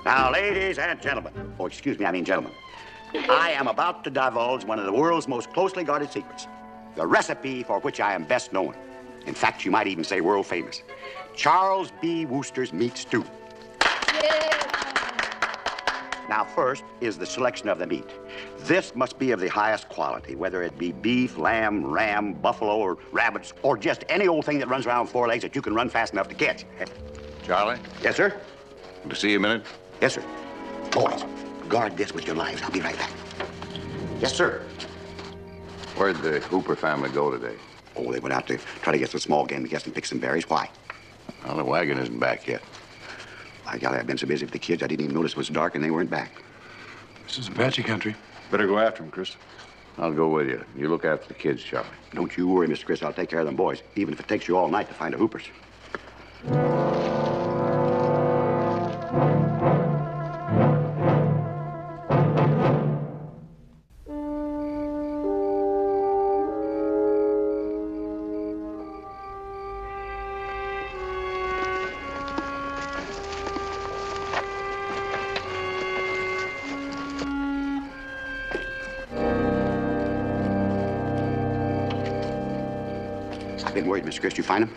Now, ladies and gentlemen, oh, excuse me, I mean gentlemen, I am about to divulge one of the world's most closely guarded secrets, the recipe for which I am best known. In fact, you might even say world famous. Charles B. Wooster's meat stew. Yeah. Now, first is the selection of the meat. This must be of the highest quality, whether it be beef, lamb, ram, buffalo, or rabbits, or just any old thing that runs around with four legs that you can run fast enough to catch. Charlie? Yes, sir? To see you a minute? Yes, sir. Boys, guard this with your lives. I'll be right back. Yes, sir. Where'd the Hooper family go today? Oh, they went out to try to get some small game, I guess, and pick some berries. Why? Well, the wagon isn't back yet. By golly, I've been so busy with the kids, I didn't even notice it was dark and they weren't back. This is Apache country. Better go after him, Chris. I'll go with you. You look after the kids, Charlie. Don't you worry, Mr. Chris. I'll take care of them boys, even if it takes you all night to find the Hoopers. I've been worried, Mr. Chris. You find them?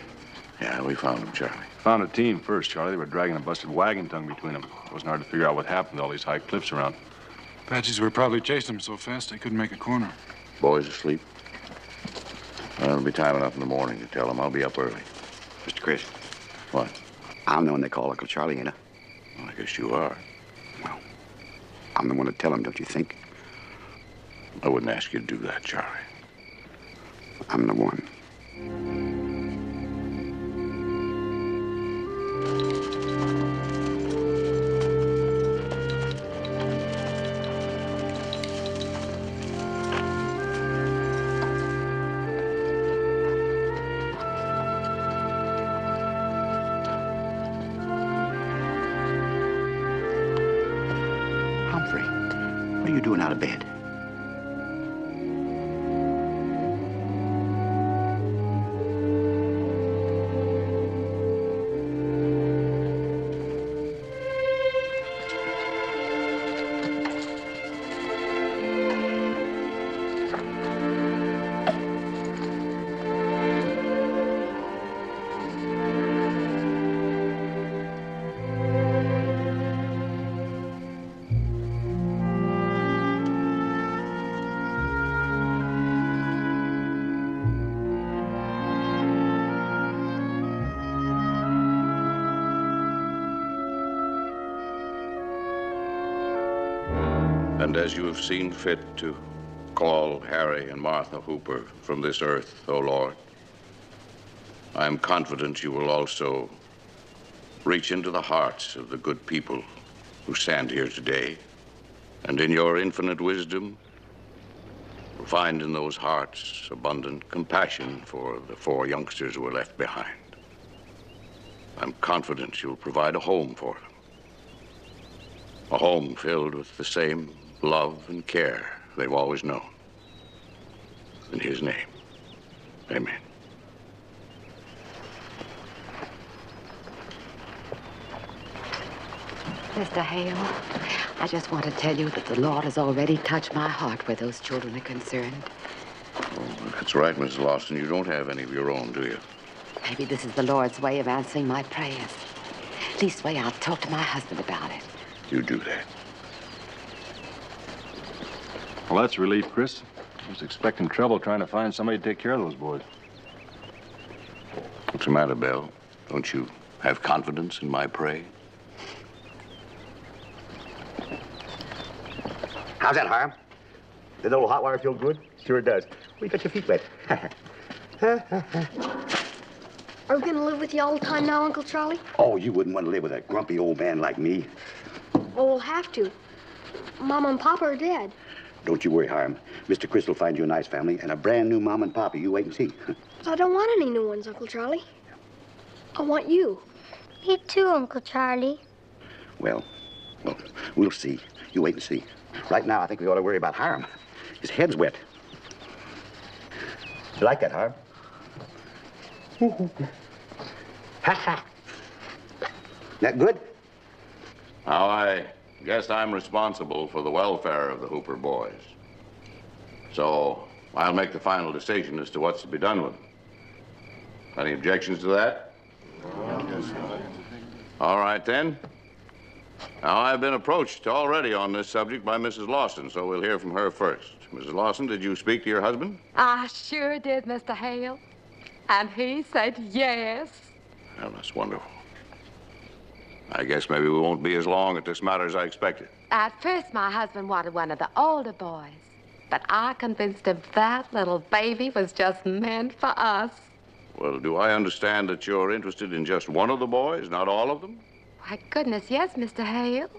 Yeah, we found them, Charlie. Found a team first, Charlie. They were dragging a busted wagon tongue between them. It wasn't hard to figure out what happened to all these high cliffs around. Apaches were probably chasing them so fast they couldn't make a corner. Boys asleep? Well, it'll be time enough in the morning to tell them. I'll be up early. Mr. Chris. What? I'm the one they call Uncle Charlie, ain't I? Well, I guess you are. Well, I'm the one to tell them, don't you think? I wouldn't ask you to do that, Charlie. I'm the one. Humphrey, what are you doing out of bed? And as you have seen fit to call Harry and Martha Hooper from this earth, O Lord, I am confident you will also reach into the hearts of the good people who stand here today, and in your infinite wisdom, find in those hearts abundant compassion for the four youngsters who were left behind. I'm confident you'll provide a home for them. A home filled with the same love and care they've always known. In his name, amen. Mr. Hale, I just want to tell you that the Lord has already touched my heart where those children are concerned. Oh, that's right, Mrs. Lawson. You don't have any of your own, do you? Maybe this is the Lord's way of answering my prayers. Leastway, I'll talk to my husband about it. You do that. Well, that's a relief, Chris. I was expecting trouble trying to find somebody to take care of those boys. What's the matter, Belle? Don't you have confidence in my prey? How's that, Hiram? Does the old hot wire feel good? Sure it does. Well, you got your feet wet. Are we gonna live with you all the time now, Uncle Charlie? Oh, you wouldn't want to live with a grumpy old man like me. Well, we'll have to. Mama and Papa are dead. Don't you worry, Hiram. Mr. Chris will find you a nice family and a brand new mom and papa. You wait and see. But I don't want any new ones, Uncle Charlie. I want you. Me too, Uncle Charlie. Well, we'll see. You wait and see. Right now, I think we ought to worry about Hiram. His head's wet. You like that, Hiram? Ha ha. That good? Now, I guess I'm responsible for the welfare of the Hooper boys. So I'll make the final decision as to what's to be done with them. Any objections to that? All right, then. Now, I've been approached already on this subject by Mrs. Lawson, so we'll hear from her first. Mrs. Lawson, did you speak to your husband? I sure did, Mr. Hale. And he said yes. Well, that's wonderful. I guess maybe we won't be as long at this matter as I expected. At first, my husband wanted one of the older boys. But I convinced him that little baby was just meant for us. Well, do I understand that you're interested in just one of the boys, not all of them? Why, goodness, yes, Mr. Hale.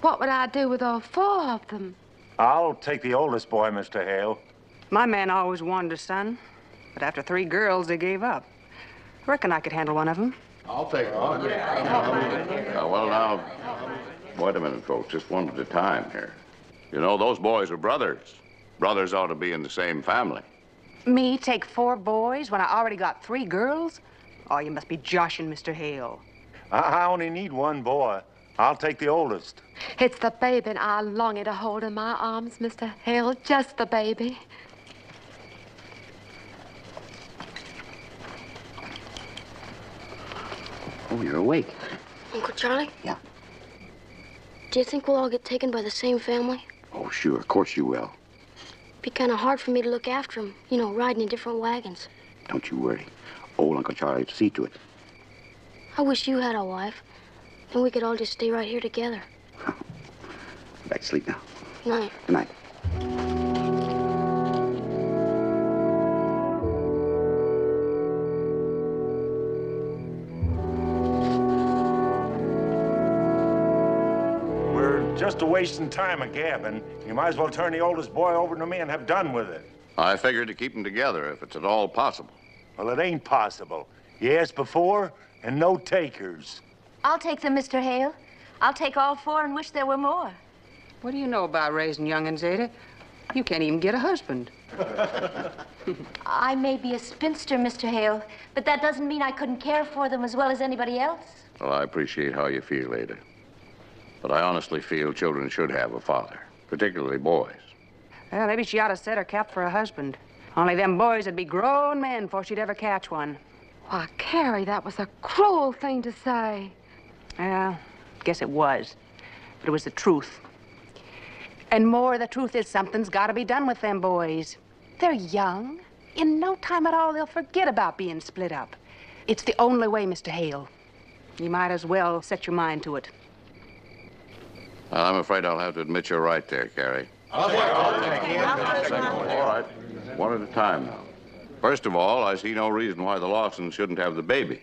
What would I do with all 4 of them? I'll take the oldest boy, Mr. Hale. My man always wanted a son, but after 3 girls, they gave up. I reckon I could handle one of them. I'll take one. Well, now, wait a minute, folks. Just one at a time here. You know, those boys are brothers. Brothers ought to be in the same family. Me take 4 boys when I already got 3 girls? Oh, you must be joshing, Mr. Hale. I only need one boy. I'll take the oldest. It's the baby I longing to hold in my arms, Mr. Hale. Just the baby. Oh, you're awake. Uncle Charlie? Yeah. Do you think we'll all get taken by the same family? Oh, sure. Of course you will. It'd be kind of hard for me to look after them, you know, riding in different wagons. Don't you worry. Old Uncle Charlie will see to it. I wish you had a wife. Then we could all just stay right here together. Back to sleep now. Good night. Good night. We're just a-wasting time a-gabbing. You might as well turn the oldest boy over to me and have done with it. I figured to keep them together if it's at all possible. Well, it ain't possible. You asked before, and no takers. I'll take them, Mr. Hale. I'll take all 4 and wish there were more. What do you know about raising young'uns, Ada? You can't even get a husband. I may be a spinster, Mr. Hale, but that doesn't mean I couldn't care for them as well as anybody else. Well, I appreciate how you feel, Ada. But I honestly feel children should have a father, particularly boys. Well, maybe she ought to set her cap for a husband. Only them boys would be grown men before she'd ever catch one. Why, Carrie, that was a cruel thing to say. Yeah, guess it was. But it was the truth. And more, the truth is something's got to be done with them boys. They're young. In no time at all, they'll forget about being split up. It's the only way, Mr. Hale. You might as well set your mind to it. Well, I'm afraid I'll have to admit you're right there, Carrie. All right, one at a time now. First of all, I see no reason why the Lawsons shouldn't have the baby.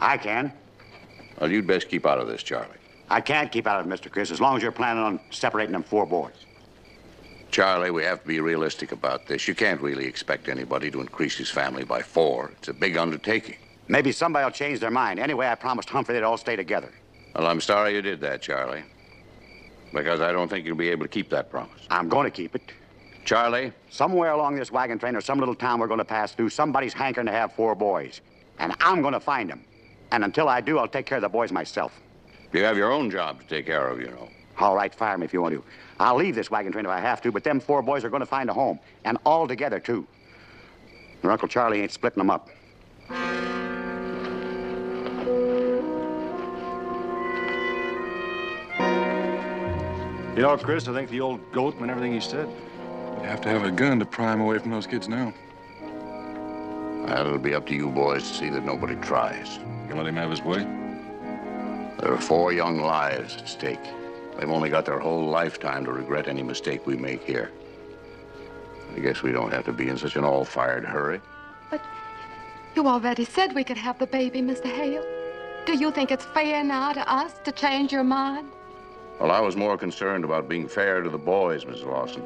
I can. Well, you'd best keep out of this, Charlie. I can't keep out of it, Mr. Chris, as long as you're planning on separating them 4 boys. Charlie, we have to be realistic about this. You can't really expect anybody to increase his family by 4. It's a big undertaking. Maybe somebody will change their mind. Anyway, I promised Humphrey they'd all stay together. Well, I'm sorry you did that, Charlie. Because I don't think you'll be able to keep that promise. I'm going to keep it. Charlie? Somewhere along this wagon train or some little town we're going to pass through, somebody's hankering to have 4 boys. And I'm going to find them. And until I do, I'll take care of the boys myself. You have your own job to take care of, you know. All right, fire me if you want to. I'll leave this wagon train if I have to, but them 4 boys are going to find a home. And all together, too. Your Uncle Charlie ain't splitting them up. You know, Chris, I think the old goat meant everything he said. You have to have a gun to pry him away from those kids now. Well, it'll be up to you boys to see that nobody tries. You let him have his way? There are 4 young lives at stake. They've only got their whole lifetime to regret any mistake we make here. I guess we don't have to be in such an all-fired hurry. But you already said we could have the baby, Mr. Hale. Do you think it's fair now to us to change your mind? Well, I was more concerned about being fair to the boys, Mrs. Lawson.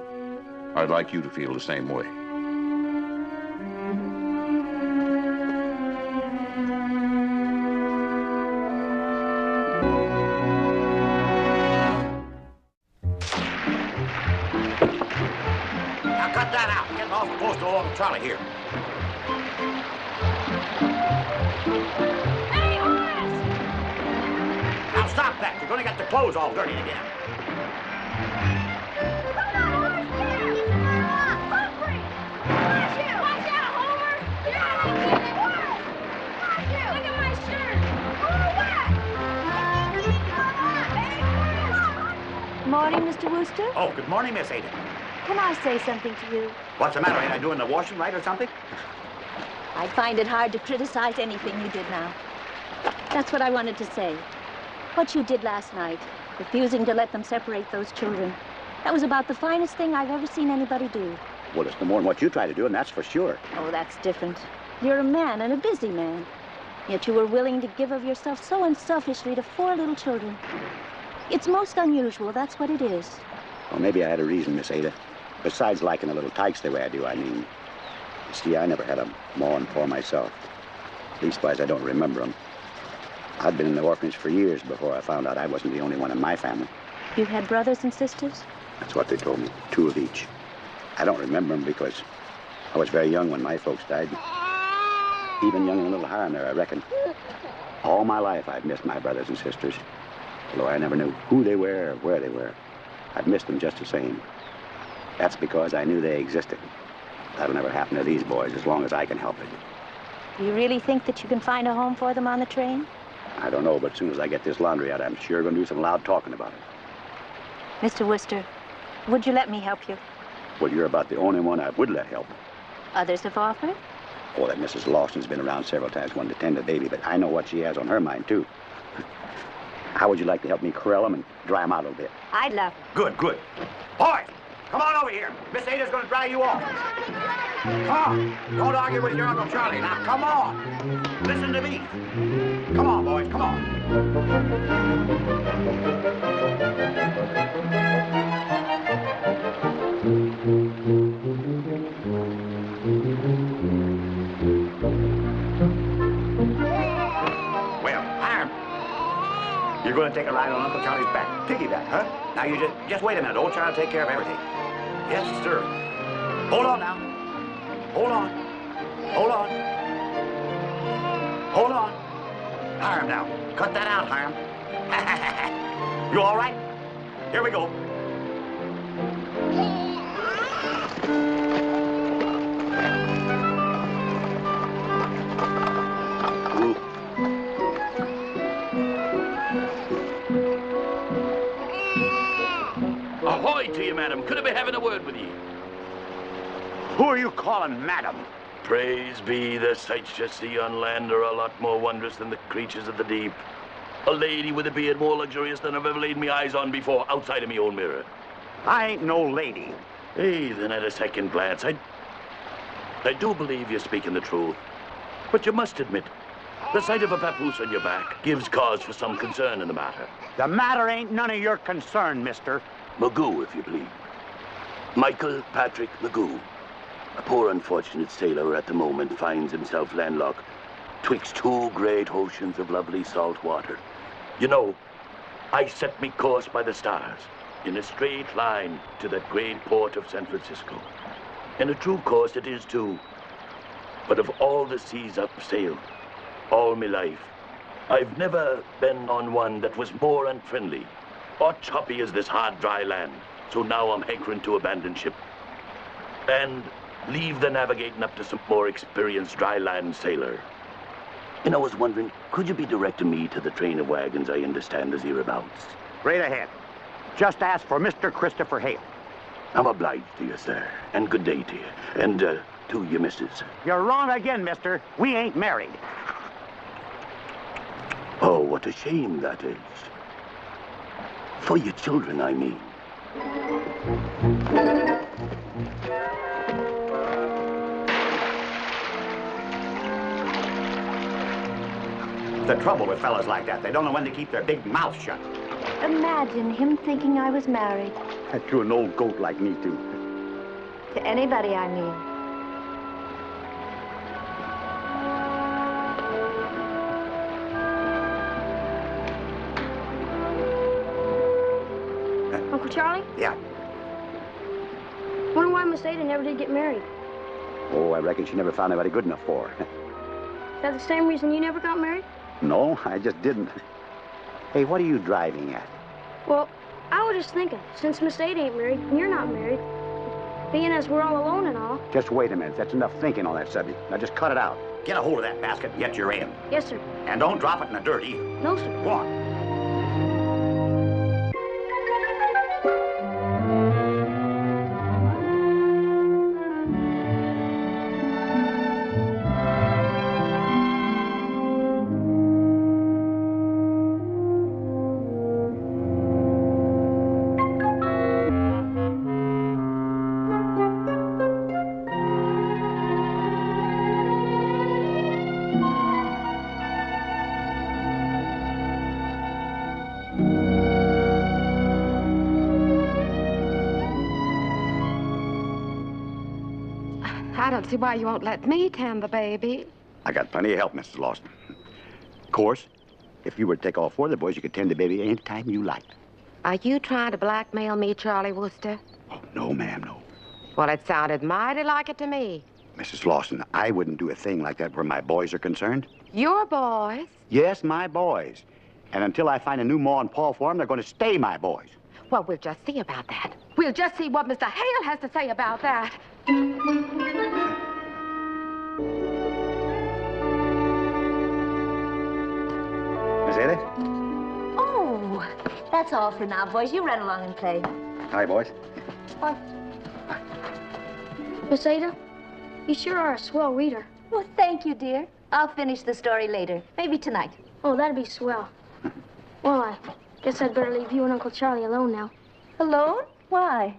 I'd like you to feel the same way. Now cut that out. Getting awful close to old Charlie here. Hey, Horace! Now stop Stop that. You're going to get the clothes all dirty again. Morning, Mr. Wooster. Oh, good morning, Miss Ada. Can I say something to you? What's the matter? Ain't I doing the washing right or something? I find it hard to criticize anything you did now. That's what I wanted to say. What you did last night, refusing to let them separate those children, that was about the finest thing I've ever seen anybody do. Well, it's no more than what you try to do, and that's for sure. Oh, that's different. You're a man, and a busy man. Yet you were willing to give of yourself so unselfishly to 4 little children. It's most unusual, that's what it is. Well, maybe I had a reason, Miss Ada. Besides liking the little tykes the way I do, I mean. You see, I never had a ma and pa myself. Leastwise, I don't remember them. I'd been in the orphanage for years before I found out I wasn't the only one in my family. You had brothers and sisters? That's what they told me, 2 of each. I don't remember them because I was very young when my folks died. Even young and a little higher in there, I reckon. All my life, I've missed my brothers and sisters. Although I never knew who they were or where they were. I've missed them just the same. That's because I knew they existed. That'll never happen to these boys as long as I can help it. Do you really think that you can find a home for them on the train? I don't know, but as soon as I get this laundry out, I'm sure going to do some loud talking about it. Mr. Wooster, would you let me help you? Well, you're about the only one I would let help. Others have offered? Oh, that Mrs. Lawson's been around several times wanting to tend the baby, but I know what she has on her mind, too. How would you like to help me corral them and dry them out a little bit? I'd love it. Good, good. Boys, come on over here. Miss Ada's going to dry you off. Come on. Don't argue with your Uncle Charlie. Now, come on. Listen to me. Come on, boys, come on. Well, Hiram, you're going to take a ride on Uncle Charlie's back. Piggyback, huh? Now, you just wait a minute. Old Charlie will take care of everything. Yes, sir. Hold on now. Hold on. Hold on. Hold on. Hiram now. Cut that out, Hiram. You all right? Here we go. Ahoy to you, madam. Could I be having a word with you? Who are you calling madam? Praise be, the sights you see on land are a lot more wondrous than the creatures of the deep. A lady with a beard more luxurious than I've ever laid my eyes on before outside of my own mirror. I ain't no lady. Hey, then at a second glance, I do believe you're speaking the truth. But you must admit, the sight of a papoose on your back gives cause for some concern in the matter. The matter ain't none of your concern, mister. Magoo, if you please. Michael Patrick Magoo. A poor unfortunate sailor who at the moment finds himself landlocked twixt 2 great oceans of lovely salt water. You know, I set me course by the stars, in a straight line to that great port of San Francisco. And a true course it is, too. But of all the seas I've sailed, all my life, I've never been on one that was more unfriendly or choppy as this hard, dry land. So now I'm hankering to abandon ship and leave the navigating up to some more experienced dry land sailor. And I was wondering, could you be directing me to the train of wagons I understand is hereabouts? Right ahead. Just ask for Mr. Christopher Hale. I'm obliged to you, sir. And good day to you. And to you, missus. You're wrong again, mister. We ain't married. Oh, what a shame that is. For your children, I mean. The trouble with fellas like that, they don't know when to keep their big mouths shut. Imagine him thinking I was married. To an old goat like me, too. To anybody, I mean. Uncle Charlie? Yeah. Wonder why Miss Ada never did get married. Oh, I reckon she never found anybody good enough for her. Is that the same reason you never got married? No, I just didn't. Hey, what are you driving at? Well, I was just thinking, since Miss Ada ain't married and you're not married, being as we're all alone and all. Just wait a minute. That's enough thinking on that subject. Now just cut it out. Get a hold of that basket and get your in. Yes, sir. And don't drop it in the dirt either. No, sir. Go on. I don't see why you won't let me tend the baby. I got plenty of help, Mrs. Lawson. Of course, if you were to take all four of the boys, you could tend the baby any time you liked. Are you trying to blackmail me, Charlie Wooster? Oh, no, ma'am, no. Well, it sounded mighty like it to me. Mrs. Lawson, I wouldn't do a thing like that where my boys are concerned. Your boys? Yes, my boys. And until I find a new ma and pa for them, they're going to stay my boys. Well, we'll just see about that. We'll just see what Mr. Hale has to say about that. Miss Ada? Oh, that's all for now, boys. You run along and play. Hi, boys. Hi. Miss Ada, you sure are a swell reader. Well, thank you, dear. I'll finish the story later. Maybe tonight. Oh, that'd be swell. Well, I guess I'd better leave you and Uncle Charlie alone now. Alone? Why?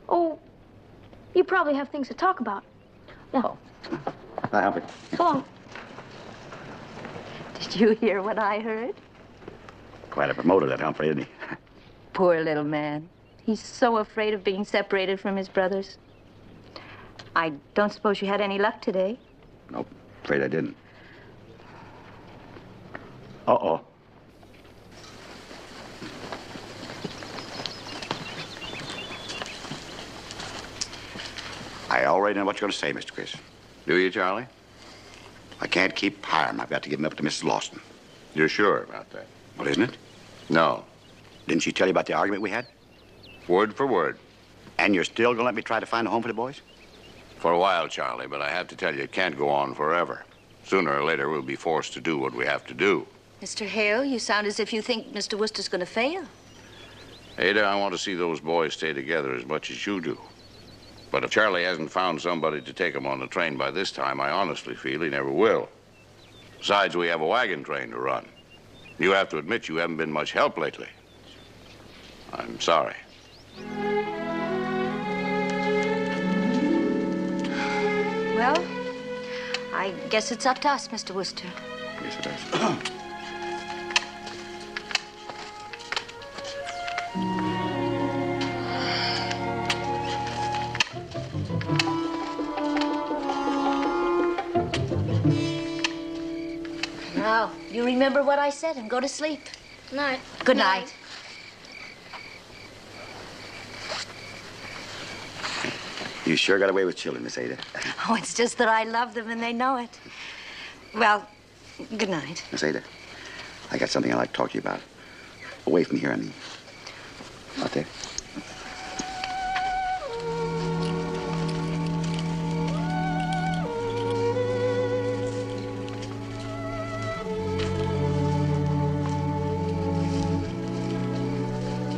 Oh, you probably have things to talk about. Yeah. Oh. Hi, Humphrey. So long. Did you hear what I heard? Quite a promoter, that Humphrey, isn't he? Poor little man. He's so afraid of being separated from his brothers. I don't suppose you had any luck today? Nope, afraid I didn't. Uh-oh. I already know what you're going to say, Mr. Chris. Do you, Charlie? I can't keep Hiram. I've got to give him up to Mrs. Lawson. You're sure about that? Well, isn't it? No. Didn't she tell you about the argument we had? Word for word. And you're still going to let me try to find a home for the boys? For a while, Charlie, but I have to tell you, it can't go on forever. Sooner or later, we'll be forced to do what we have to do. Mr. Hale, you sound as if you think Mr. Worcester's going to fail. Ada, I want to see those boys stay together as much as you do. But if Charlie hasn't found somebody to take him on the train by this time, I honestly feel he never will. Besides, we have a wagon train to run. You have to admit you haven't been much help lately. I'm sorry. Well, I guess it's up to us, Mr. Worcester. Yes, it is. Now, you remember what I said and go to sleep. Night. Good night. You sure got away with children, Miss Ada. Oh, it's just that I love them and they know it. Well, good night. Miss Ada, I got something I'd like to talk to you about. Away from here, I mean. Out there.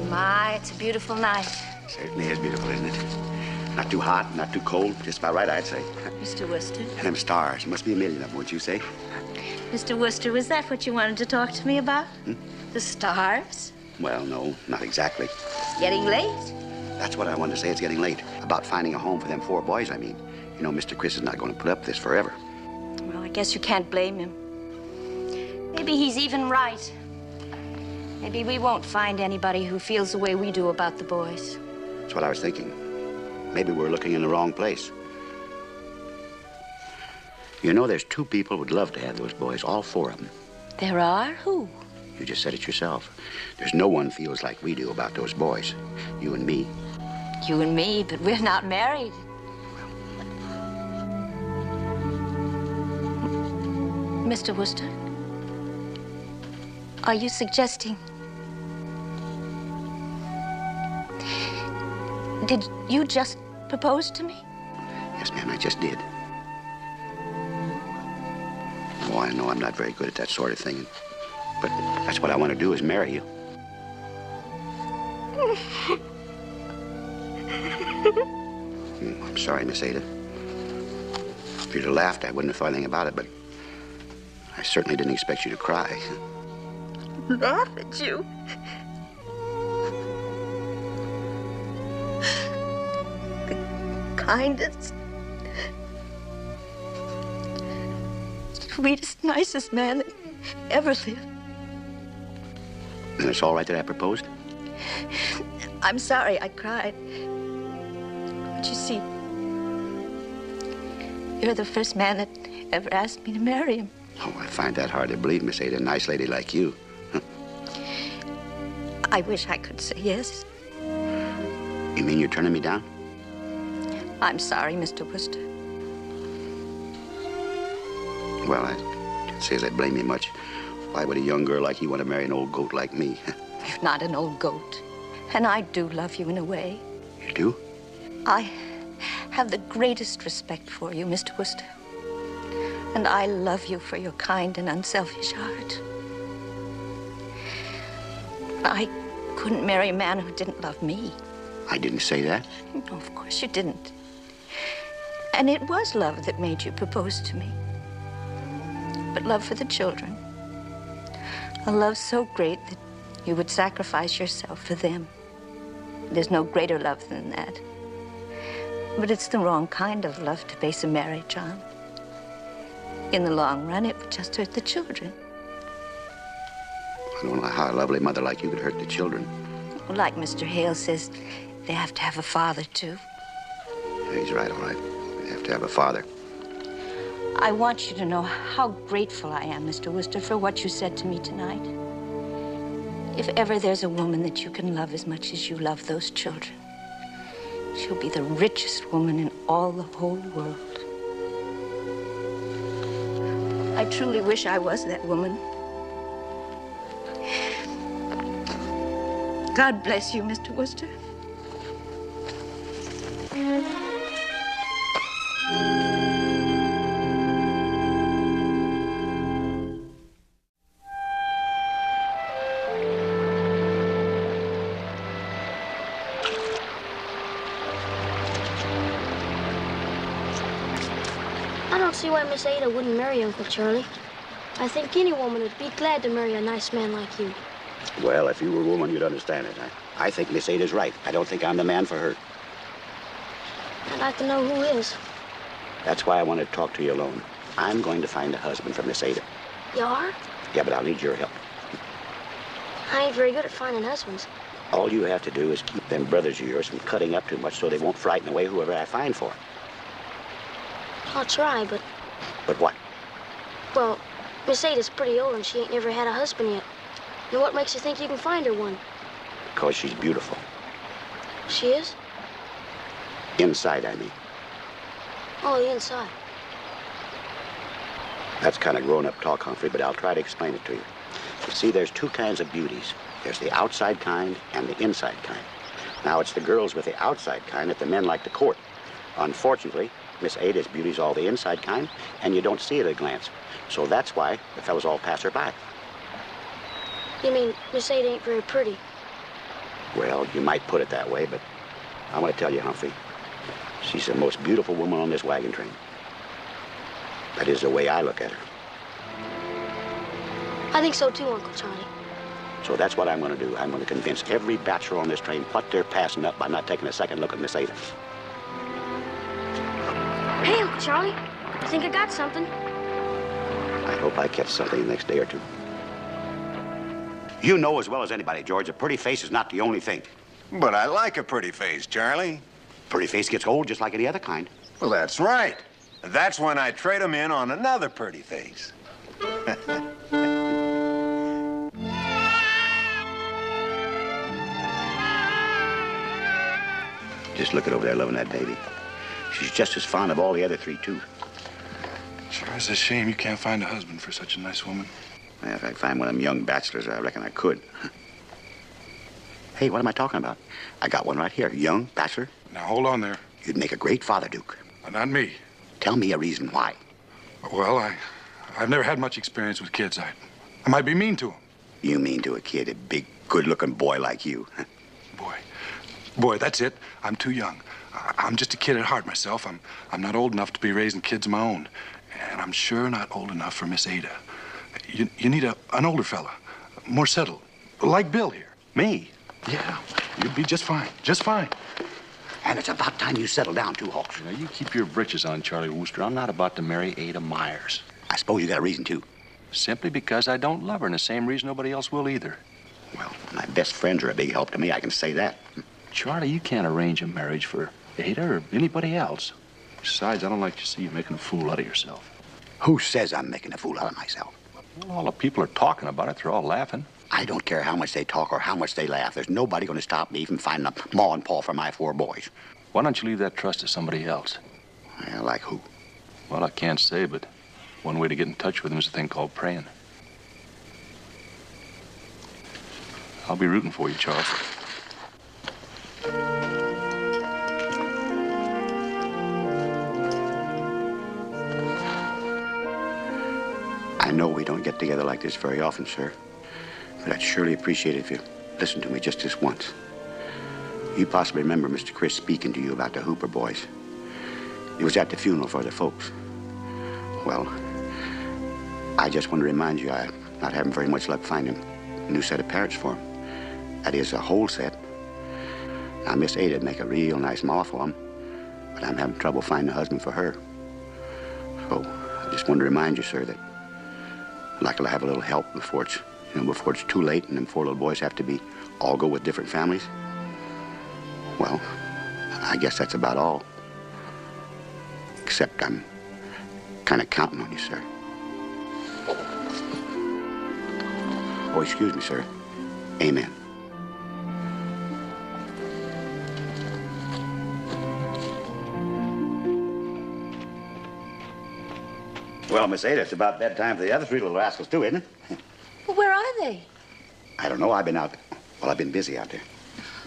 My, it's a beautiful night. Certainly is beautiful, isn't it? Not too hot, not too cold. Just about right, I'd say. Mr. Worcester. And them stars. Must be a million of them, wouldn't you say? Mr. Worcester, was that what you wanted to talk to me about? Hmm? The stars? Well, no, not exactly. It's getting late. That's what I wanted to say. It's getting late. About finding a home for them four boys, I mean. You know, Mr. Chris is not going to put up with this forever. Well, I guess you can't blame him. Maybe he's even right. Maybe we won't find anybody who feels the way we do about the boys. That's what I was thinking. Maybe we're looking in the wrong place. You know, there's two people who would love to have those boys, all four of them. There are? Who? You just said it yourself. There's no one feels like we do about those boys. You and me. You and me, but we're not married. Mr. Worcester? Are you suggesting... Did you just propose to me? Yes, ma'am, I just did. Oh, I know I'm not very good at that sort of thing, but that's what I want to do, is marry you. I'm sorry, Miss Ada. If you'd have laughed, I wouldn't have thought anything about it, but I certainly didn't expect you to cry. Laugh at you? The kindest, sweetest, nicest man that ever lived. And it's all right that I proposed? I'm sorry I cried. But you see, you're the first man that ever asked me to marry him. Oh, I find that hard to believe, Miss Ada. A nice lady like you. I wish I could say yes. You mean you're turning me down? I'm sorry, Mr. Worcester. Well, I can't say as I blame you much. Why would a young girl like you want to marry an old goat like me? You're not an old goat. And I do love you in a way. You do? I have the greatest respect for you, Mr. Worcester. And I love you for your kind and unselfish heart. I couldn't marry a man who didn't love me. I didn't say that. No, of course you didn't. And it was love that made you propose to me. But love for the children. A love so great that you would sacrifice yourself for them. There's no greater love than that. But it's the wrong kind of love to base a marriage on. In the long run, it would just hurt the children. I don't know how a lovely mother like you could hurt the children. Well, like Mr. Hale says, they have to have a father, too. Yeah, he's right, all right. They have to have a father. I want you to know how grateful I am, Mr. Worcester, for what you said to me tonight. If ever there's a woman that you can love as much as you love those children, she'll be the richest woman in all the whole world. I truly wish I was that woman. God bless you, Mr. Worcester. I don't see why Miss Ada wouldn't marry Uncle Charlie. I think any woman would be glad to marry a nice man like you. Well, if you were a woman, you'd understand it. I think Miss Ada's right. I don't think I'm the man for her. I'd like to know who is. That's why I wanted to talk to you alone. I'm going to find a husband for Miss Ada. You are? Yeah, but I'll need your help. I ain't very good at finding husbands. All you have to do is keep them brothers of yours from cutting up too much so they won't frighten away whoever I find for 'em. I'll try, but... But what? Well, Miss Ada's pretty old and she ain't never had a husband yet. And what makes you think you can find her one? Because she's beautiful. She is? Inside, I mean. Oh, the inside. That's kind of grown-up talk, Humphrey, but I'll try to explain it to you. You see, there's two kinds of beauties. There's the outside kind and the inside kind. Now, it's the girls with the outside kind that the men like to court. Unfortunately, Miss Ada's beauty's all the inside kind, and you don't see it at a glance. So that's why the fellas all pass her by. You mean Miss Ada ain't very pretty? Well, you might put it that way, but I want to tell you, Humphrey, she's the most beautiful woman on this wagon train. That is the way I look at her. I think so too, Uncle Charlie. So that's what I'm going to do. I'm going to convince every bachelor on this train what they're passing up by not taking a second look at Miss Ada. Hey, Uncle Charlie, I think I got something. I hope I catch something the next day or two. You know as well as anybody, George, a pretty face is not the only thing. But I like a pretty face, Charlie. Pretty face gets old just like any other kind. Well, that's right. That's when I trade them in on another pretty face. Just look at over there loving that baby. She's just as fond of all the other three, too. Sure is a shame you can't find a husband for such a nice woman. If I find one of them young bachelors, I reckon I could. Hey, what am I talking about? I got one right here. Young bachelor. Now, hold on there. You'd make a great father, Duke. Not me. Tell me a reason why. Well, I've never had much experience with kids. I might be mean to them. You mean to a kid, a big, good-looking boy like you? Boy, that's it. I'm too young. I'm just a kid at heart myself. I'm not old enough to be raising kids of my own. And I'm sure not old enough for Miss Ada. You need an older fella, more settled, like Bill here. Me? Yeah, you'd be just fine, just fine. And it's about time you settle down, too, Hawks. Now, you keep your britches on, Charlie Wooster. I'm not about to marry Ada Myers. I suppose you got a reason, too. Simply because I don't love her, and the same reason nobody else will either. Well, my best friends are a big help to me, I can say that. Charlie, you can't arrange a marriage for Ada or anybody else. Besides, I don't like to see you making a fool out of yourself. Who says I'm making a fool out of myself? Well, all the people are talking about it. They're all laughing. I don't care how much they talk or how much they laugh. There's nobody going to stop me from finding a ma and pa for my 4 boys. Why don't you leave that trust to somebody else? Well, like who? Well, I can't say, but one way to get in touch with them is a thing called praying. I'll be rooting for you, Charles. I know we don't get together like this very often, sir, but I'd surely appreciate it if you listened to me just this once. You possibly remember Mr. Chris speaking to you about the Hooper boys. It was at the funeral for their folks. Well, I just want to remind you I'm not having very much luck finding a new set of parents for them. That is, a whole set. Now, Miss Ada'd make a real nice ma for them, but I'm having trouble finding a husband for her. So I just want to remind you, sir, that I'd like to have a little help before it's too late and them 4 little boys have to all go with different families. Well, I guess that's about all. Except I'm kind of counting on you, sir. Oh, excuse me, sir. Amen. Well, Miss Ada, it's about bedtime for the other 3 little rascals, too, isn't it? Well, where are they? I don't know. I've been busy out there.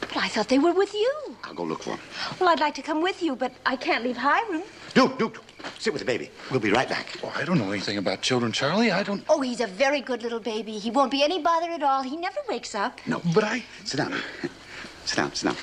But I thought they were with you. I'll go look for them. Well, I'd like to come with you, but I can't leave Hiram. Duke, sit with the baby. We'll be right back. Oh, I don't know anything about children, Charlie. I don't... Oh, he's a very good little baby. He won't be any bother at all. He never wakes up. No, but I... Sit down. Sit down.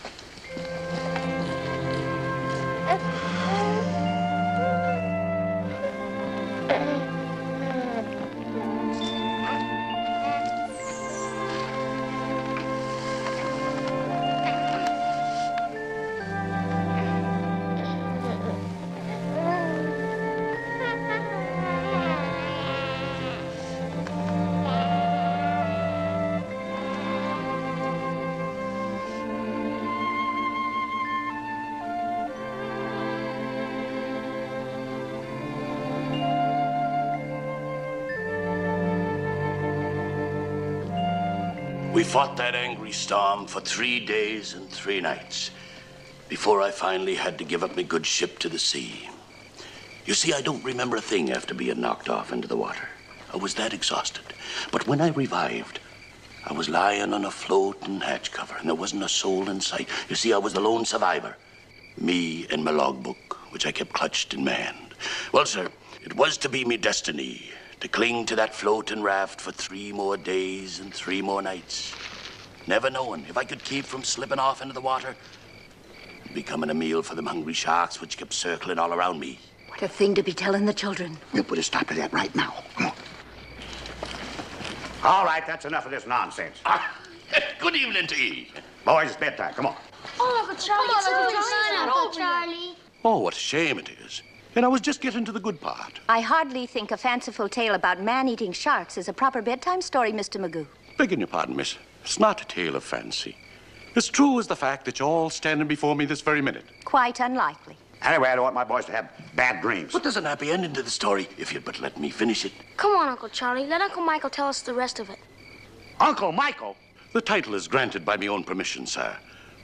We fought that angry storm for 3 days and 3 nights before I finally had to give up my good ship to the sea. You see, I don't remember a thing after being knocked off into the water. I was that exhausted. But when I revived, I was lying on a floating hatch cover, and there wasn't a soul in sight. You see, I was the lone survivor. Me and my logbook, which I kept clutched in my hand. Well, sir, it was to be me destiny to cling to that floating raft for 3 more days and 3 more nights, never knowing if I could keep from slipping off into the water and becoming a meal for them hungry sharks which kept circling all around me. What a thing to be telling the children. We'll put a stop to that right now. Come on. All right, that's enough of this nonsense. Good evening to you. Boys, it's bedtime. Come on. Oh, Uncle Charlie, Uncle Charlie. Oh, what a shame it is. And I was just getting to the good part. I hardly think a fanciful tale about man-eating sharks is a proper bedtime story, Mr. Magoo. Begging your pardon, miss. It's not a tale of fancy. As true as the fact that you're all standing before me this very minute. Quite unlikely. Anyway, I don't want my boys to have bad dreams. But there's an happy ending to the story, if you'd but let me finish it. Come on, Uncle Charlie. Let Uncle Michael tell us the rest of it. Uncle Michael? The title is granted by my own permission, sir,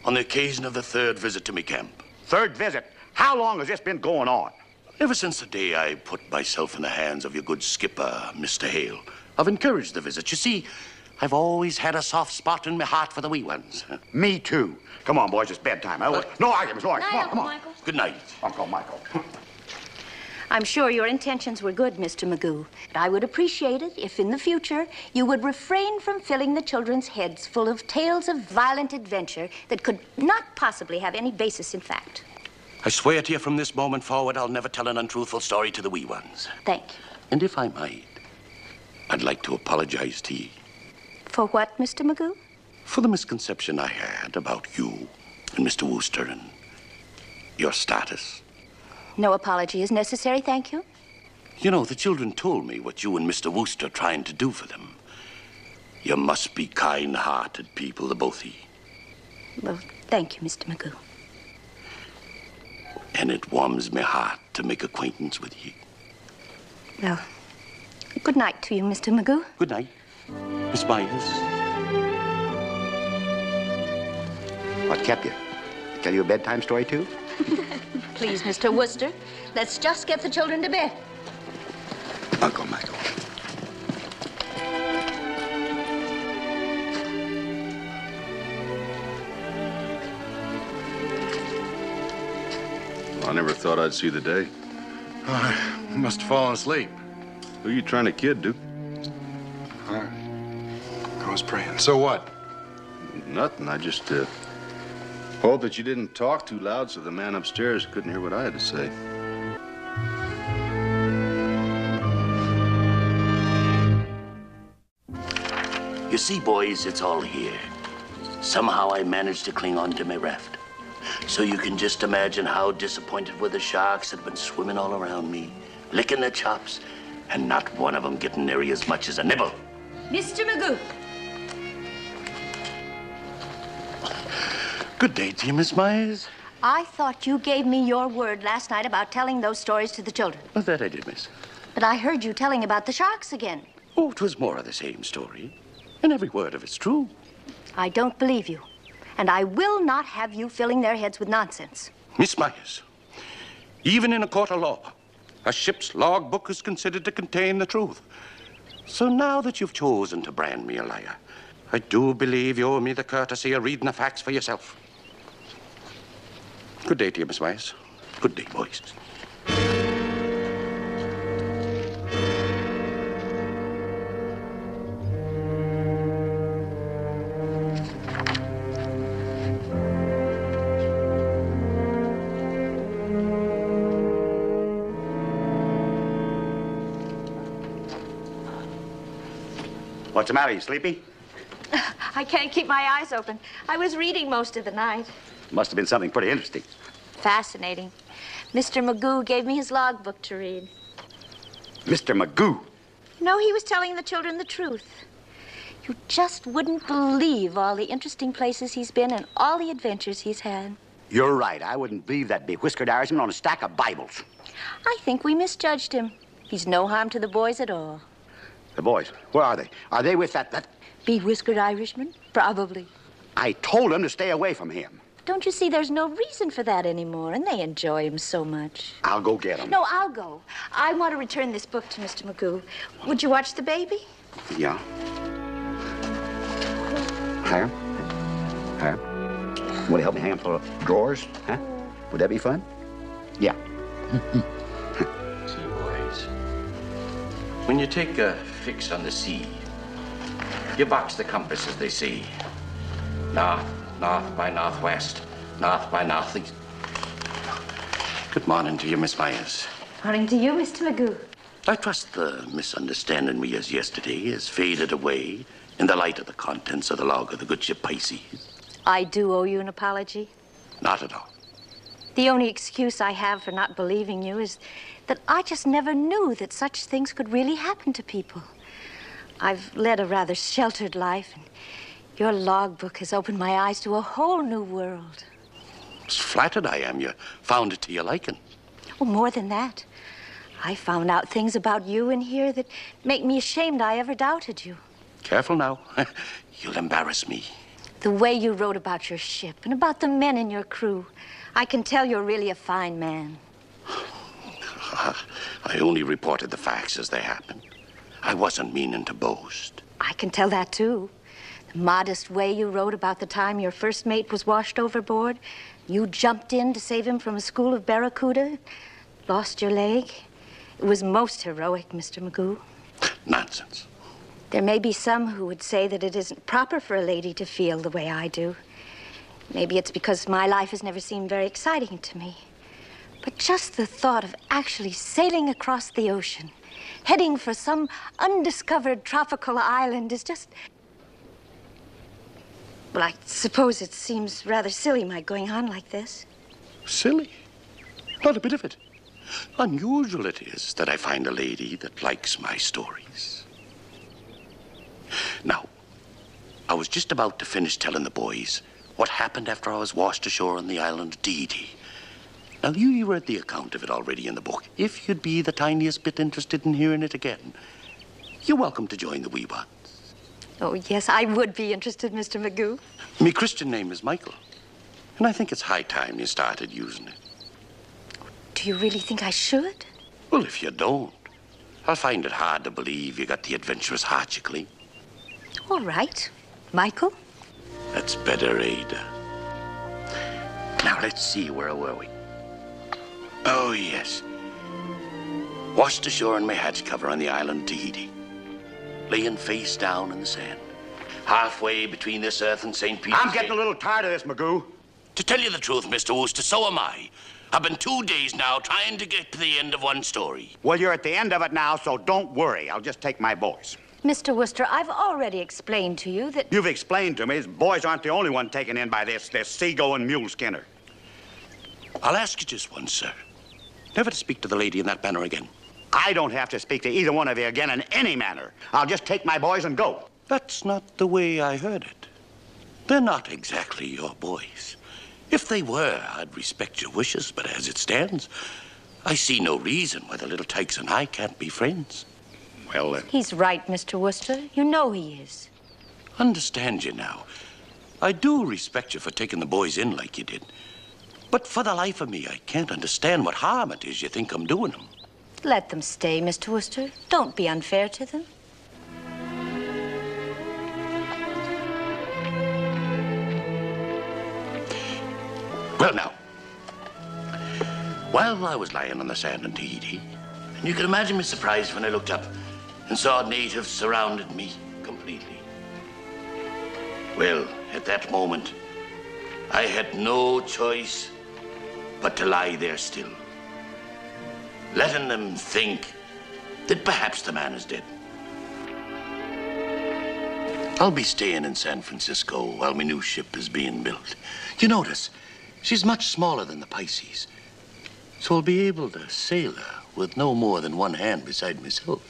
on the occasion of the 3rd visit to me camp. 3rd visit? How long has this been going on? Ever since the day I put myself in the hands of your good skipper, Mr. Hale, I've encouraged the visit. You see, I've always had a soft spot in my heart for the wee ones. Me too. Come on, boys, it's bedtime. No arguments, no arguments. Come on, come on. Michael. Good night. Uncle Michael. I'm sure your intentions were good, Mr. Magoo. But I would appreciate it if in the future you would refrain from filling the children's heads full of tales of violent adventure that could not possibly have any basis in fact. I swear to you from this moment forward, I'll never tell an untruthful story to the wee ones. Thank you. And if I might, I'd like to apologize to you. For what, Mr. Magoo? For the misconception I had about you and Mr. Wooster and your status. No apology is necessary, thank you. You know, the children told me what you and Mr. Wooster are trying to do for them. You must be kind-hearted people, the both of you. Well, thank you, Mr. Magoo. And it warms my heart to make acquaintance with you. Well, good night to you, Mr. Magoo. Good night, Miss Myers. What kept you? Tell you a bedtime story, too? Please, Mr. Wooster, let's just get the children to bed. Uncle Michael. I never thought I'd see the day. I must have fallen asleep. Who are you trying to kid, Duke? I was praying. So what? Nothing. I just hope that you didn't talk too loud so the man upstairs couldn't hear what I had to say. You see, boys, it's all here. Somehow I managed to cling on to my raft. So you can just imagine how disappointed were the sharks that had been swimming all around me, licking their chops, and not one of them getting nearly as much as a nibble. Mr. Magoo. Good day to you, Miss Myers. I thought you gave me your word last night about telling those stories to the children. Well, that I did, miss. But I heard you telling about the sharks again. Oh, it was more of the same story. And every word of it's true. I don't believe you. And I will not have you filling their heads with nonsense. Miss Myers, even in a court of law, a ship's logbook is considered to contain the truth. So now that you've chosen to brand me a liar, I do believe you owe me the courtesy of reading the facts for yourself. Good day to you, Miss Myers. Good day, boys. What's the matter? You sleepy? I can't keep my eyes open. I was reading most of the night. Must have been something pretty interesting. Fascinating. Mr. Magoo gave me his logbook to read. Mr. Magoo? No, he was telling the children the truth. You just wouldn't believe all the interesting places he's been and all the adventures he's had. You're right. I wouldn't believe that bewhiskered Irishman on a stack of Bibles. I think we misjudged him. He's no harm to the boys at all. The boys, where are they? Are they with that... Bewhiskered Irishman? Probably. I told them to stay away from him. Don't you see there's no reason for that anymore, and they enjoy him so much. I'll go get him. No, I'll go. I want to return this book to Mr. Magoo. Would you watch the baby? Yeah. Ham? Ham? Want to help me hang full of drawers? Huh? Would that be fun? Yeah. See, boys, when you take a fix on the sea, you box the compass as they say. North by northwest, north by northeast. Good morning to you, Miss Myers. Morning to you, Mr. Magoo. I trust the misunderstanding we as yesterday has faded away in the light of the contents of the log of the good ship Pisces. I do owe you an apology. Not at all. The only excuse I have for not believing you is that I just never knew that such things could really happen to people. I've led a rather sheltered life, and your logbook has opened my eyes to a whole new world. As flattered I am you found it to your liking. Oh, more than that. I found out things about you in here that make me ashamed I ever doubted you. Careful now. You'll embarrass me. The way you wrote about your ship and about the men in your crew, I can tell you're really a fine man. I only reported the facts as they happened. I wasn't meaning to boast. I can tell that, too. The modest way you wrote about the time your first mate was washed overboard. You jumped in to save him from a school of barracuda. Lost your leg. It was most heroic, Mr. Magoo. Nonsense. There may be some who would say that it isn't proper for a lady to feel the way I do. Maybe it's because my life has never seemed very exciting to me. But just the thought of actually sailing across the ocean, heading for some undiscovered tropical island is just... Well, I suppose it seems rather silly, my going on like this. Silly? Not a bit of it. Unusual it is that I find a lady that likes my stories. Now, I was just about to finish telling the boys what happened after I was washed ashore on the island of Tahiti. Now, you read the account of it already in the book. If you'd be the tiniest bit interested in hearing it again, you're welcome to join the wee ones. Oh, yes, I would be interested, Mr. Magoo. My Christian name is Michael, and I think it's high time you started using it. Do you really think I should? Well, if you don't, I'll find it hard to believe you got the adventurous heart you claim. All right. Michael? That's better, Ada. Now, let's see, where were we? Oh, yes. Washed ashore in my hatch cover on the island of Tahiti. Laying face down in the sand. Halfway between this earth and St. Peter's. I'm getting a little tired of this, Magoo. To tell you the truth, Mr. Wooster, so am I. I've been 2 days now trying to get to the end of one story. Well, you're at the end of it now, so don't worry. I'll just take my boys. Mr. Wooster, I've already explained to you that... You've explained to me his boys aren't the only one taken in by this seagoing mule skinner. I'll ask you just once, sir. Never to speak to the lady in that manner again. I don't have to speak to either one of you again in any manner. I'll just take my boys and go. That's not the way I heard it. They're not exactly your boys. If they were, I'd respect your wishes, but as it stands, I see no reason why the little tykes and I can't be friends. Well, then... He's right, Mr. Wooster. You know he is. Understand you now. I do respect you for taking the boys in like you did. But for the life of me, I can't understand what harm it is you think I'm doing them. Let them stay, Mr. Wooster. Don't be unfair to them. Well, now, while I was lying on the sand in Tahiti, and you can imagine my surprise when I looked up and saw natives surrounded me completely. Well, at that moment, I had no choice but to lie there still, letting them think that perhaps the man is dead. I'll be staying in San Francisco while my new ship is being built. You notice, she's much smaller than the Pisces, so I'll be able to sail her with no more than one hand beside myself.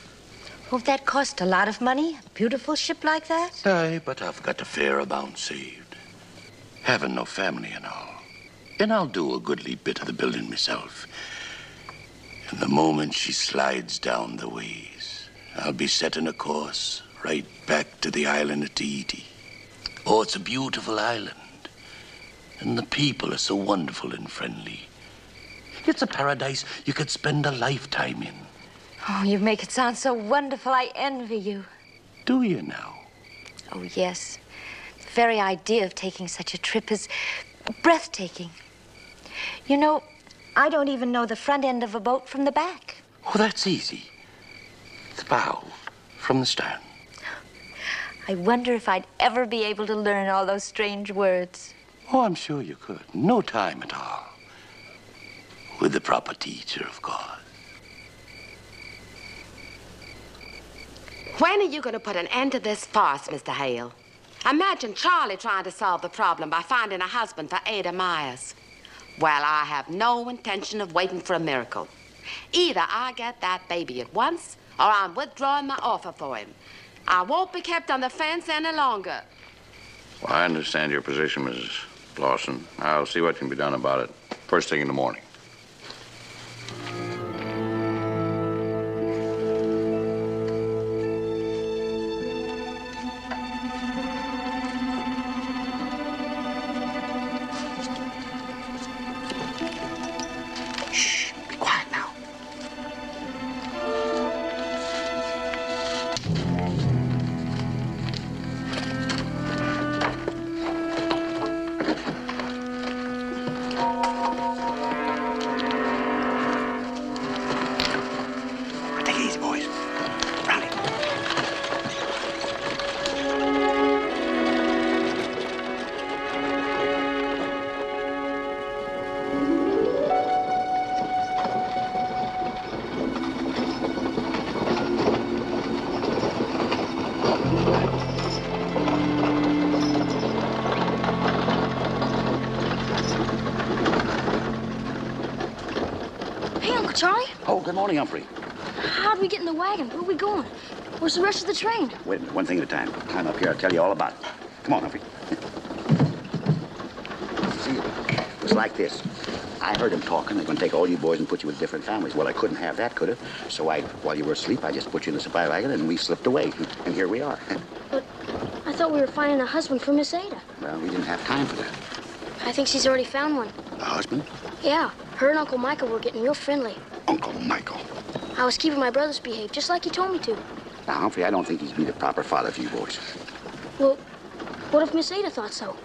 Won't that cost a lot of money? A beautiful ship like that? Aye, but I've got a fair amount saved. Having no family and all. And I'll do a goodly bit of the building myself. And the moment she slides down the ways, I'll be setting a course right back to the island of Tahiti. Oh, it's a beautiful island. And the people are so wonderful and friendly. It's a paradise you could spend a lifetime in. Oh, you make it sound so wonderful. I envy you. Do you now? Oh, yes. The very idea of taking such a trip is breathtaking. You know, I don't even know the front end of a boat from the back. Oh, that's easy. The bow from the stern. I wonder if I'd ever be able to learn all those strange words. Oh, I'm sure you could. No time at all. With the proper teacher, of course. When are you going to put an end to this farce, Mr. Hale? Imagine Charlie trying to solve the problem by finding a husband for Ada Myers. Well, I have no intention of waiting for a miracle. Either I get that baby at once, or I'm withdrawing my offer for him. I won't be kept on the fence any longer. Well, I understand your position, Mrs. Lawson. I'll see what can be done about it first thing in the morning. good morning, Humphrey. How'd we get in the wagon? Where are we going? Where's the rest of the train? Wait a minute, one thing at a time. Climb up here, I'll tell you all about it. Come on, Humphrey. See, it was like this. I heard them talking. They're going to take all you boys and put you with different families. Well, I couldn't have that, could I? So while you were asleep, I just put you in the supply wagon and we slipped away. And here we are. But I thought we were finding a husband for Miss Ada. Well, we didn't have time for that. I think she's already found one. A husband? Yeah, her and Uncle Michael were getting real friendly. Uncle Michael? I was keeping my brothers behaved, just like he told me to. Now, Humphrey, I don't think he'd be the proper father for you boys. Well, what if Miss Ada thought so?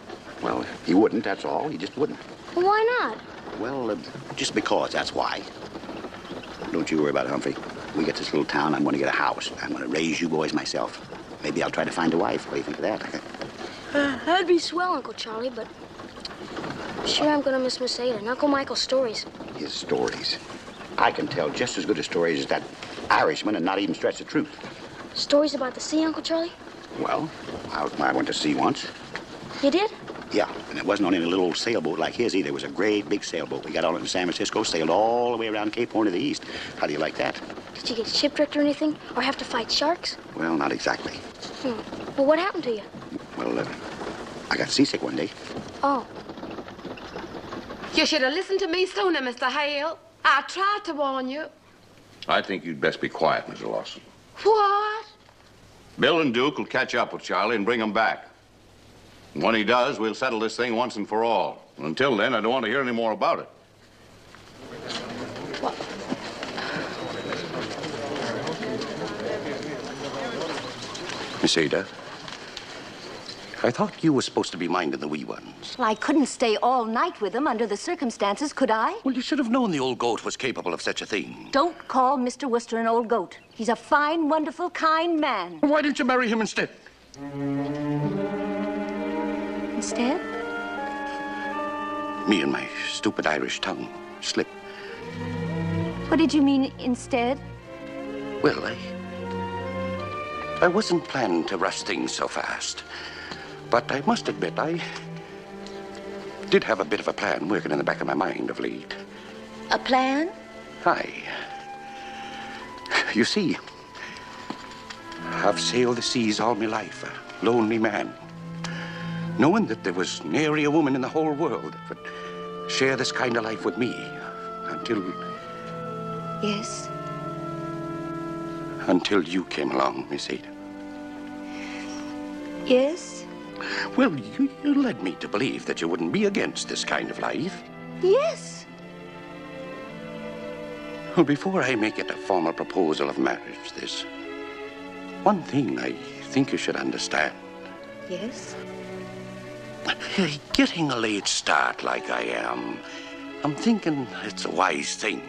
Well, he wouldn't, that's all. He just wouldn't. Well, why not? Well, just because, that's why. Don't you worry about it, Humphrey. We get this little town, I'm going to get a house. I'm going to raise you boys myself. Maybe I'll try to find a wife. What do you think of that? That'd be swell, Uncle Charlie, but sure I'm going to miss Miss Ada and Uncle Michael's stories. His stories. I can tell just as good a stories as that Irishman and not even stretch the truth. Stories about the sea, Uncle Charlie? Well, I went to sea once. You did? Yeah, and it wasn't on any little old sailboat like his either. It was a great big sailboat. We got on it in San Francisco, sailed all the way around Cape Horn to the east. How do you like that? Did you get shipwrecked or anything? Or have to fight sharks? Well, not exactly. Well, what happened to you? Well, I got seasick one day. Oh. You should have listened to me sooner, Mr. Hale. I tried to warn you. I think you'd best be quiet, Mr. Lawson. What? Bill and Duke will catch up with Charlie and bring him back. And when he does, we'll settle this thing once and for all. And until then, I don't want to hear any more about it. What? Miss Ada, I thought you were supposed to be minding the wee ones. Well, I couldn't stay all night with them under the circumstances, could I? Well, you should have known the old goat was capable of such a thing. Don't call Mr. Worcester an old goat. He's a fine, wonderful, kind man. Why didn't you marry him instead? Instead? Me and my stupid Irish tongue slipped. What did you mean, instead? Well, I wasn't planning to rush things so fast. But I must admit, I did have a bit of a plan working in the back of my mind of late. A plan? Aye. You see, I've sailed the seas all my life, a lonely man, knowing that there was nary a woman in the whole world that would share this kind of life with me until... Yes? Until you came along, Miss Ada. Yes? Well, you led me to believe that you wouldn't be against this kind of life. Yes. Well, before I make it a formal proposal of marriage, there's one thing I think you should understand. Yes? Getting a late start like I am, I'm thinking it's a wise thing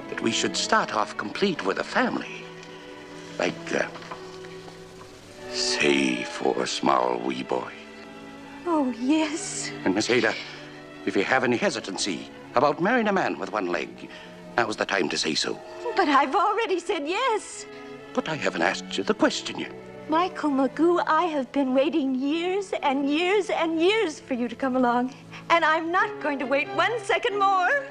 that we should start off complete with a family. Like, say, for a small wee boy. Oh, yes. And Miss Ada, if you have any hesitancy about marrying a man with one leg, now's the time to say so. But I've already said yes. But I haven't asked you the question yet. Michael Magoo, I have been waiting years and years and years for you to come along. And I'm not going to wait 1 second more.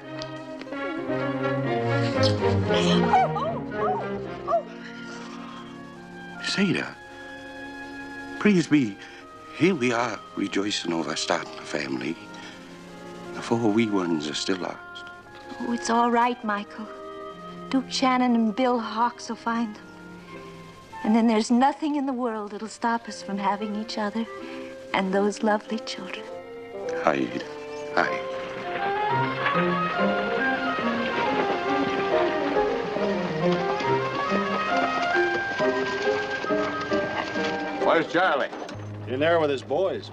Miss Ada, praise be, here we are rejoicing over starting a family. The 4 wee ones are still lost. Oh, it's all right, Michael. Duke Shannon and Bill Hawks will find them. And then there's nothing in the world that'll stop us from having each other and those lovely children. Aye, Ada. Aye. Where's Charlie? In there with his boys.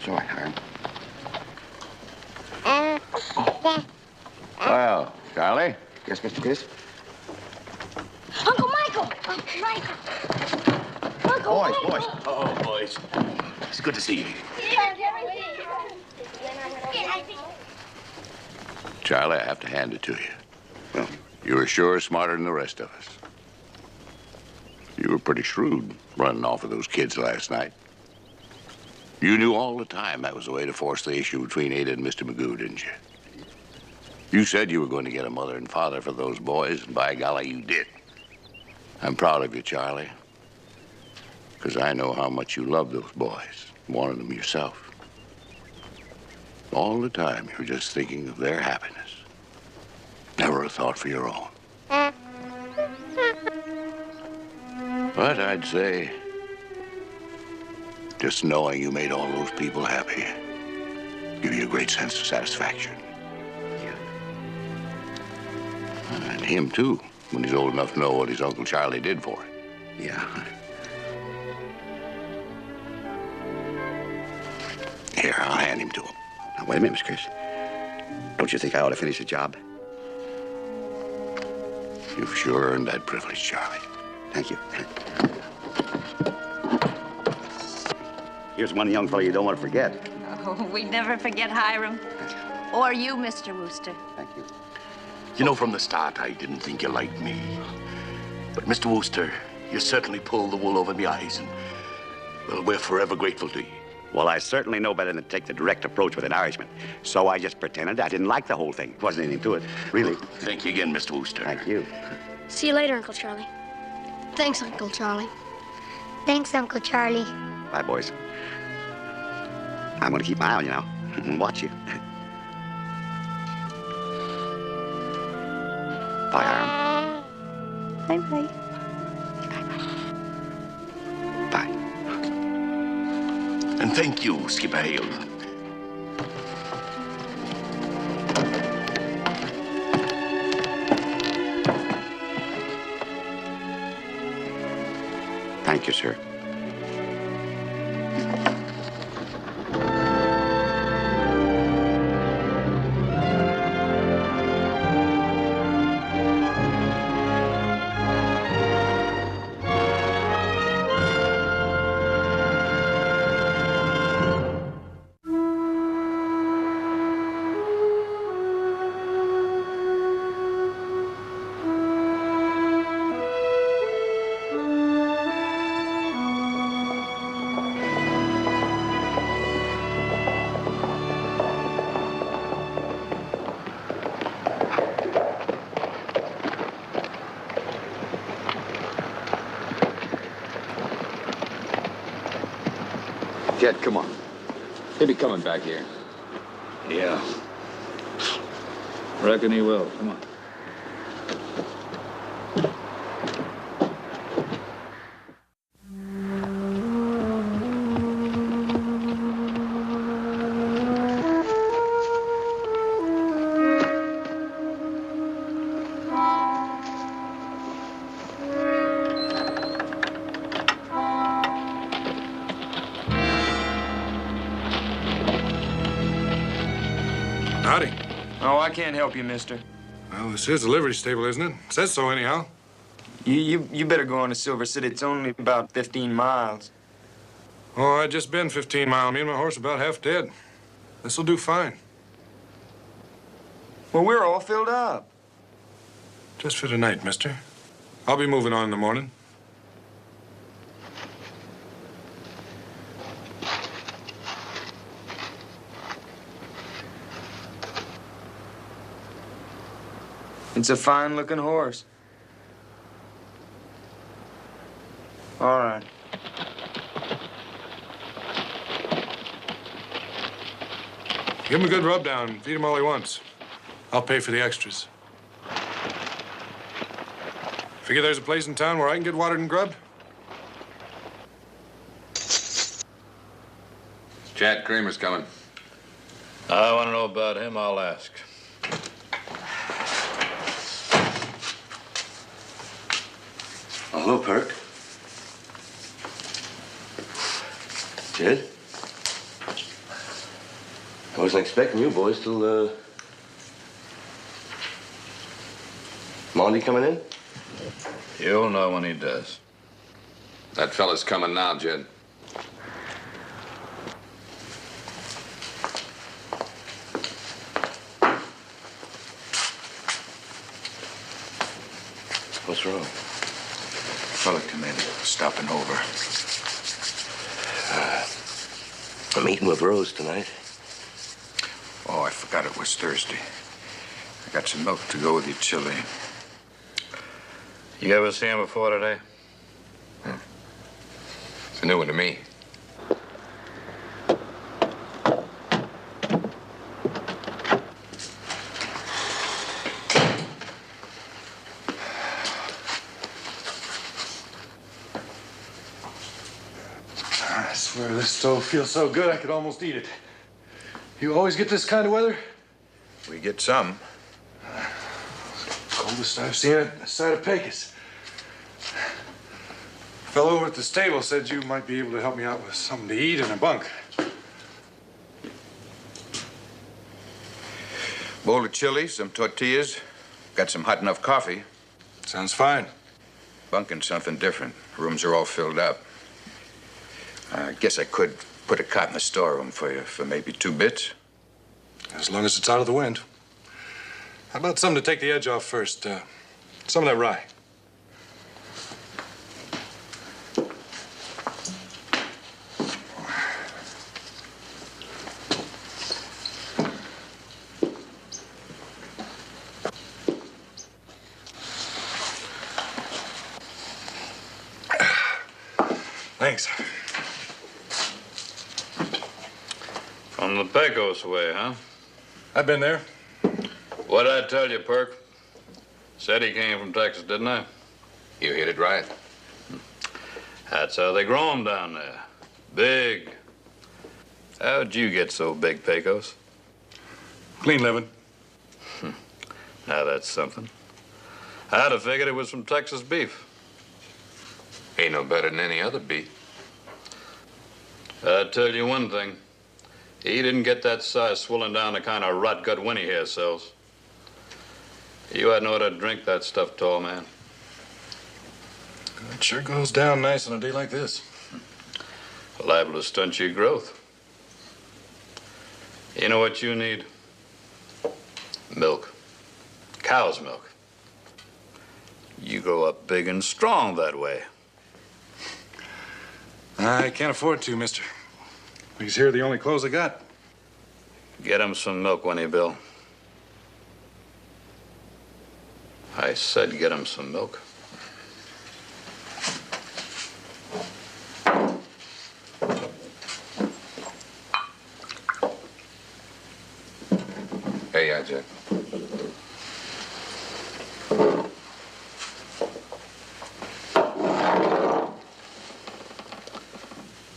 Sorry, Hiram. Well, Charlie? Yes, Mr. Chris? Uncle Michael! Uncle Michael! Uncle Michael! Boys. Oh, boys. It's good to see you. Charlie, I have to hand it to you. Well, you were sure smarter than the rest of us. You were pretty shrewd running off with those kids last night. You knew all the time that was the way to force the issue between Ada and Mr. Magoo, didn't you? You said you were going to get a mother and father for those boys, and by golly, you did. I'm proud of you, Charlie, because I know how much you love those boys, wanted them yourself. All the time, you were just thinking of their happiness. Never a thought for your own. But I'd say, just knowing you made all those people happy give you a great sense of satisfaction. And him, too, when he's old enough to know what his Uncle Charlie did for him. Yeah. Here, I'll hand him to him. Now, wait a minute, Miss Chris. Don't you think I ought to finish the job? You've sure earned that privilege, Charlie. Thank you. Here's one young fellow you don't want to forget. Oh, we'd never forget Hiram. Or you, Mr. Wooster. Thank you. You know, from the start, I didn't think you liked me. But, Mr. Wooster, you certainly pulled the wool over my eyes, and, well, we're forever grateful to you. Well, I certainly know better than to take the direct approach with an Irishman. So I just pretended I didn't like the whole thing. There wasn't anything to it, really. Thank you again, Mr. Wooster. Thank you. See you later, Uncle Charlie. Thanks, Uncle Charlie. Thanks, Uncle Charlie. Bye, boys. I'm going to keep my eye on you now and watch you. Bye, Hiram. Bye-bye. Bye. And thank you, Skipper Hale. Thank you, sir. Jed, come on. He'll be coming back here. Yeah. Reckon he will. Come on. Howdy. Oh, I can't help you, mister. Well, this is a livery stable, isn't it? Says so, anyhow. You better go on to Silver City. It's only about 15 miles. Oh, I just been 15 miles. Me and my horse about half dead. This'll do fine. Well, we're all filled up. Just for tonight, mister. I'll be moving on in the morning. It's a fine-looking horse. All right. Give him a good rub down. Feed him all he wants. I'll pay for the extras. Figure there's a place in town where I can get watered and grubbed? Chad Kramer's coming. I want to know about him. I'll ask. Hello, Perk. Jed? I wasn't expecting you boys till, Monty coming in? You'll know when he does. That fella's coming now, Jed. What's wrong? Fella come in, stopping over. I'm eating with Rose tonight. Oh, I forgot it was Thursday. Got some milk to go with your chili. You ever see him before today? It's a new one to me. I swear this stove feels so good I could almost eat it. You always get this kind of weather? We get some. Coldest I've seen it this side of Pecos. Fellow over at the stable said you might be able to help me out with something to eat and a bunk. Bowl of chili, some tortillas. Got some hot enough coffee. Sounds fine. Bunking something different. Rooms are all filled up. I guess I could put a cot in the storeroom for you for maybe 2 bits. As long as it's out of the wind. How about something to take the edge off first? Some of that rye. Thanks. From the Pecos way, huh? I've been there. What'd I tell you, Perk? Said he came from Texas, didn't I? You hit it right. That's how they grow 'em down there. Big. How'd you get so big, Pecos? Clean living. Now that's something. I'd have figured it was from Texas beef. Ain't no better than any other beef. I'll tell you one thing. He didn't get that size swollen down the kind of rot gut Winnie here sells. You hadn't ought to drink that stuff, tall man. It sure goes down nice on a day like this. Liable to stunt your growth. You know what you need? Milk. Cow's milk. You grow up big and strong that way. I can't afford to, mister. These here are the only clothes I got. Get him some milk, Winnie Bill. I said get him some milk. Hey, Jack.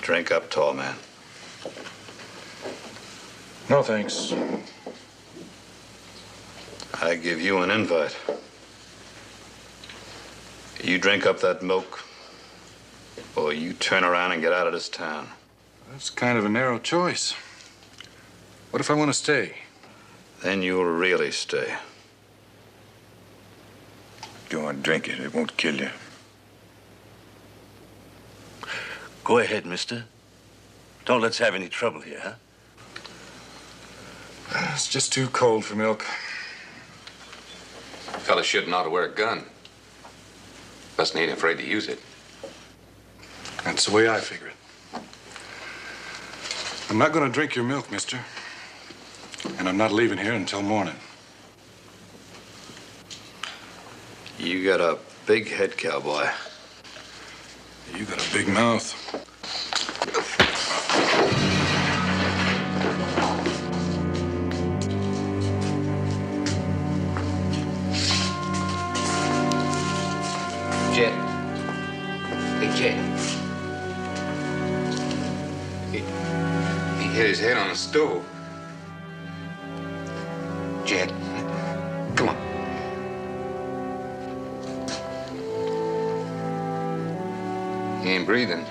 Drink up, tall man. No, thanks. I give you an invite. You drink up that milk, or you turn around and get out of this town. That's kind of a narrow choice. What if I want to stay? Then you'll really stay. Go on, drink it. It won't kill you. Go ahead, mister. Don't let's have any trouble here, huh? It's just too cold for milk. Fella shouldn't ought to wear a gun. Plus, ain't afraid to use it. That's the way I figure it. I'm not going to drink your milk, mister. And I'm not leaving here until morning. You got a big head, cowboy. You got a big mouth. Jet. Hey, Jet. He hit his head on the stove. Jet, come on. He ain't breathing.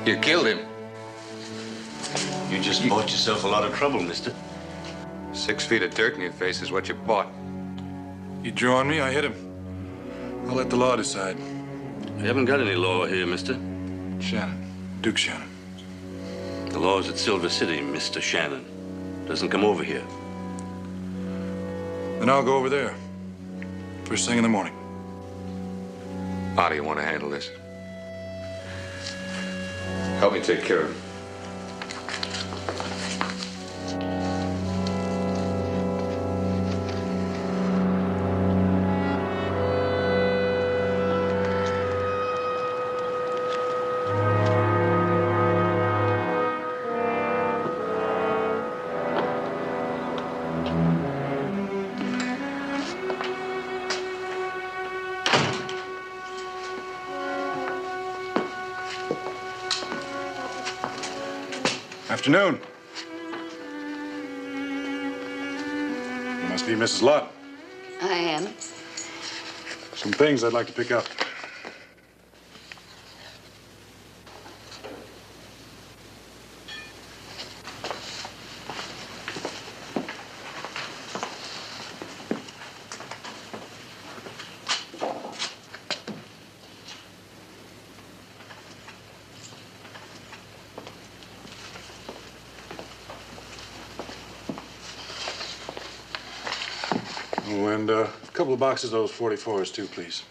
You killed him. You just bought yourself a lot of trouble, mister. 6 feet of dirt in your face is what you bought. He drew on me, I hit him. I'll let the law decide. We haven't got any law here, mister. Shannon. Duke Shannon. The law's at Silver City, Mr. Shannon. Doesn't come over here. Then I'll go over there. First thing in the morning. How do you want to handle this? Help me take care of him. Afternoon. You must be Mrs. Lott. I am. Some things I'd like to pick up. Oh, and a couple of boxes of those 44s, too, please.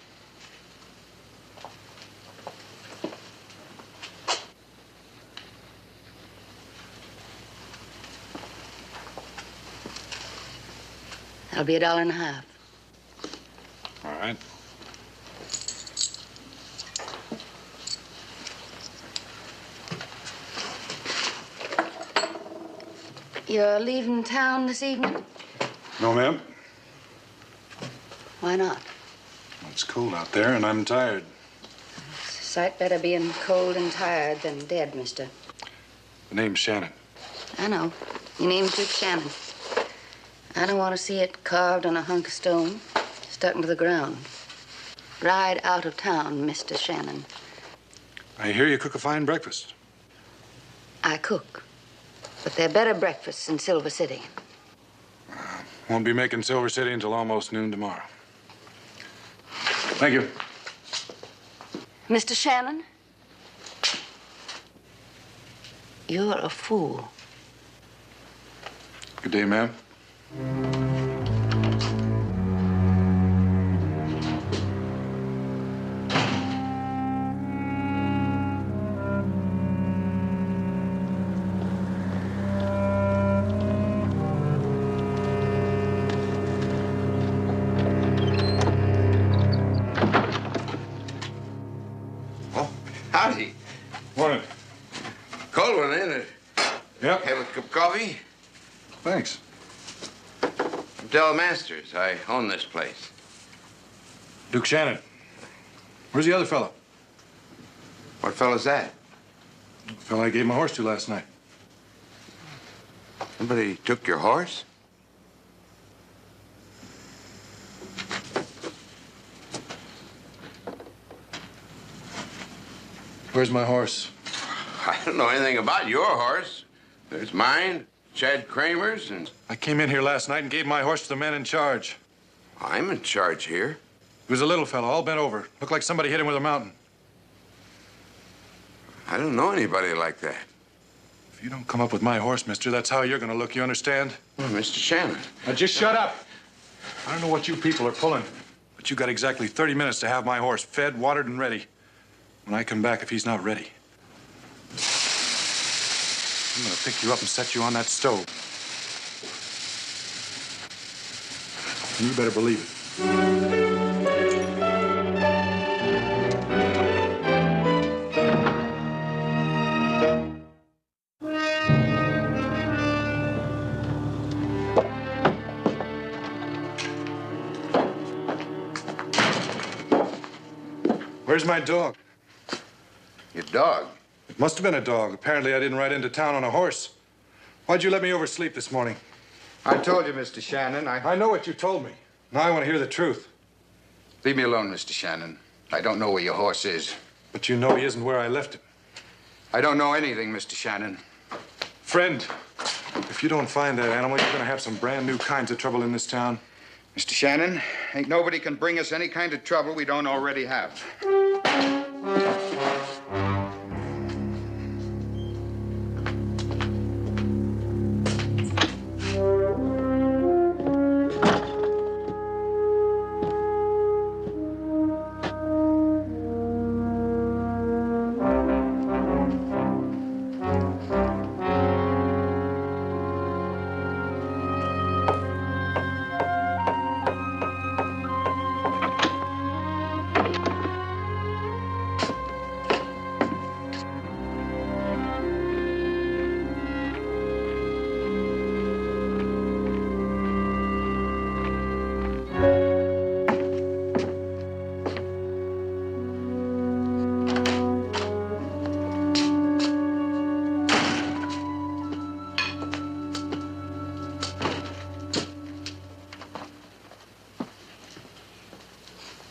That'll be $1.50. All right. You're leaving town this evening? No, ma'am. Why not? It's cold out there, and I'm tired. It's a sight better being cold and tired than dead, mister. The name's Shannon. I know. Your name's Duke Shannon. I don't want to see it carved on a hunk of stone, stuck into the ground. Ride out of town, Mr. Shannon. I hear you cook a fine breakfast. I cook. But they're better breakfasts in Silver City. Won't be making Silver City until almost noon tomorrow. Thank you. Mr. Shannon? You're a fool. Good day, ma'am. Howdy. Morning. Cold one, ain't it? Yep. Have a cup of coffee? Thanks. I'm Del Masters. I own this place. Duke Shannon. Where's the other fellow? What fellow's that? The fellow I gave my horse to last night. Somebody took your horse? Where's my horse? I don't know anything about your horse. There's mine, Chad Kramer's, and... I came in here last night and gave my horse to the man in charge. I'm in charge here. He was a little fellow, all bent over. Looked like somebody hit him with a mountain. I don't know anybody like that. If you don't come up with my horse, mister, that's how you're gonna look, you understand? Well, Mr. Shannon. Now, just shut up. I don't know what you people are pulling, but you got exactly 30 minutes to have my horse fed, watered, and ready. When I come back, if he's not ready, I'm gonna pick you up and set you on that stove. And you better believe it. Where's my dog? Your dog? It must have been a dog. Apparently, I didn't ride into town on a horse. Why'd you let me oversleep this morning? I told you, Mr. Shannon. I know what you told me. Now I want to hear the truth. Leave me alone, Mr. Shannon. I don't know where your horse is. But you know he isn't where I left him. I don't know anything, Mr. Shannon. Friend, if you don't find that animal, you're going to have some brand new kinds of trouble in this town. Mr. Shannon, ain't nobody can bring us any kind of trouble we don't already have.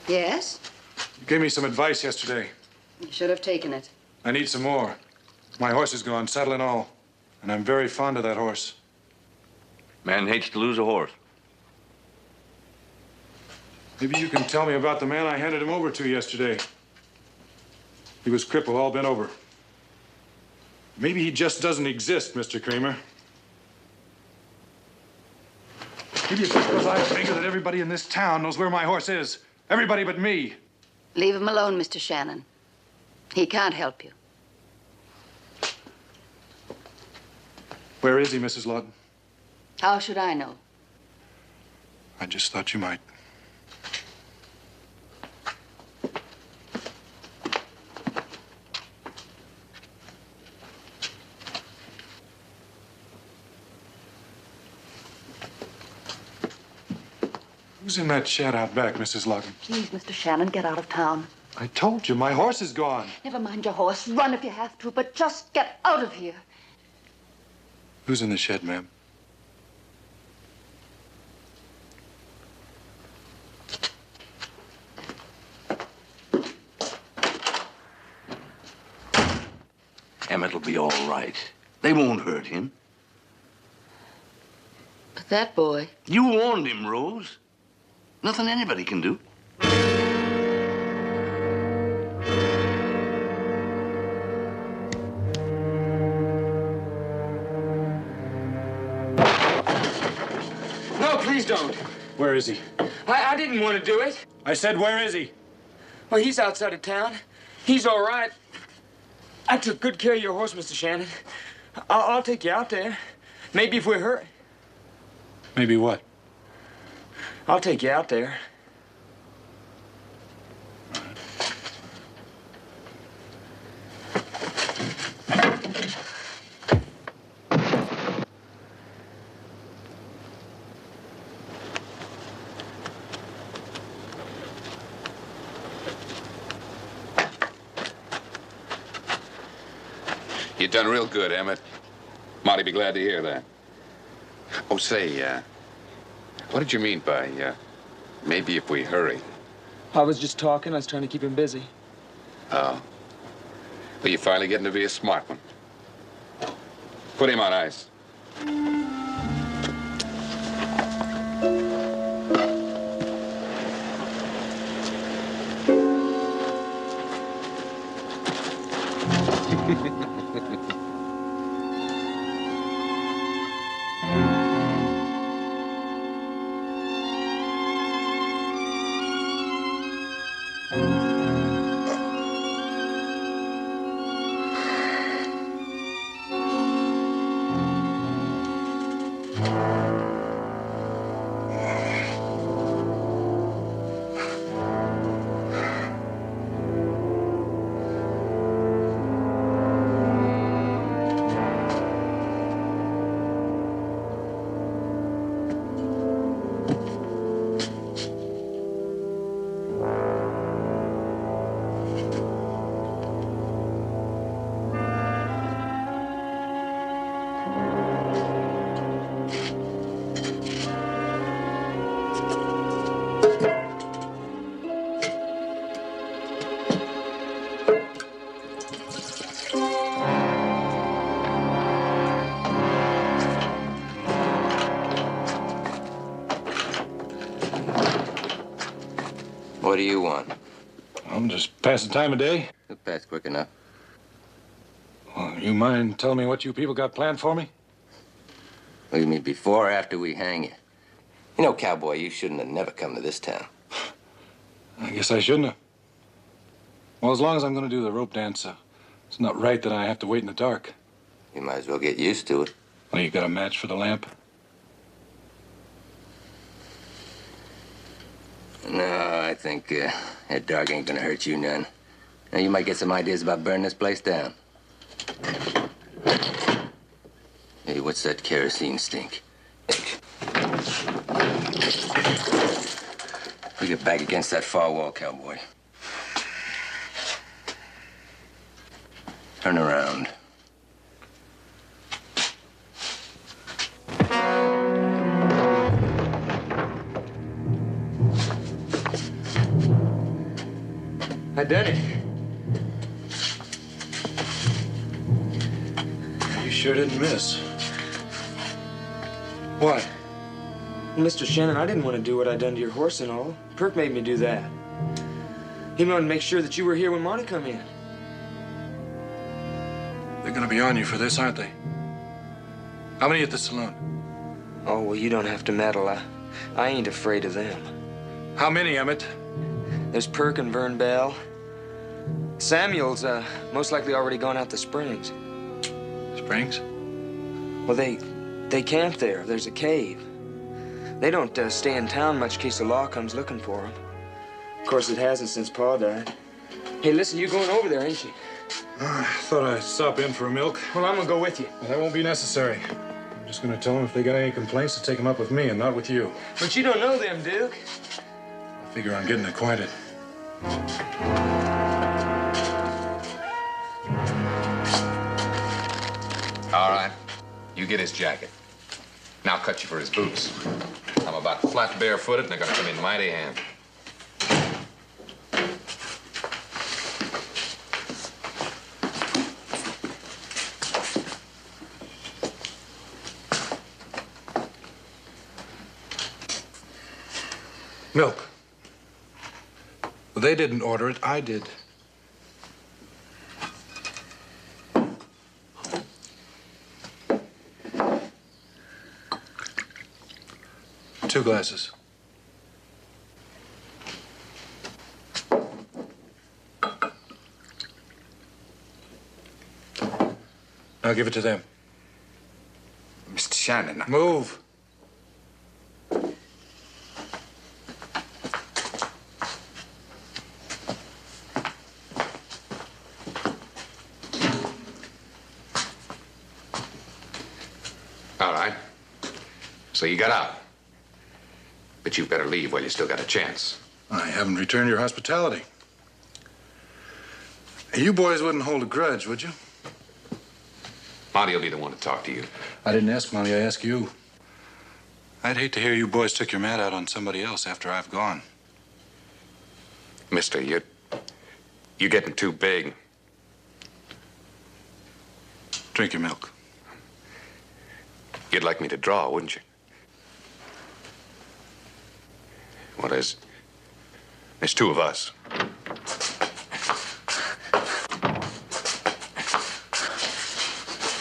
Yes? You gave me some advice yesterday. You should have taken it. I need some more. My horse is gone, saddle and all. And I'm very fond of that horse. Man hates to lose a horse. Maybe you can tell me about the man I handed him over to yesterday. He was crippled, all bent over. Maybe he just doesn't exist, Mr. Kramer. Maybe it's because I figure that everybody in this town knows where my horse is. Everybody but me. Leave him alone, Mr. Shannon. He can't help you. Where is he, Mrs. Lawton? How should I know? I just thought you might. Who's in that shed out back, Mrs. Lawton? Please, Mr. Shannon, get out of town. I told you, my horse is gone. Never mind your horse. Run if you have to, but just get out of here. Who's in the shed, ma'am? Emmett'll be all right. They won't hurt him. But that boy... You warned him, Rose. Nothing anybody can do. No, please don't. Where is he? I didn't want to do it. I said, where is he? Well, he's outside of town. He's all right. I took good care of your horse, Mr. Shannon. I'll take you out there. Maybe if we're hurt. Maybe what? I'll take you out there. You done real good, Emmett. Monty be glad to hear that. Oh, say, what did you mean by, maybe if we hurry? I was just talking. I was trying to keep him busy. Oh. Well, you're finally getting to be a smart one. Put him on ice. What do you want? I'm just passing time of day. It'll pass quick enough. Well, you mind telling me what you people got planned for me? What do you mean, before or after we hang you? You know, cowboy, you shouldn't have never come to this town. I guess I shouldn't have. Well, as long as I'm going to do the rope dance, it's not right that I have to wait in the dark. You might as well get used to it. Well, you got a match for the lamp? No, I think that dark ain't gonna hurt you none. Now, you might get some ideas about burning this place down. Hey, what's that kerosene stink? We get back against that far wall, cowboy. Turn around. I done it. You sure didn't miss. What? Mr. Shannon, I didn't want to do what I done to your horse and all. Perk made me do that. He wanted to make sure that you were here when Monty come in. They're gonna be on you for this, aren't they? How many at the saloon? Oh, well, you don't have to meddle. I ain't afraid of them. How many, Emmett? There's Perk and Vern Bell. Samuel's most likely already gone out to Springs. Springs? Well, they camp there. There's a cave. They don't stay in town much in case the law comes looking for them. Of course, it hasn't since Pa died. Hey, listen, you going over there, ain't you? I thought I'd stop in for a milk. Well, I'm gonna go with you. Well, that won't be necessary. I'm just gonna tell them if they got any complaints to take them up with me and not with you. But you don't know them, Duke. I figure on getting acquainted. All right. You get his jacket. Now I'll cut you for his boots. I'm about flat barefooted, and they're gonna come in mighty handy. Milk. Well, they didn't order it. I did. Two glasses. Now give it to them. Mr. Shannon. Move. All right. So you got out. But you better leave while you still got a chance. I haven't returned your hospitality. You boys wouldn't hold a grudge, would you? Monty will be the one to talk to you. I didn't ask Monty, I asked you. I'd hate to hear you boys took your mat out on somebody else after I've gone. Mister, you're getting too big. Drink your milk. You'd like me to draw, wouldn't you? Well, there's two of us.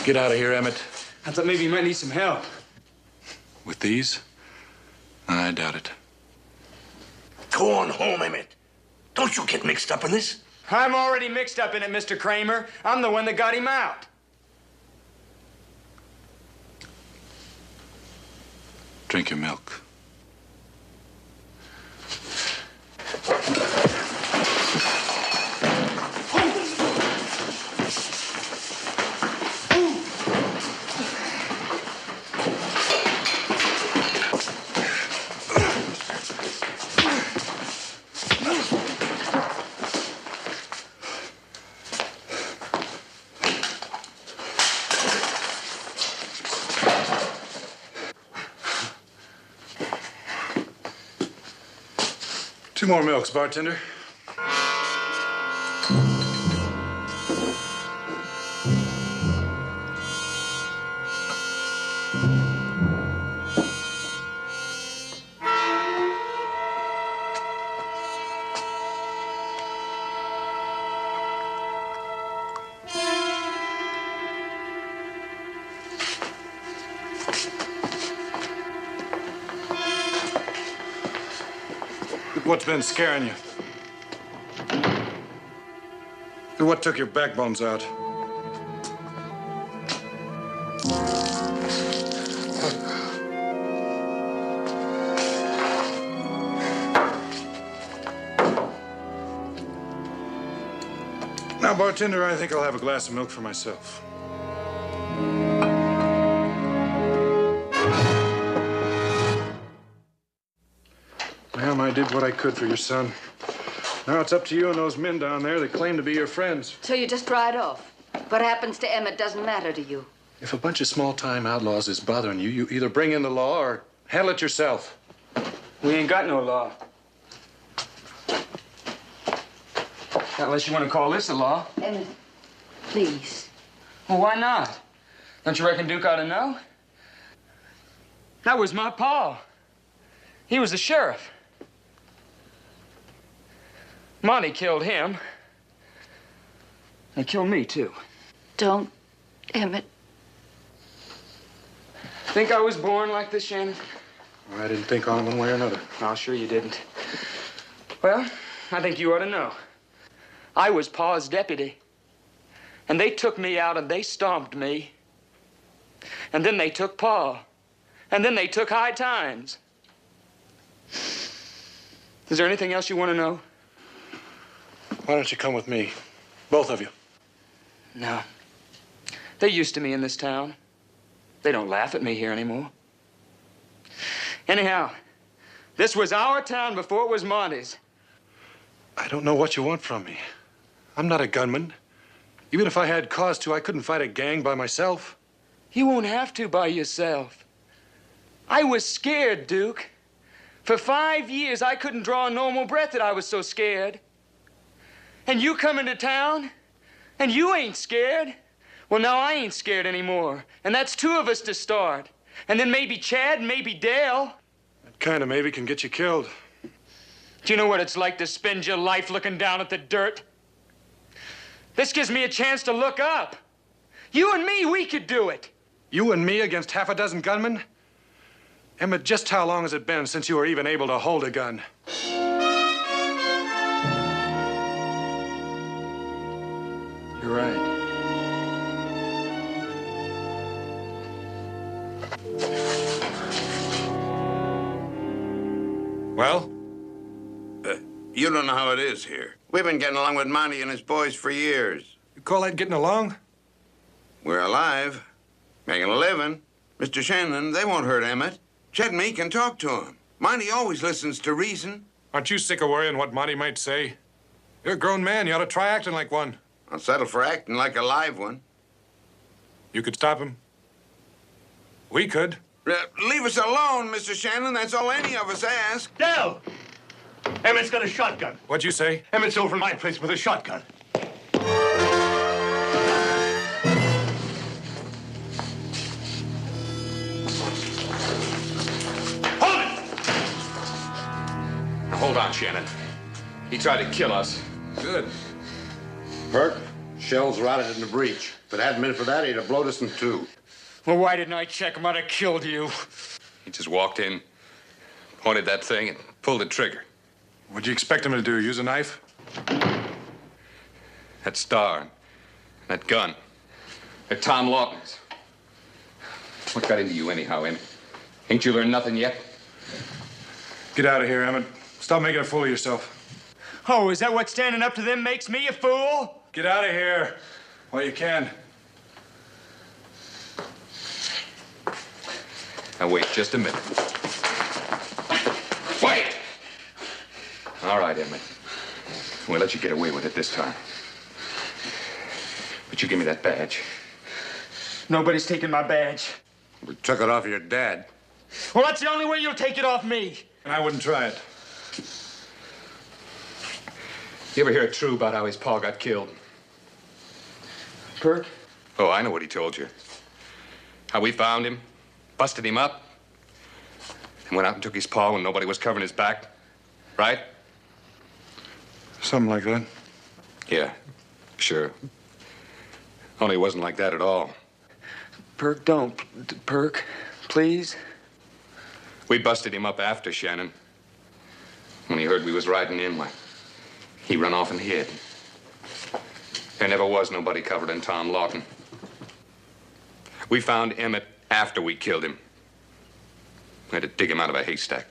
Get out of here, Emmett. I thought maybe you might need some help. With these? I doubt it. Go on home, Emmett. Don't you get mixed up in this. I'm already mixed up in it, Mr. Kramer. I'm the one that got him out. Drink your milk. Two more milks, bartender. What's been scaring you? What took your backbones out? Now, bartender, I think I'll have a glass of milk for myself. Ma'am, I did what I could for your son. Now it's up to you and those men down there that claim to be your friends. So you just ride off. What happens to Emmett doesn't matter to you. If a bunch of small-time outlaws is bothering you, you either bring in the law or handle it yourself. We ain't got no law. Not unless you want to call this a law. Emmett, please. Well, why not? Don't you reckon Duke ought to know? That was my pa. He was the sheriff. Monty killed him. And killed me, too. Don't, Emmett. Think I was born like this, Shannon? I didn't think on it one way or another. Oh, sure you didn't. Well, I think you ought to know. I was Pa's deputy. And they took me out and they stomped me. And then they took Pa. And then they took High Times. Is there anything else you want to know? Why don't you come with me? Both of you. No. They're used to me in this town. They don't laugh at me here anymore. Anyhow, this was our town before it was Monty's. I don't know what you want from me. I'm not a gunman. Even if I had cause to, I couldn't fight a gang by myself. You won't have to by yourself. I was scared, Duke. For 5 years, I couldn't draw a normal breath that I was so scared. And you come into town, and you ain't scared. Well, now I ain't scared anymore. And that's 2 of us to start. And then maybe Chad and maybe Dale. That kind of maybe can get you killed. Do you know what it's like to spend your life looking down at the dirt? This gives me a chance to look up. You and me, we could do it. You and me against half a dozen gunmen? Emmett, just how long has it been since you were even able to hold a gun? You're right. Well? You don't know how it is here. We've been getting along with Monty and his boys for years. You call that getting along? We're alive, making a living. Mr. Shannon, they won't hurt Emmett. Chet and me can talk to him. Monty always listens to reason. Aren't you sick of worrying what Monty might say? You're a grown man. You ought to try acting like one. I'll settle for acting like a live one. You could stop him. We could. Leave us alone, Mr. Shannon. That's all any of us ask. Dell! Emmett's got a shotgun. What'd you say? Emmett's over in my place with a shotgun. Hold on, Shannon. He tried to kill us. Good. Perk, shells rotted in the breech. If it hadn't been for that, he'd have blown us in 2. Well, why didn't I check him? I'd have killed you. He just walked in, pointed that thing, and pulled the trigger. What'd you expect him to do? Use a knife? That star, that gun, they're Tom Lawton's. What got into you anyhow, Emmett? Ain't you learned nothing yet? Get out of here, Emmett. Stop making a fool of yourself. Oh, is that what standing up to them makes me a fool? Get out of here while you can. Now, wait just a minute. Wait! All right, Emmett. We'll let you get away with it this time. But you give me that badge. Nobody's taking my badge. We took it off your dad. Well, that's the only way you'll take it off me. I wouldn't try it. You ever hear it true about how his pa got killed? Perk? Oh, I know what he told you. How we found him, busted him up, and went out and took his pa when nobody was covering his back. Right? Something like that. Yeah, sure. Only it wasn't like that at all. Perk, don't. Perk, please. We busted him up after Shannon. When he heard we was riding in, why, he run off and hid. There never was nobody covered in Tom Lawton. We found Emmett after we killed him. We had to dig him out of a haystack.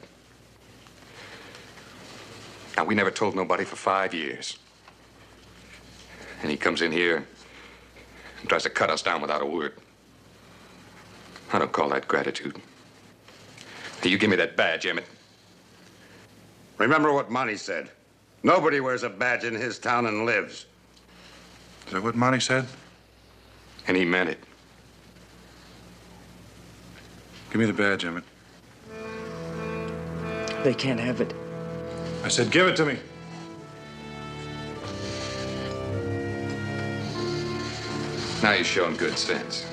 Now, we never told nobody for 5 years. And he comes in here and tries to cut us down without a word. I don't call that gratitude. Now, you give me that badge, Emmett. Remember what Monty said. Nobody wears a badge in his town and lives. Is that what Monty said? And he meant it. Give me the badge, Emmett. They can't have it. I said give it to me. Now you're showing good sense.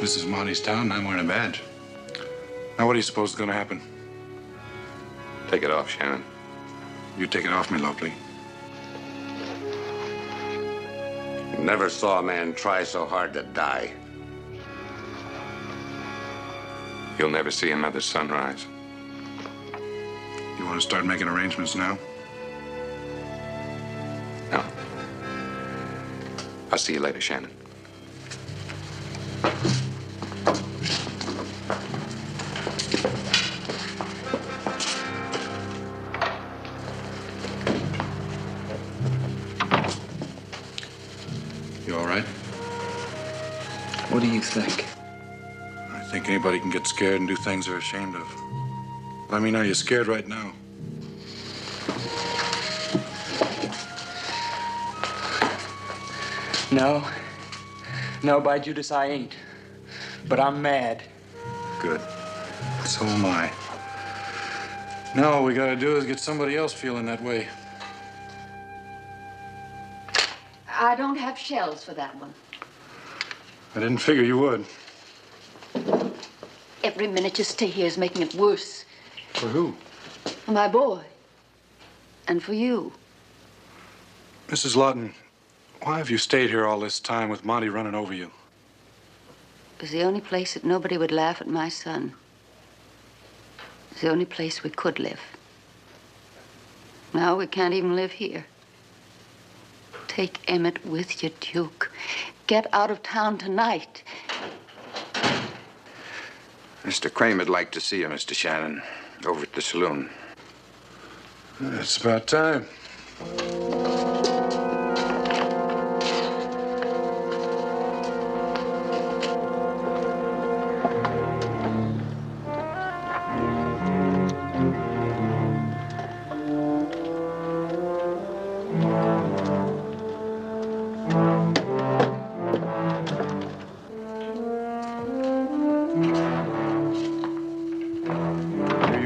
This is Monty's town, and I'm wearing a badge. Now, what do you suppose is going to happen? Take it off, Shannon. You take it off me, lovely. Never saw a man try so hard to die. You'll never see another sunrise. You want to start making arrangements now? No. I'll see you later, Shannon. You all right? What do you think? I think anybody can get scared and do things they're ashamed of. I mean, are you scared right now? No. No, by Judas, I ain't. But I'm mad. Good. So am I. Now all we gotta do is get somebody else feeling that way. I don't have shells for that one. I didn't figure you would. Every minute you stay here is making it worse. For who? For my boy. And for you. Mrs. Lawton, why have you stayed here all this time with Monty running over you? It was the only place that nobody would laugh at my son. It was the only place we could live. Now we can't even live here. Take Emmett with you, Duke. Get out of town tonight. Mr. Kramer'd like to see you, Mr. Shannon, over at the saloon. It's about time.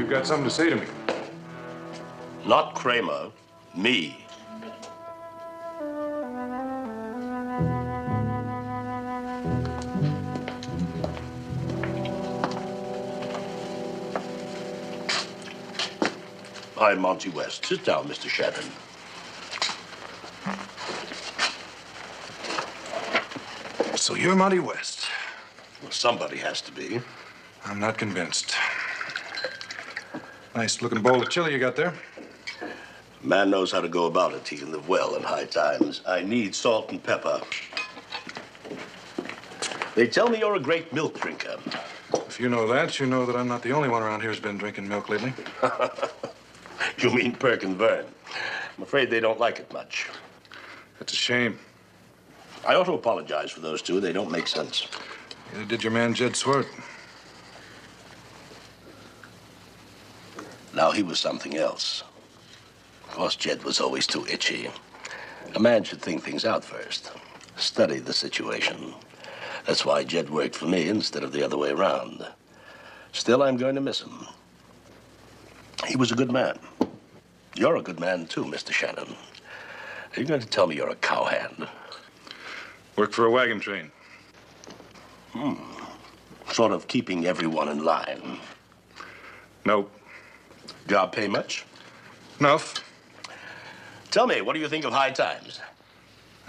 Got something to say to me. Not Kramer, me. I'm Monty West. Sit down, Mr. Shannon. So you're Monty West? Well, somebody has to be. I'm not convinced. Nice looking bowl of chili you got there. A man knows how to go about it. He can live well in high times. I need salt and pepper. They tell me you're a great milk drinker. If you know that I'm not the only one around here who's been drinking milk lately. You mean Perk and Vern. I'm afraid they don't like it much. That's a shame. I ought to apologize for those two. They don't make sense. Neither did your man, Jed Swart. Now, he was something else. Of course, Jed was always too itchy. A man should think things out first. Study the situation. That's why Jed worked for me instead of the other way around. Still, I'm going to miss him. He was a good man. You're a good man, too, Mr. Shannon. Are you going to tell me you're a cowhand? Work for a wagon train. Sort of keeping everyone in line. Nope. Job pay much? Enough. Tell me, what do you think of High Times?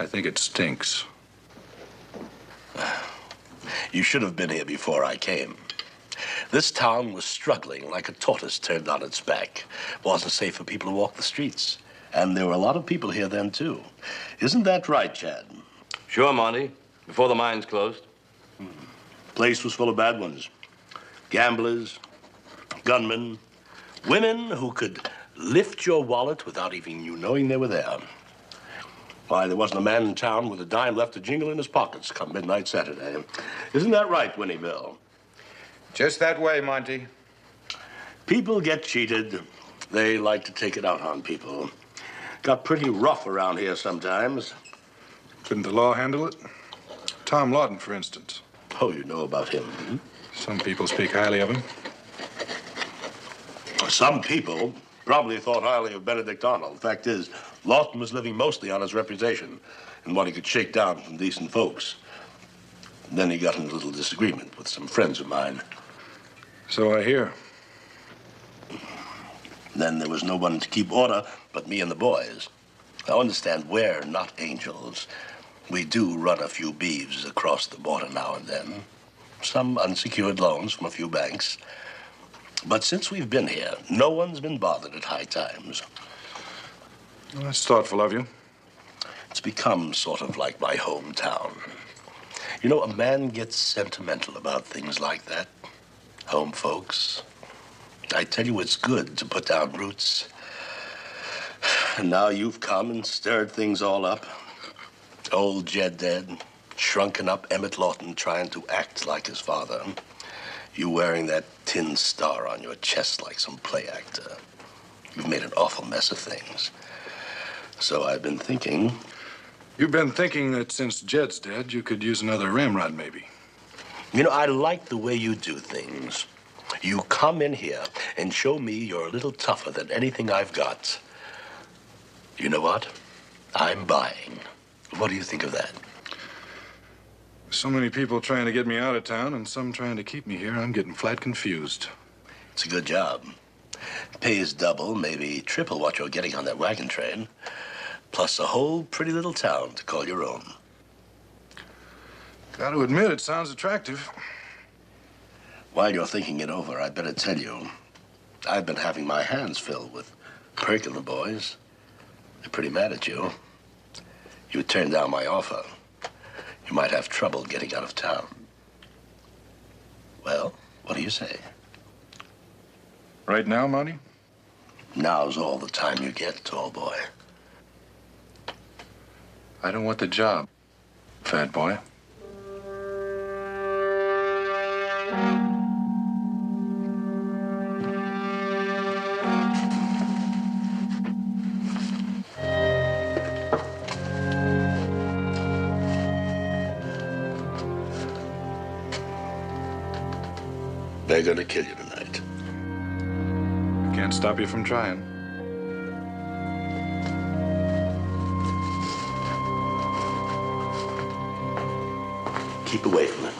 I think it stinks. You should have been here before I came. This town was struggling like a tortoise turned on its back. Wasn't safe for people to walk the streets. And there were a lot of people here then, too. Isn't that right, Chad? Sure, Monty. Before the mines closed. Place was full of bad ones. Gamblers, gunmen, women who could lift your wallet without even you knowing they were there. Why, there wasn't a man in town with a dime left to jingle in his pockets come midnight Saturday. Isn't that right, Winnie Bill? Just that way, Monty. People get cheated. They like to take it out on people. Got pretty rough around here sometimes. Couldn't the law handle it? Tom Lawton, for instance. Oh, you know about him, hmm? Some people speak highly of him. Some people probably thought highly of Benedict Arnold. Fact is, Lawton was living mostly on his reputation and what he could shake down from decent folks. And then he got in a little disagreement with some friends of mine. So I hear. Then there was no one to keep order but me and the boys. Now, understand, we're not angels. We do run a few beeves across the border now and then. Some unsecured loans from a few banks. But since we've been here, no one's been bothered at high times. Well, that's thoughtful of you. It's become sort of like my hometown. You know, a man gets sentimental about things like that. Home folks. I tell you, it's good to put down roots. And now you've come and stirred things all up. Old Jed dead, shrunken up Emmett Lawton trying to act like his father. You wearing that tin star on your chest like some play actor. You've made an awful mess of things. So I've been thinking... You've been thinking that since Jed's dead, you could use another ramrod, maybe. You know, I like the way you do things. You come in here and show me you're a little tougher than anything I've got. You know what? I'm buying. What do you think of that? So many people trying to get me out of town and some trying to keep me here, I'm getting flat confused. It's a good job. Pays double, maybe triple what you're getting on that wagon train. Plus a whole pretty little town to call your own. Got to admit, it sounds attractive. While you're thinking it over, I better tell you, I've been having my hands filled with Perk and the boys. They're pretty mad at you. You turned down my offer. You might have trouble getting out of town. Well, what do you say? Right now, Monty? Now's all the time you get, tall boy. I don't want the job, fat boy. They're gonna kill you tonight. I can't stop you from trying. Keep away from it.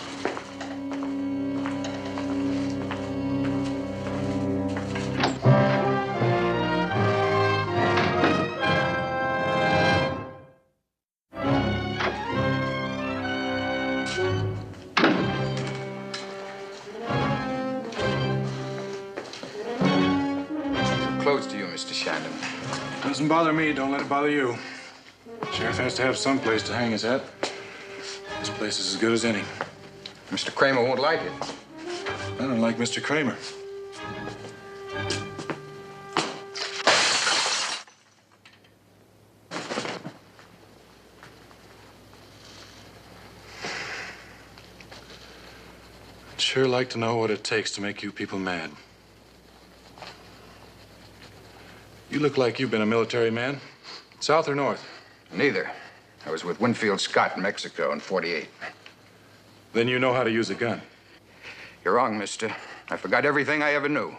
Close to you, Mr. Shandon. Doesn't bother me, don't let it bother you. Sheriff has to have some place to hang his hat. This place is as good as any. Mr. Kramer won't like it. I don't like Mr. Kramer. I'd sure like to know what it takes to make you people mad. You look like you've been a military man. South or north? Neither. I was with Winfield Scott in Mexico in '48. Then you know how to use a gun. You're wrong, mister. I forgot everything I ever knew.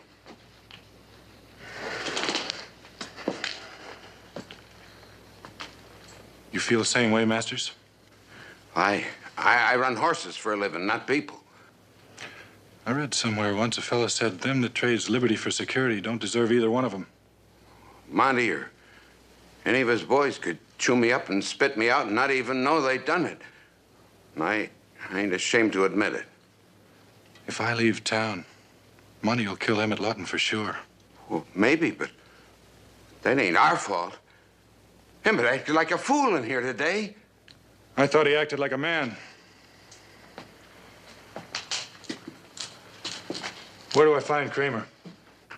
You feel the same way, Masters? I run horses for a living, not people. I read somewhere once a fella said them that trades liberty for security don't deserve either one of them. Monty or any of his boys could chew me up and spit me out and not even know they'd done it. And I ain't ashamed to admit it. If I leave town, Monty will kill Emmett Lawton for sure. Well, maybe, but that ain't our fault. Emmett acted like a fool in here today. I thought he acted like a man. Where do I find Kramer?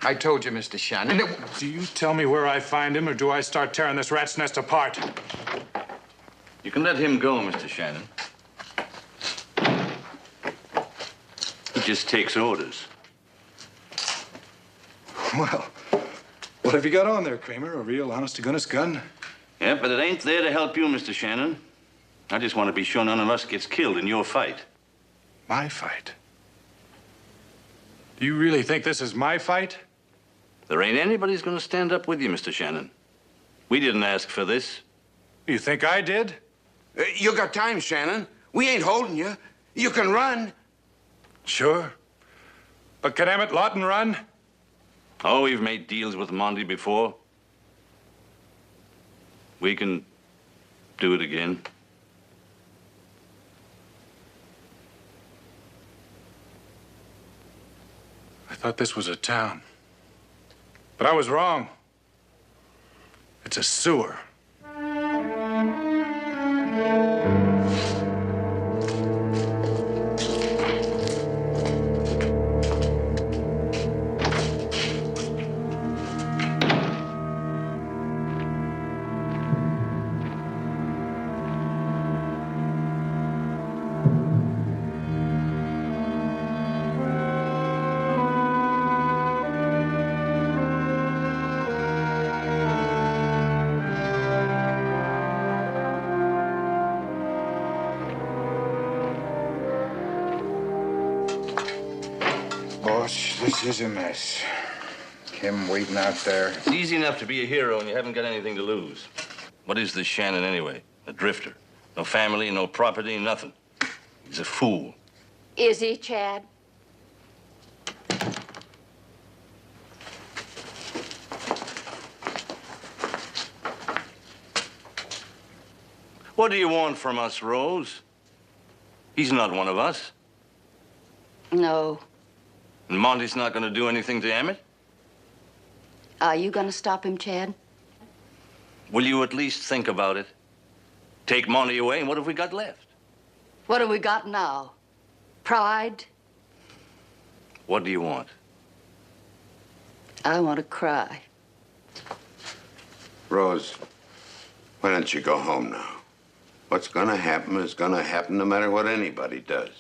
I told you, Mr. Shannon. Do you tell me where I find him, or do I start tearing this rat's nest apart? You can let him go, Mr. Shannon. He just takes orders. Well, what What have you got on there, Kramer? A real honest-to-goodness gun? Yeah, but it ain't there to help you, Mr. Shannon. I just want to be sure none of us gets killed in your fight. My fight? Do you really think this is my fight? There ain't anybody who's going to stand up with you, Mr. Shannon. We didn't ask for this. You think I did? You got time, Shannon. We ain't holding you. You can run. Sure. But can Emmett Lawton run? Oh, we've made deals with Monty before. We can do it again. I thought this was a town. But I was wrong. It's a sewer. Boss, this is a mess. Him waiting out there. It's easy enough to be a hero when you haven't got anything to lose. What is this Shannon anyway? A drifter. No family, no property, nothing. He's a fool. Is he, Chad? What do you want from us, Rose? He's not one of us. No. And Monty's not going to do anything to Emmett? Are you going to stop him, Chad? Will you at least think about it? Take Monty away, and what have we got left? What have we got now? Pride? What do you want? I want to cry. Rose, why don't you go home now? What's gonna happen is gonna happen no matter what anybody does.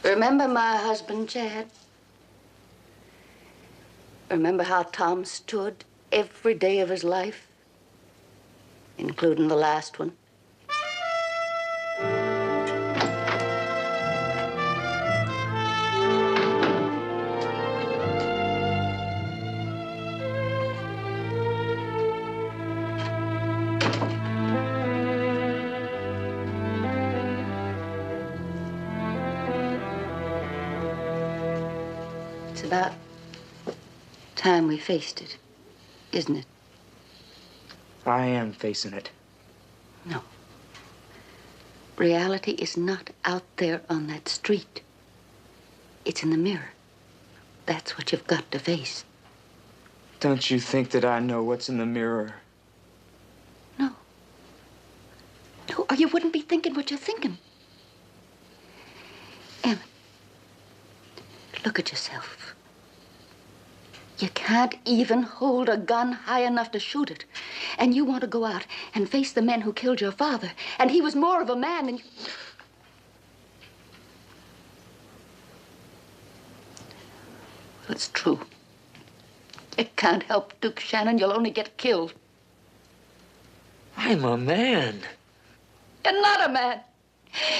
Remember my husband, Chad? Remember how Tom stood every day of his life, including the last one? It's about time we faced it, isn't it? I am facing it. No. Reality is not out there on that street. It's in the mirror. That's what you've got to face. Don't you think that I know what's in the mirror? No, or you wouldn't be thinking what you're thinking. Emmett, look at yourself. You can't even hold a gun high enough to shoot it. And you want to go out and face the men who killed your father. And he was more of a man than you. Well, it's true. You can't help Duke Shannon. You'll only get killed. I'm a man. You're not a man.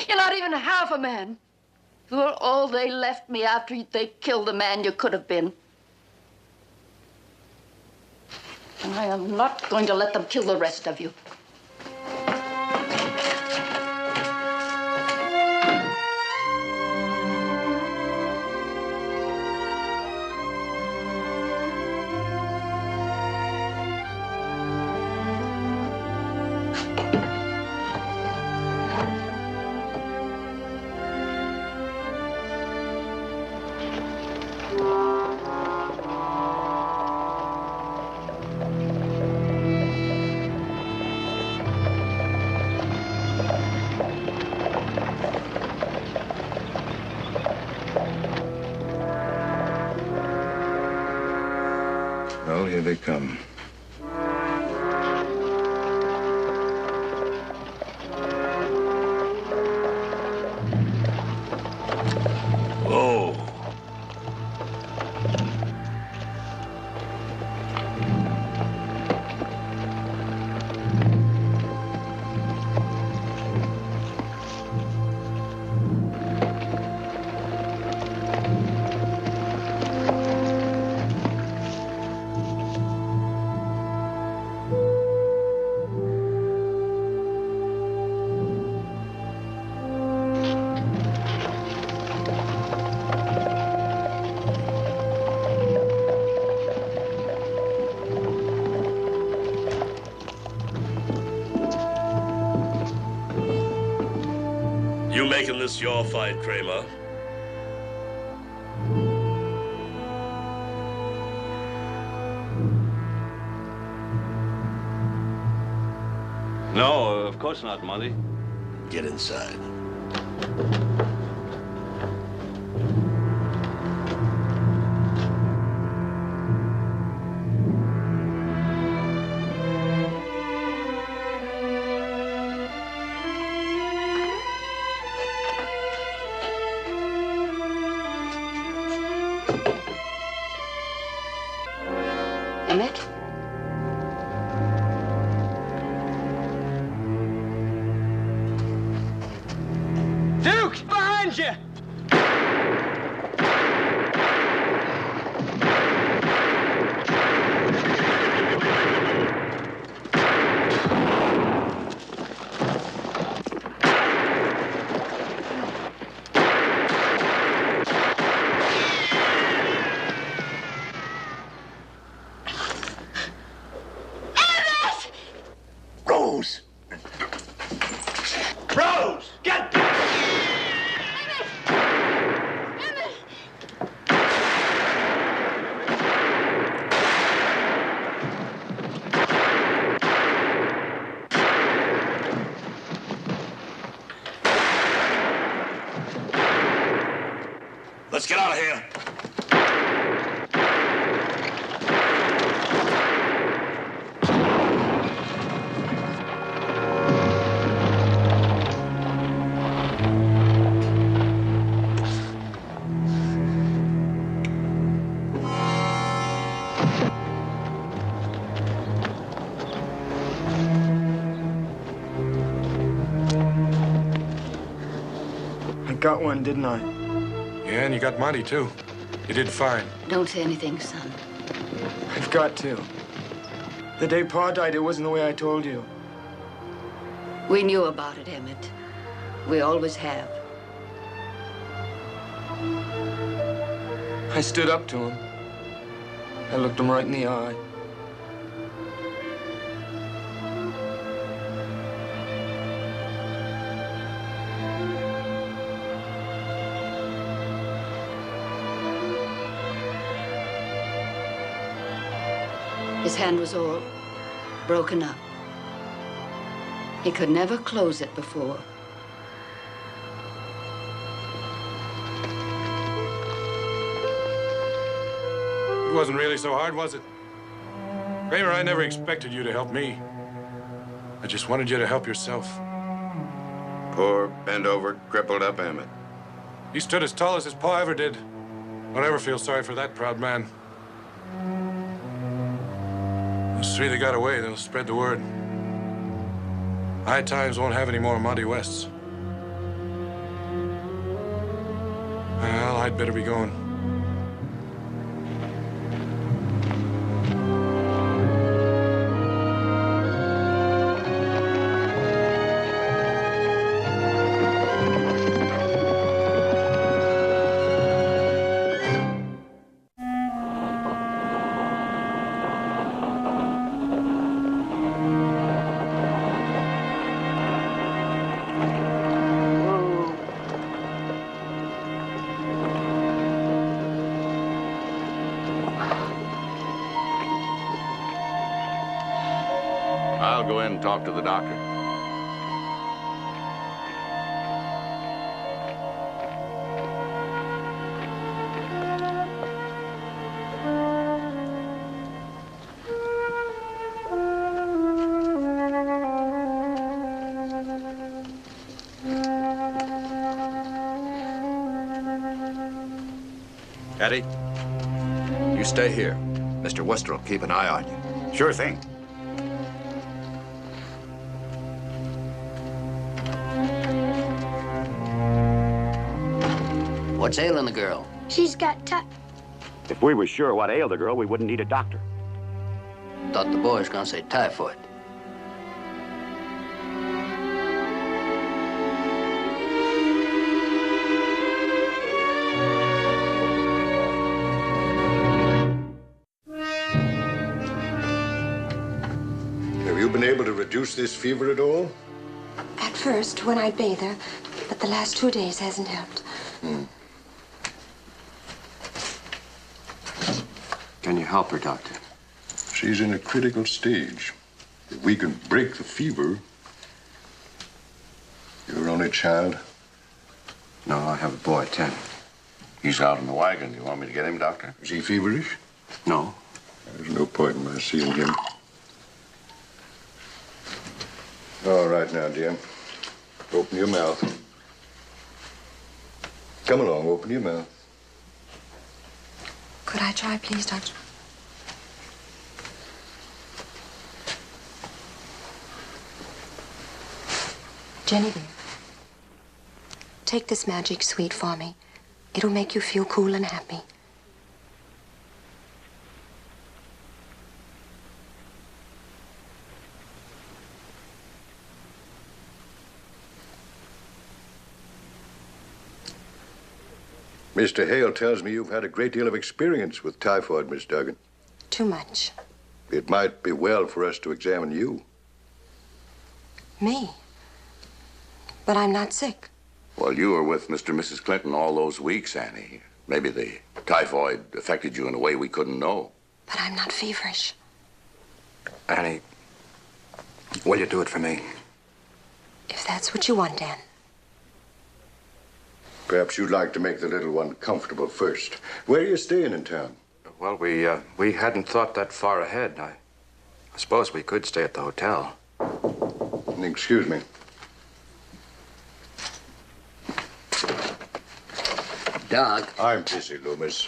You're not even half a man. You're all they left me after they killed the man you could have been. And I am not going to let them kill the rest of you. Well, here they come. You making this your fight, Kramer? No, of course not, Monty. Get inside. Emmett? Duke, behind you! Rose! Rose, get back! Let's get out of here. I got one, didn't I? Yeah, and you got Monty, too. You did fine. Don't say anything, son. I've got to. The day Pa died, it wasn't the way I told you. We knew about it, Emmett. We always have. I stood up to him. I looked him right in the eye. His hand was all broken up. He could never close it before. It wasn't really so hard, was it? Kramer, I never expected you to help me. I just wanted you to help yourself. Poor, bent over, crippled up Emmett. He stood as tall as his pa ever did. Don't ever feel sorry for that proud man. Those three that got away, they'll spread the word. High Times won't have any more Monty Wests. Well, I'd better be going. I'll go in and talk to the doctor. Eddie, you stay here. Mr. Wester will keep an eye on you. Sure thing. What's ailing the girl? She's got If we were sure what ailed the girl, we wouldn't need a doctor. Thought the boy was gonna say typhoid. Have you been able to reduce this fever at all? At first, when I'd bathe her, But the last 2 days hasn't helped. Can you help her, Doctor? She's in a critical stage. If we can break the fever... Your only child? No, I have a boy, 10. He's out in the wagon. You want me to get him, Doctor? Is he feverish? No. There's no point in my seeing him. All right now, dear. Open your mouth. Come along, open your mouth. Could I try, please, Doctor? Jenny, dear. Take this magic sweet for me. It'll make you feel cool and happy. Mr. Hale tells me you've had a great deal of experience with typhoid, Miss Duggan. Too much. It might be well for us to examine you. Me? But I'm not sick. Well, you were with Mr. and Mrs. Clinton all those weeks, Annie. Maybe the typhoid affected you in a way we couldn't know. But I'm not feverish. Annie, will you do it for me? If that's what you want, Dan. Perhaps you'd like to make the little one comfortable first. Where are you staying in town? Well, we hadn't thought that far ahead. I suppose we could stay at the hotel. Excuse me. Doc. I'm busy, Loomis.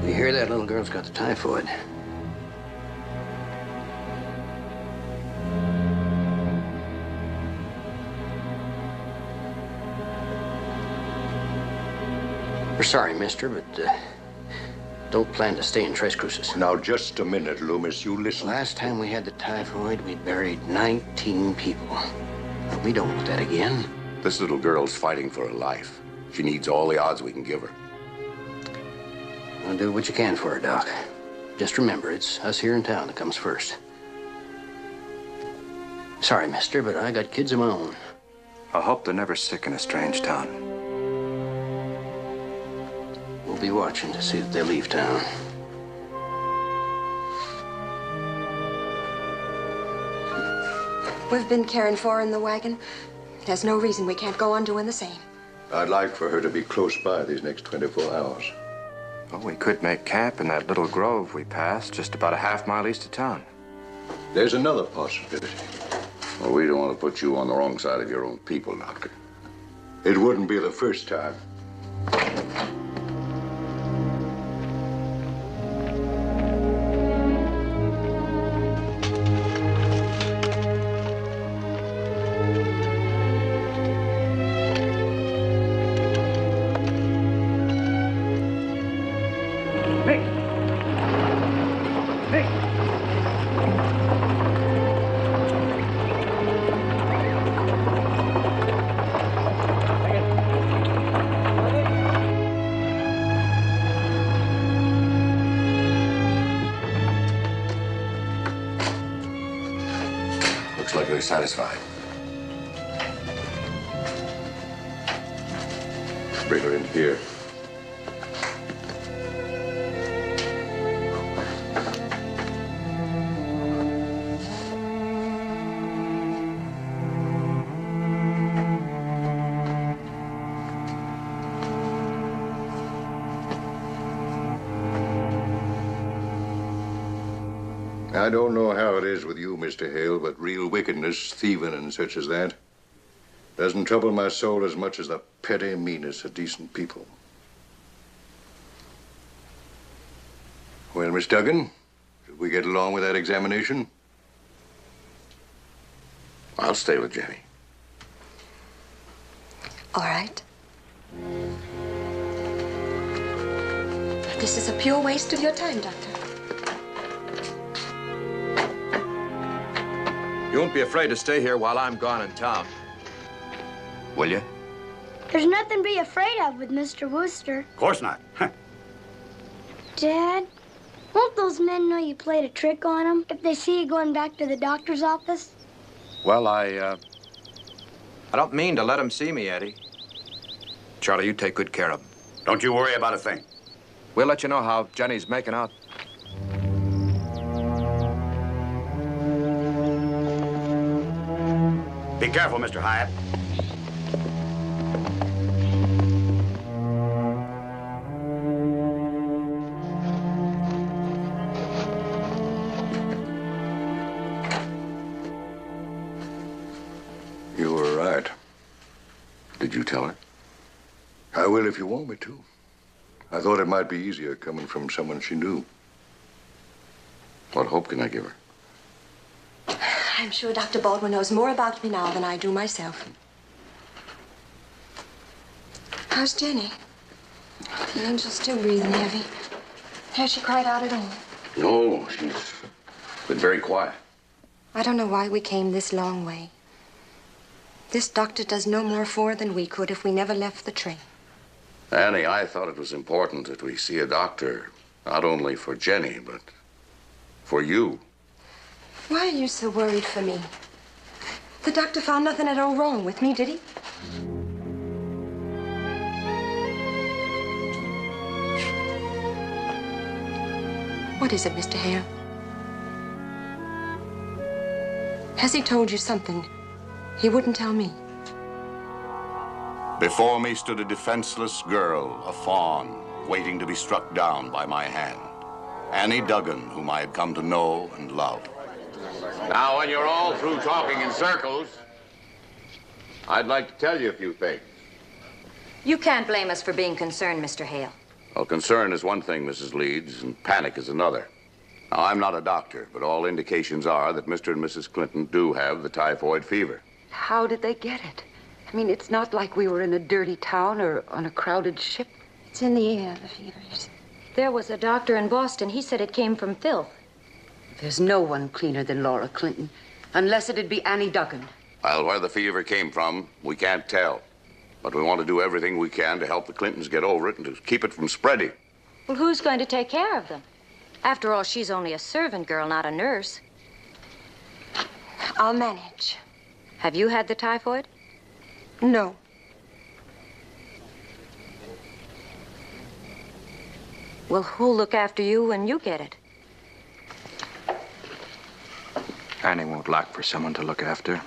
You hear that? Little girl's got the typhoid. We're sorry, mister, but don't plan to stay in Tres Cruces. Now, just a minute, Loomis. You listen. Last time we had the typhoid, we buried 19 people. We don't want that again. This little girl's fighting for her life. She needs all the odds we can give her. Well, do what you can for her, Doc. Just remember, it's us here in town that comes first. Sorry, mister, but I got kids of my own. I hope they're never sick in a strange town. We'll be watching to see that they leave town. We've been caring for her in the wagon. There's no reason we can't go on doing the same. I'd like for her to be close by these next 24 hours. Well, we could make camp in that little grove we passed, just about a half-mile east of town. There's another possibility. Well, we don't want to put you on the wrong side of your own people, Doctor. It wouldn't be the first time. Satisfied. Bring her in here. I don't know how it is with you, Mr. Hale, but real wickedness, thieving and such as that, doesn't trouble my soul as much as the petty meanness of decent people. Well, Miss Duggan, did we get along with that examination? I'll stay with Jenny. All right. This is a pure waste of your time, Doctor. You won't be afraid to stay here while I'm gone in town, will you? There's nothing to be afraid of with Mr. Wooster. Of course not. Dad, Won't those men know you played a trick on them if they see you going back to the doctor's office? Well, I don't mean to let them see me, Eddie. Charlie, you take good care of them. Don't you worry about a thing. We'll let you know how Jenny's making out. Be careful, Mr. Hyatt. You were right. Did you tell her? I will if you want me to. I thought it might be easier coming from someone she knew. What hope can I give her? I'm sure Dr. Baldwin knows more about me now than I do myself. How's Jenny? The angel's still breathing heavy. Has she cried out at all? No, she's been very quiet. I don't know why we came this long way. This doctor does no more for her than we could if we never left the train. Annie, I thought it was important that we see a doctor, not only for Jenny, but for you. Why are you so worried for me? The doctor found nothing at all wrong with me, did he? What is it, Mr. Hale? Has he told you something he wouldn't tell me? Before me stood a defenseless girl, a fawn, waiting to be struck down by my hand. Annie Duggan, whom I had come to know and love. Now, when you're all through talking in circles, I'd like to tell you a few things. You can't blame us for being concerned, Mr. Hale. Well, concern is one thing, Mrs. Leeds, and panic is another. Now, I'm not a doctor, but all indications are that Mr. and Mrs. Clinton do have the typhoid fever. How did they get it? I mean, it's not like we were in a dirty town or on a crowded ship. It's in the air, the fever. There was a doctor in Boston. He said it came from filth. There's no one cleaner than Laura Clinton, unless it'd be Annie Duggan. Well, where the fever came from, we can't tell. But we want to do everything we can to help the Clintons get over it and to keep it from spreading. Well, who's going to take care of them? After all, she's only a servant girl, not a nurse. I'll manage. Have you had the typhoid? No. Well, who'll look after you when you get it? Annie won't lack for someone to look after.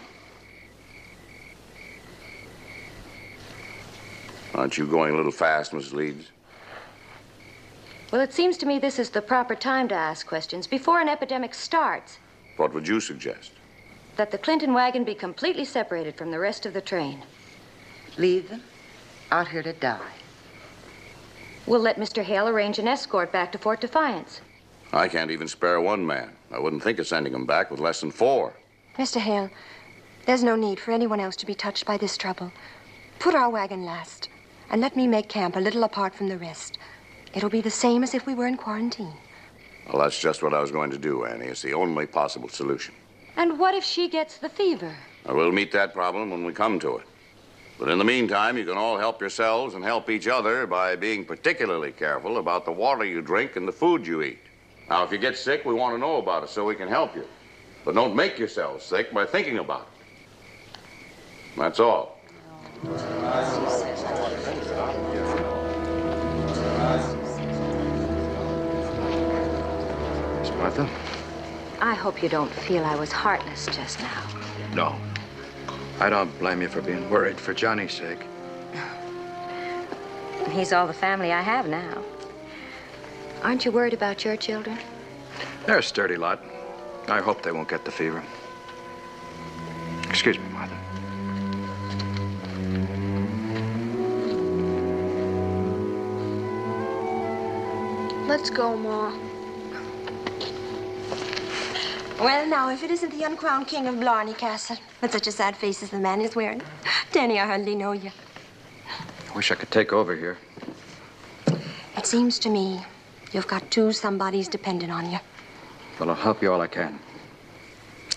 Aren't you going a little fast, Miss Leeds? Well, it seems to me this is the proper time to ask questions before an epidemic starts. What would you suggest? That the Clinton wagon be completely separated from the rest of the train. Leave them out here to die. We'll let Mr. Hale arrange an escort back to Fort Defiance. I can't even spare one man. I wouldn't think of sending him back with less than 4. Mr. Hale, there's no need for anyone else to be touched by this trouble. Put our wagon last, and let me make camp a little apart from the rest. It'll be the same as if we were in quarantine. Well, that's just what I was going to do, Annie. It's the only possible solution. And what if she gets the fever? We'll meet that problem when we come to it. But in the meantime, you can all help yourselves and help each other by being particularly careful about the water you drink and the food you eat. Now, if you get sick, we want to know about it so we can help you. But don't make yourselves sick by thinking about it. That's all. Miss Martha? I hope you don't feel I was heartless just now. No. I don't blame you for being worried for Johnny's sake. He's all the family I have now. Aren't you worried about your children? They're a sturdy lot. I hope they won't get the fever. Excuse me, Martha. Let's go, Ma. Well, now, if it isn't the uncrowned king of Blarney Castle, with such a sad face as the man is wearing. Danny, I hardly know you. I wish I could take over here. It seems to me you've got 2 somebodies dependent on you. Well, I'll help you all I can.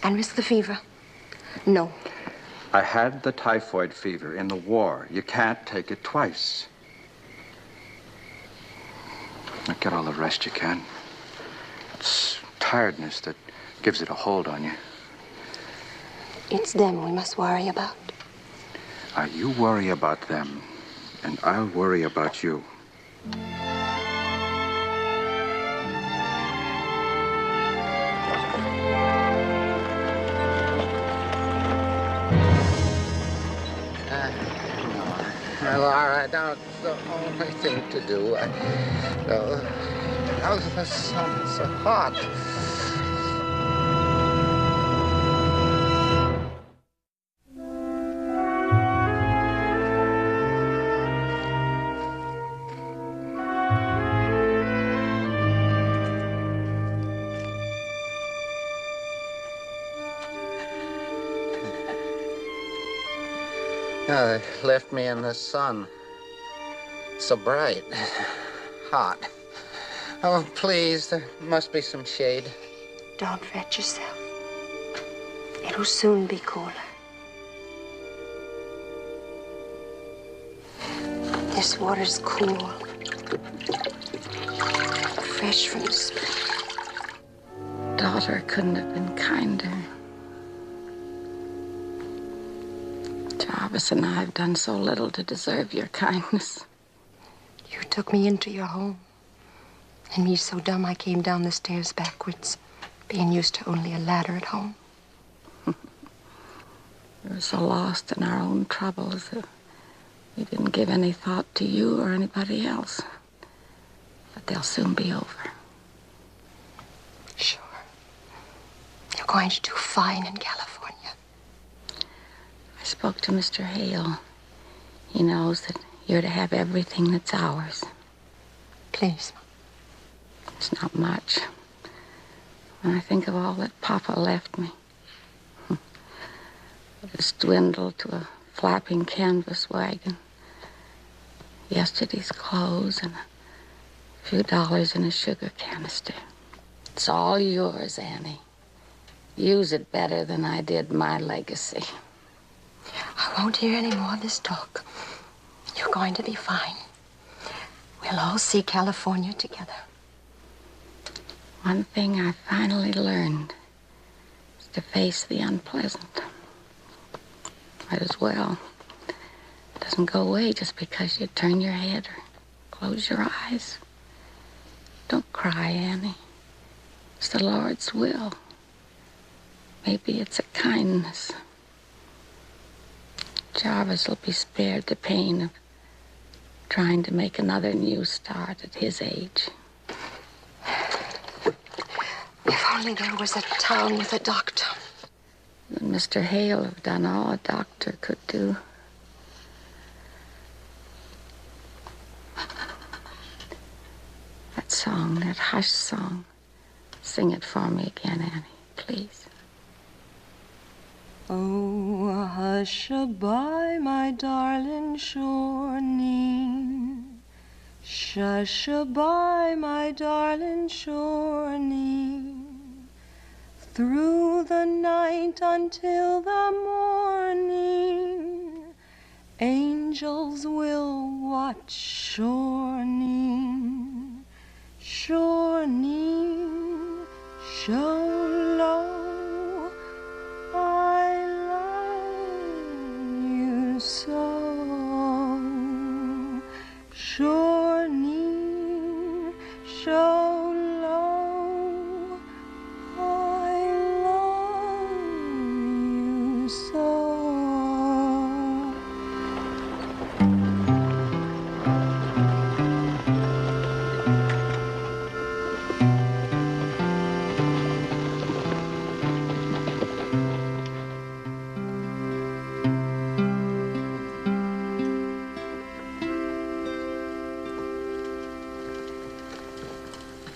And risk the fever? No. I had the typhoid fever in the war. You can't take it twice. Now get all the rest you can. It's tiredness that gives it a hold on you. It's them we must worry about. You worry about them, and I'll worry about you. No, Laura, no, it's the only thing to do. How's the sun so hot? They left me in the sun. So bright. Hot. Oh, please, there must be some shade. Don't fret yourself. It'll soon be cooler. This water's cool. Fresh from the spring. Daughter couldn't have been kinder. Jarvis and I have done so little to deserve your kindness. You took me into your home. And me so dumb I came down the stairs backwards, being used to only a ladder at home. We were so lost in our own troubles that we didn't give any thought to you or anybody else. But they'll soon be over. Sure. You're going to do fine in California. I spoke to Mr. Hale. He knows that you're to have everything that's ours. Please. It's not much. When I think of all that Papa left me. It's dwindled to a flapping canvas wagon. Yesterday's clothes and a few dollars in a sugar canister. It's all yours, Annie. Use it better than I did my legacy. I won't hear any more of this talk. You're going to be fine. We'll all see California together. One thing I finally learned is to face the unpleasant. Might as well. It doesn't go away just because you turn your head or close your eyes. Don't cry, Annie. It's the Lord's will. Maybe it's a kindness. Jarvis will be spared the pain of trying to make another new start at his age. If only there was a town with a doctor. And Mr. Hale have done all a doctor could do. That song, that hush song. Sing it for me again, Annie, please. Oh, hush-a-bye, my darling shorning. Shush-a-bye, my darling shorning. Through the night until the morning, angels will watch shorning. Shorning, show low. I love you so. Shorning, show low. I love you so.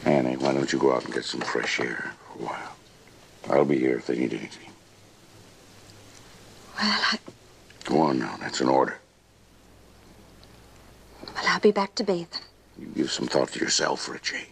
Annie, why don't you go out and get some fresh air for a while? I'll be here if they need anything. Well, Go on now, that's an order. I'll be back to bathe. You give some thought to yourself for a change.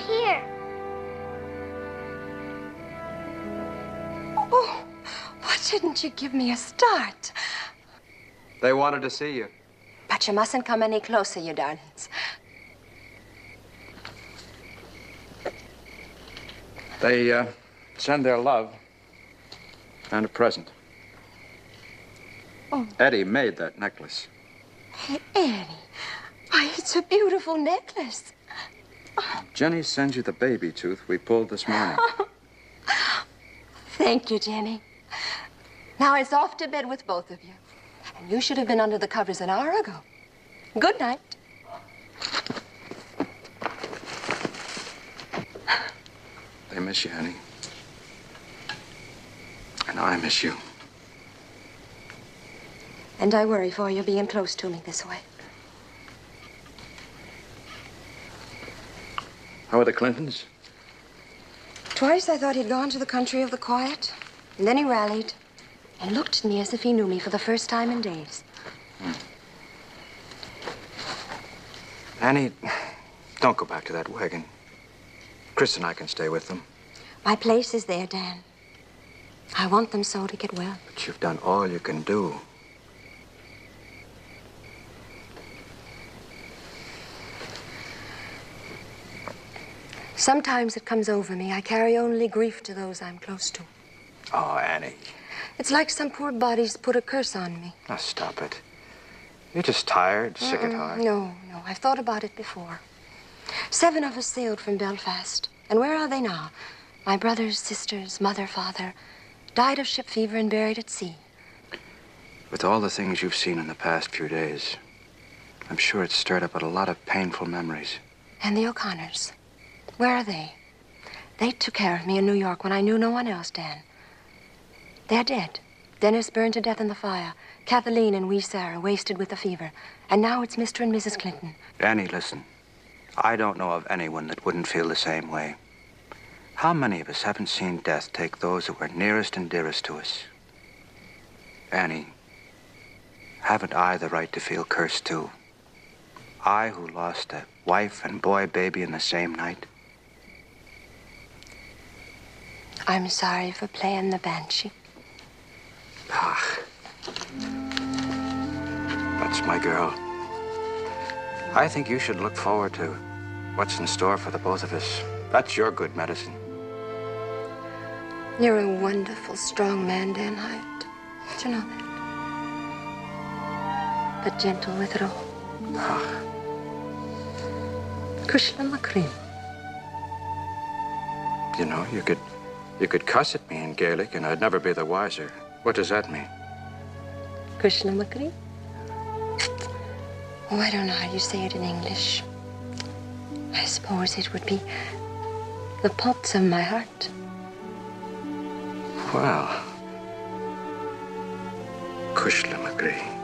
here. Oh, why didn't you give me a start? They wanted to see you. But you mustn't come any closer, you darlings. They send their love and a present. Oh. Eddie made that necklace. Hey, Eddie. Why, it's a beautiful necklace. Jenny sends you the baby tooth we pulled this morning. Thank you, Jenny. Now it's off to bed with both of you. And you should have been under the covers an hour ago. Good night. They miss you, honey. And I miss you. And I worry for you being close to me this way. How are the Clintons? Twice I thought he'd gone to the country of the quiet. And then he rallied and looked at me as if he knew me for the first time in days. Annie, don't go back to that wagon. Chris and I can stay with them. My place is there, Dan. I want them so to get well. But you've done all you can do. Sometimes it comes over me. I carry only grief to those I'm close to. Oh, Annie. It's like some poor body's put a curse on me. Now, stop it. You're just tired, sick at heart. No. I've thought about it before. 7 of us sailed from Belfast. And where are they now? My brothers, sisters, mother, father, died of ship fever and buried at sea. With all the things you've seen in the past few days, I'm sure it's stirred up a lot of painful memories. And the O'Connors. Where are they? They took care of me in New York when I knew no one else, Dan. They're dead. Dennis burned to death in the fire. Kathleen and wee Sarah wasted with the fever. And now it's Mr. and Mrs. Clinton. Annie, listen. I don't know of anyone that wouldn't feel the same way. How many of us haven't seen death take those who were nearest and dearest to us? Annie, haven't I the right to feel cursed too? I who lost a wife and boy baby in the same night? I'm sorry for playing the banshee. Ah. That's my girl. I think you should look forward to what's in store for the both of us. That's your good medicine. You're a wonderful, strong man, Dan Hyatt. Did you know that? But gentle with it all. Ah. Kushla Makrim. You know, you could cuss at me in Gaelic and I'd never be the wiser. What does that mean? Kushla Makrim? Oh, I don't know how you say it in English. I suppose it would be the pulse of my heart. Well, Kushla Makrim.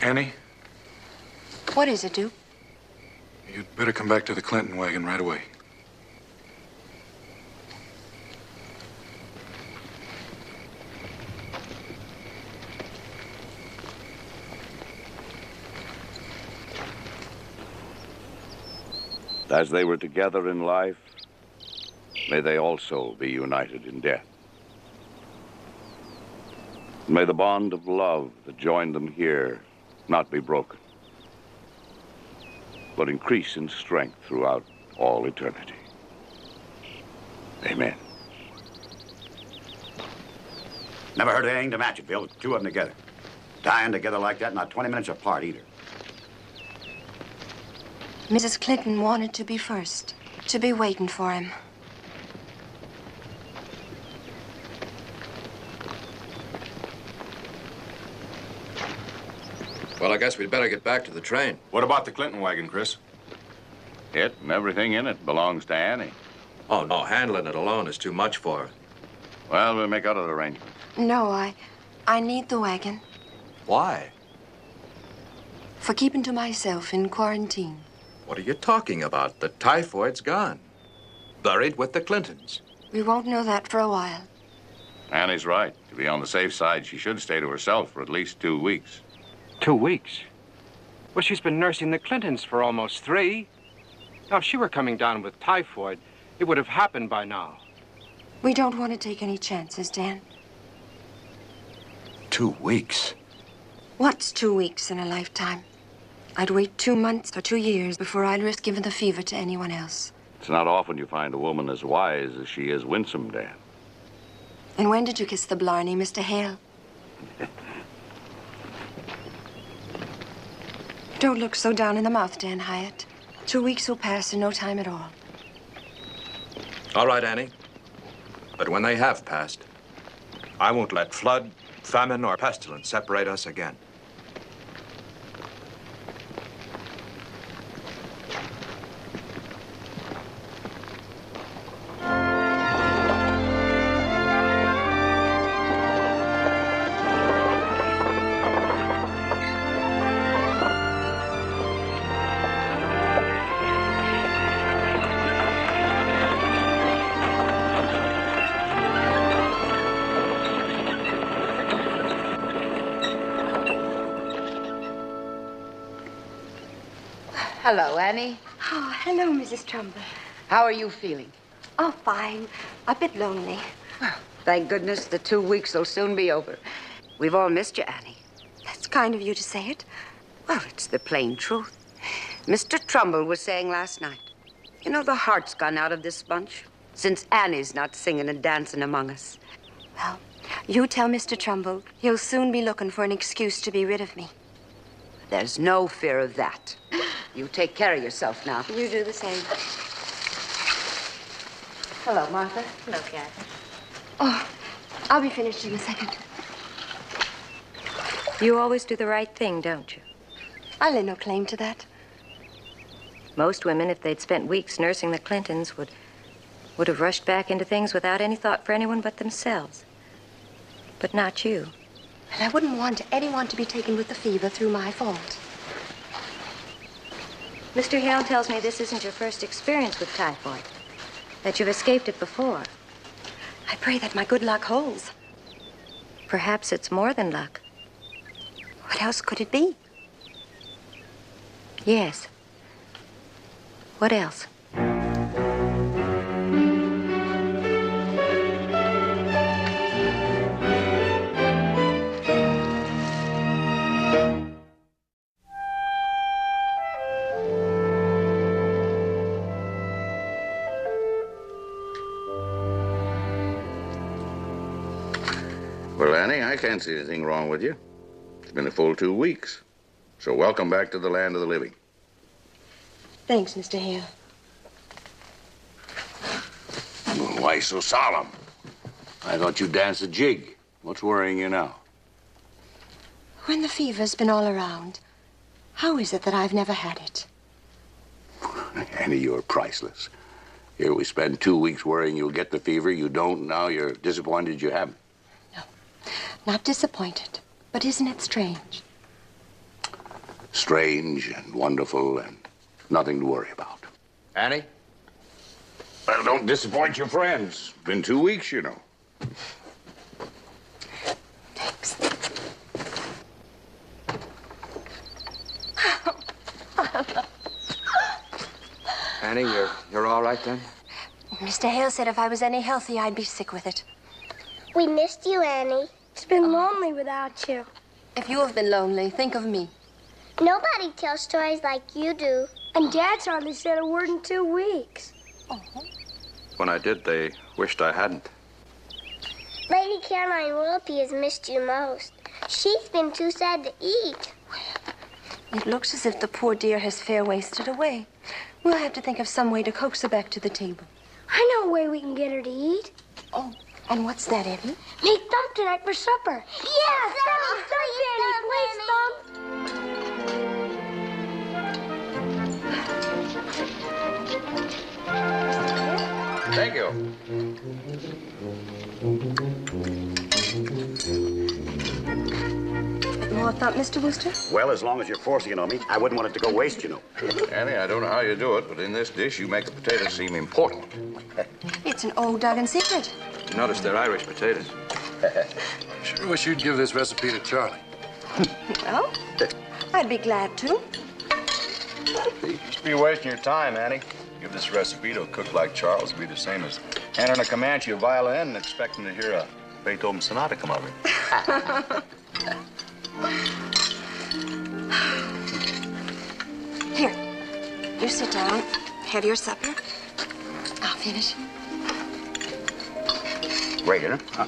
Annie, What is it, Duke? you'd better come back to the Clinton wagon right away. As they were together in life, may they also be united in death. May the bond of love that joined them here not be broken, but increase in strength throughout all eternity. Amen. Never heard of anything to match it, Bill. 2 of them together. Dying together like that, not 20 minutes apart either. Mrs. Clinton wanted to be first, to be waiting for him. Well, I guess we'd better get back to the train. What about the Clinton wagon, Chris? It and everything in it belongs to Annie. Oh, no, handling it alone is too much for her. Well, we'll make other arrangements. No, I need the wagon Why? for keeping to myself in quarantine. What are you talking about? The Typhoid's gone. Buried with the Clintons. We won't know that for a while. Annie's right. To be on the safe side, she should stay to herself for at least 2 weeks. 2 weeks? Well, she's been nursing the Clintons for almost 3. Now, if she were coming down with typhoid, it would have happened by now. We don't want to take any chances, Dan. 2 weeks? What's 2 weeks in a lifetime? I'd wait 2 months or 2 years before I'd risk giving the fever to anyone else. It's not often you find a woman as wise as she is winsome, Dan. And when did you kiss the blarney, Mr. Hale? Don't look so down in the mouth, Dan Hyatt. 2 weeks will pass in no time at all. All right, Annie. But when they have passed, I won't let flood, famine, or pestilence separate us again. Hello, Annie. Oh, hello, Mrs. Trumbull. How are you feeling? Oh, fine. A bit lonely. Thank goodness the 2 weeks will soon be over. We've all missed you, Annie. That's kind of you to say it. Well, it's the plain truth. Mr. Trumbull was saying last night, you know, the heart's gone out of this bunch since Annie's not singing and dancing among us. Well, you tell Mr. Trumbull he'll soon be looking for an excuse to be rid of me. There's no fear of that. You take care of yourself now. You do the same. Hello, Martha. Hello, Kathy. Oh, I'll be finished in a second. You always do the right thing, don't you? I lay no claim to that. Most women, if they'd spent weeks nursing the Clintons, would have rushed back into things without any thought for anyone but themselves. But not you. And I wouldn't want anyone to be taken with the fever through my fault. Mr. Hale tells me this isn't your first experience with typhoid, that you've escaped it before. I pray that my good luck holds. Perhaps it's more than luck. What else could it be? Yes. What else? Well, Annie, I can't see anything wrong with you. It's been a full 2 weeks. So welcome back to the land of the living. Thanks, Mr. Hale. Why so solemn? I thought you danced a jig. What's worrying you now? When the fever's been all around, how is it that I've never had it? Annie, you're priceless. Here we spend 2 weeks worrying you'll get the fever. You don't. Now you're disappointed you haven't. Not disappointed, but isn't it strange? Strange and wonderful and nothing to worry about. Annie? Well, don't disappoint your friends. Been 2 weeks, you know. Thanks. Annie, you're all right then? Mr. Hale said if I was any healthy, I'd be sick with it. We missed you, Annie. It's been lonely without you. If you have been lonely, think of me. Nobody tells stories like you do. And Dad's hardly said a word in 2 weeks. When I did, they wished I hadn't. Lady Caroline Willoughby has missed you most. She's been too sad to eat. It looks as if the poor dear has fair wasted away. We'll have to think of some way to coax her back to the table. I know a way we can get her to eat. Oh, and what's that, Eddie? Make Thump tonight for supper. Yeah, Thump, Danny, please, Thump. Thank you. Good more thump, Mr. Wooster? Well, as long as you're forcing it on me, I wouldn't want it to go waste, you know. Annie, I don't know how you do it, but in this dish, you make the potatoes seem important. It's an old Duggan secret. You notice they're Irish potatoes. Sure wish you'd give this recipe to Charlie. Well, I'd be glad to. You just be wasting your time, Annie. Give this recipe to a cook like Charles, it'd be the same as handing a Comanche a violin and expecting to hear a Beethoven sonata come over. Here, you sit down, have your supper. I'll finish. Great, isn't it? Huh?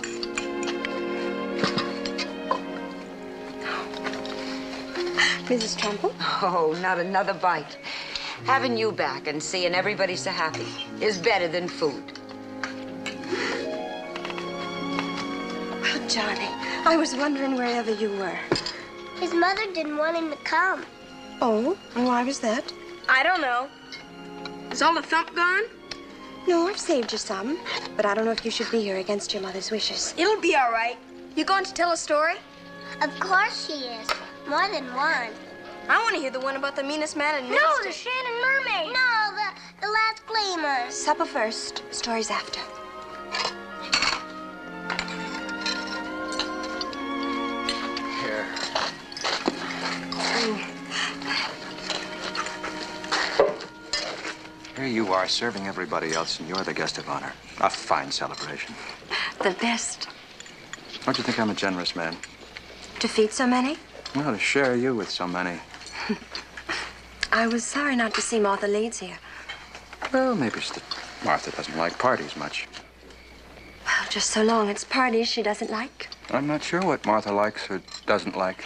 Mrs. Trumbull? Oh, not another bite. Having you back and seeing everybody so happy is better than food. Oh, Johnny, I was wondering wherever you were. His mother didn't want him to come. Oh, and why was that? I don't know. Is all the thump gone? No, I've saved you some, but I don't know if you should be here against your mother's wishes. It'll be all right. You going to tell a story? Of course she is. More than one. I want to hear the one about the meanest man in No, the Shannon Mermaid. No, the last gleamer. Supper first, stories after. Here. Here you are, serving everybody else, and you're the guest of honor. A fine celebration. The best. Don't you think I'm a generous man? To feed so many? Well, to share you with so many. I was sorry not to see Martha Leeds here. Well, maybe it's that Martha doesn't like parties much. Well, just so long it's parties she doesn't like. I'm not sure what Martha likes or doesn't like.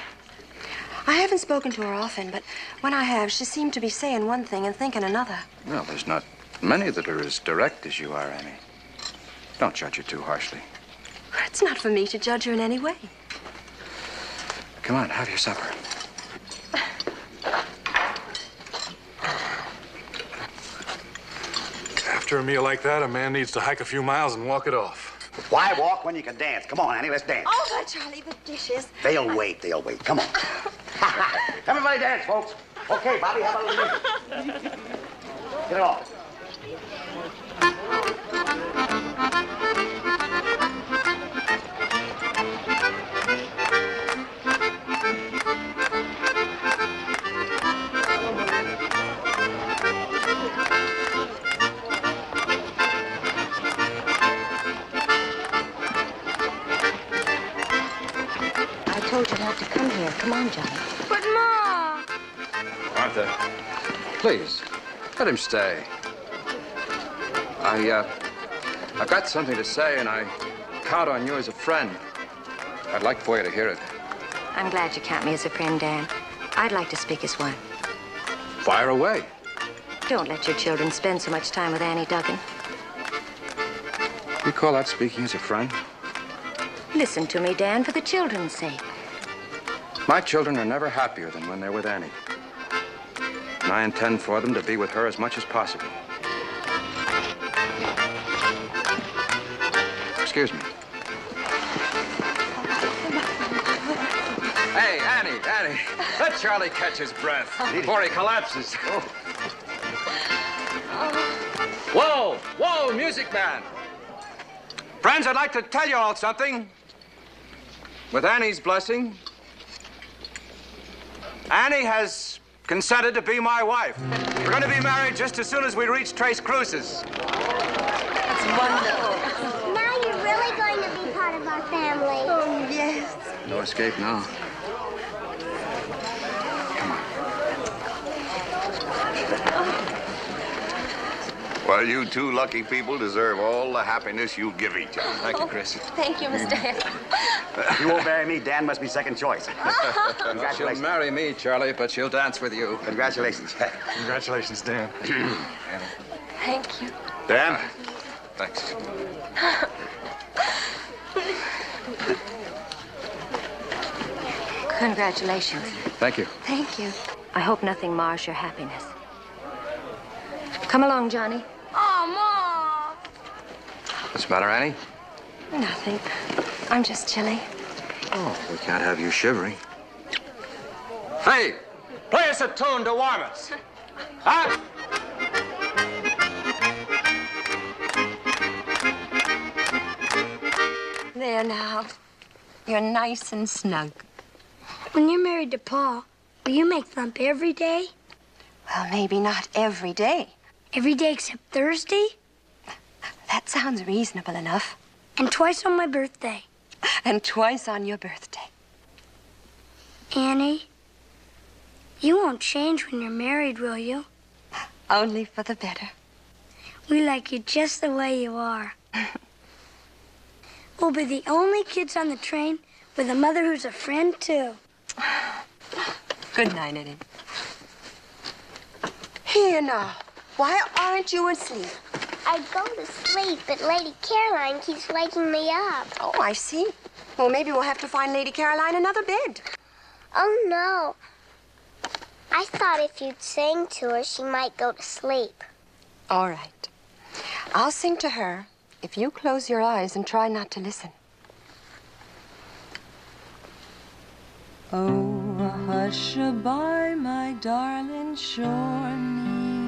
I haven't spoken to her often, but when I have, she seemed to be saying one thing and thinking another. Well, there's not many that are as direct as you are, Annie. Don't judge her too harshly. It's not for me to judge her in any way. Come on, have your supper. After a meal like that, a man needs to hike a few miles and walk it off. Why walk when you can dance? Come on, Annie, let's dance. Oh, Charlie, the dishes. They'll wait, they'll wait. Come on. Everybody dance, folks. Okay, Bobby, how about a little music? Get it off. I told you not to come here. Come on, Johnny. But, Ma! Martha, please, let him stay. I've got something to say, and I count on you as a friend. I'd like for you to hear it. I'm glad you count me as a friend, Dan. I'd like to speak as one. Fire away. Don't let your children spend so much time with Annie Duggan. You call that speaking as a friend? Listen to me, Dan, for the children's sake. My children are never happier than when they're with Annie. And I intend for them to be with her as much as possible. Excuse me. Hey, Annie, let Charlie catch his breath before he collapses. Whoa, music man. Friends, I'd like to tell you all something. With Annie's blessing, Annie has consented to be my wife. We're going to be married just as soon as we reach Tres Cruces. That's wonderful. Now you're really going to be part of our family. Oh, yes. No escape now. Well, you two lucky people deserve all the happiness you give each other. Thank you, Chris. Thank you, Mr. Hale. You won't marry me, Dan must be second choice. Well, she'll marry me, Charlie, but she'll dance with you. Congratulations. Congratulations, Dan. Thank you. Dan? Thanks. Congratulations. Thank you. Thank you. I hope nothing mars your happiness. Come along, Johnny. Oh, What's the matter, Annie? Nothing. I'm just chilly. Oh, we can't have you shivering. Hey, play us a tune to warm us. Huh? There now. You're nice and snug. When you're married to Paul, will you make Thump every day? Well, maybe not every day. Every day except Thursday? That sounds reasonable enough. And twice on my birthday. And twice on your birthday. Annie, you won't change when you're married, will you? Only for the better. We like you just the way you are. We'll be the only kids on the train with a mother who's a friend, too. Good night, Eddie. Here now. Why aren't you asleep? I go to sleep, but Lady Caroline keeps waking me up. Oh, I see. Well, maybe we'll have to find Lady Caroline another bed. Oh, no. I thought if you'd sing to her, she might go to sleep. All right. I'll sing to her if you close your eyes and try not to listen. Oh, hush-a-bye, my darling shoreen.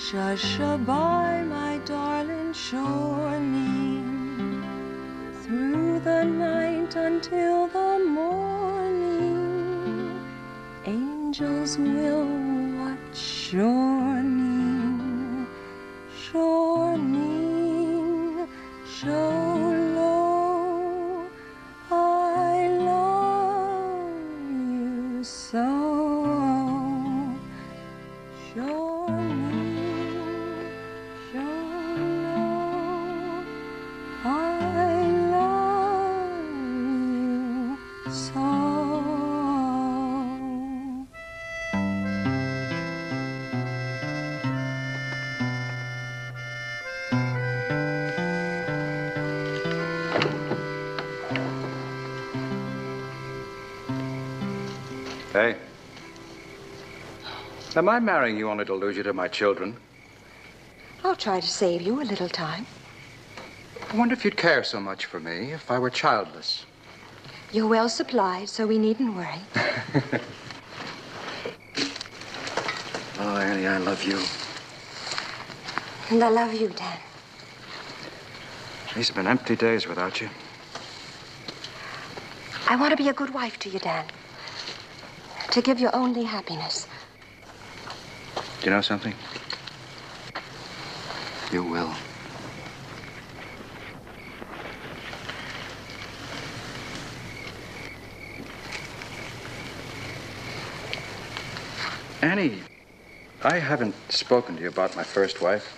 Shush-a-bye, my darling shoreen. Through the night until the morning, angels will watch your knee. Shoreen, show low, I love you so. Shoreen, show low, I love you so. Hey. Am I marrying you only to lose you to my children? I'll try to save you a little time. I wonder if you'd care so much for me if I were childless. You're well supplied, so we needn't worry. Oh, Annie, I love you. And I love you, Dan. These have been empty days without you. I want to be a good wife to you, Dan. To give you only happiness. Do you know something? You will. Annie, I haven't spoken to you about my first wife.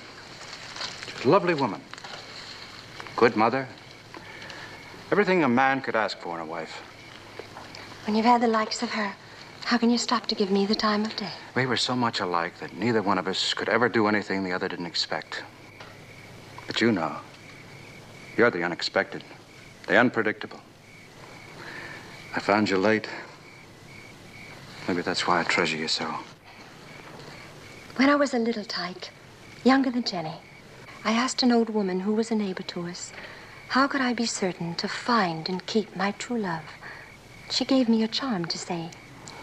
She's a lovely woman. Good mother. Everything a man could ask for in a wife. When you've had the likes of her, how can you stop to give me the time of day? We were so much alike that neither one of us could ever do anything the other didn't expect. But you know, you're the unexpected, the unpredictable. I found you late. Maybe that's why I treasure you so. When I was a little tyke, younger than Jenny, I asked an old woman who was a neighbor to us, how could I be certain to find and keep my true love? She gave me a charm to say.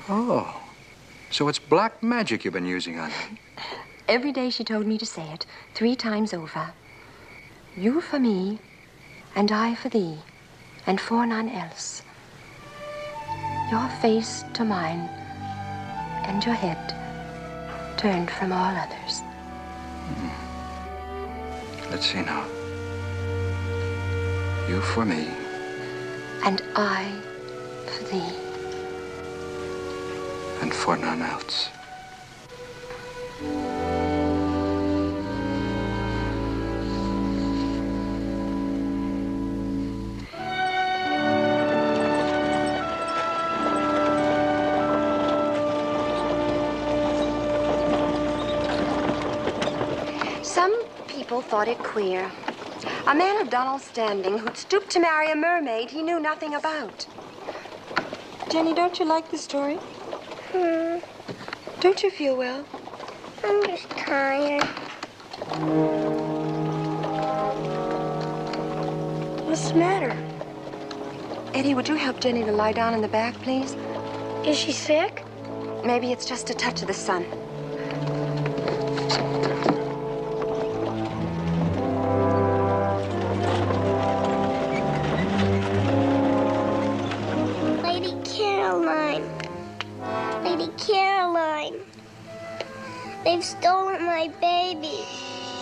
Oh, so it's black magic you've been using on me. Every day she told me to say it 3 times over. You for me, and I for thee, and for none else. Your face to mine, and your head turned from all others. Let's see now. You for me. And I for thee. And for none else. Some people thought it queer. A man of Donald's standing who'd stooped to marry a mermaid he knew nothing about. Jenny, don't you like the story? Don't you feel well? I'm just tired. What's the matter? Eddie, would you help Jenny to lie down in the back, please? Is she sick? Maybe it's just a touch of the sun. Lady Caroline. Lady Caroline. They've stolen my baby.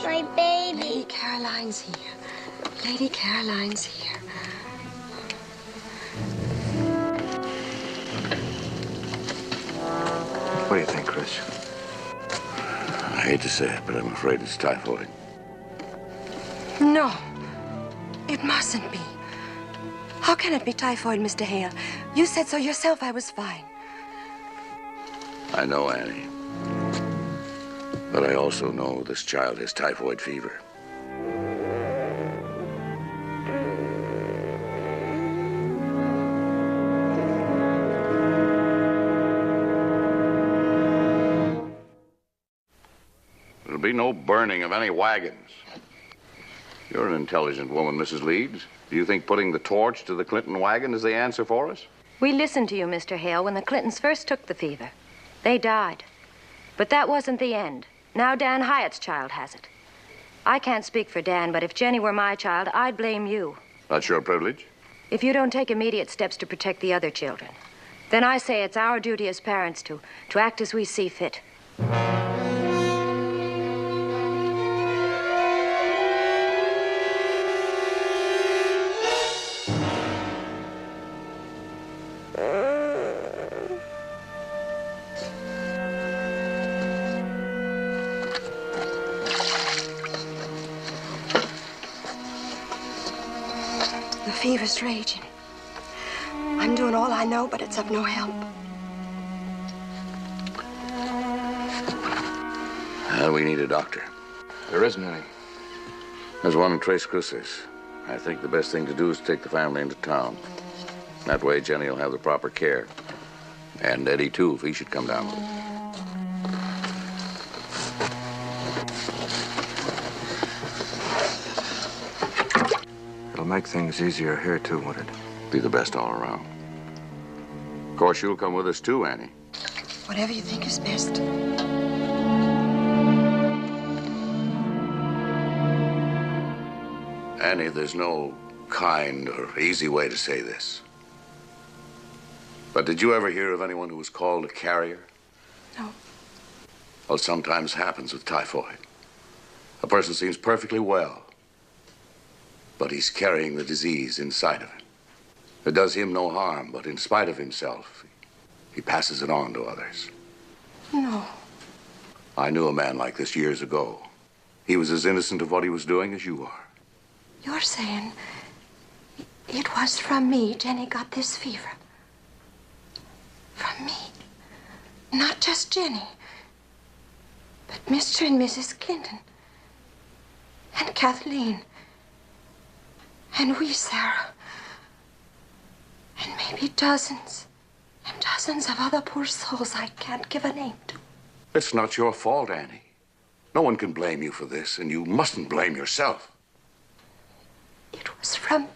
My baby. Lady Caroline's here. Lady Caroline's here. What do you think, Chris? I hate to say it, but I'm afraid it's typhoid. No, it mustn't be. How can it be typhoid, Mr. Hale? You said so yourself. I was fine. I know, Annie. But I also know this child has typhoid fever. There'll be no burning of any wagons. You're an intelligent woman, Mrs. Leeds. Do you think putting the torch to the Clinton wagon is the answer for us? We listened to you, Mr. Hale, when the Clintons first took the fever. They died. But that wasn't the end. Now Dan Hyatt's child has it. I can't speak for Dan, but if Jenny were my child, I'd blame you. That's your privilege. If you don't take immediate steps to protect the other children, then I say it's our duty as parents to act as we see fit. The fever's raging. I'm doing all I know, but it's of no help. We need a doctor. There isn't any. There's one in Tres Cruces. I think the best thing to do is take the family into town. That way, Jenny will have the proper care. And Eddie, too, if he should come down with it. It'll make things easier here, too, won't it? Be the best all around. Of course, you'll come with us, too, Annie. Whatever you think is best. Annie, there's no kind or easy way to say this. But did you ever hear of anyone who was called a carrier? No. Well, it sometimes happens with typhoid. A person seems perfectly well, but he's carrying the disease inside of him. It does him no harm, but in spite of himself, he passes it on to others. No. I knew a man like this years ago. He was as innocent of what he was doing as you are. You're saying it was from me Jenny got this fever? From me? Not just Jenny, but Mr. and Mrs. Clinton, and Kathleen, and wee Sarah, and maybe dozens and dozens of other poor souls I can't give a name to. It's not your fault, Annie. No one can blame you for this, and you mustn't blame yourself. It was from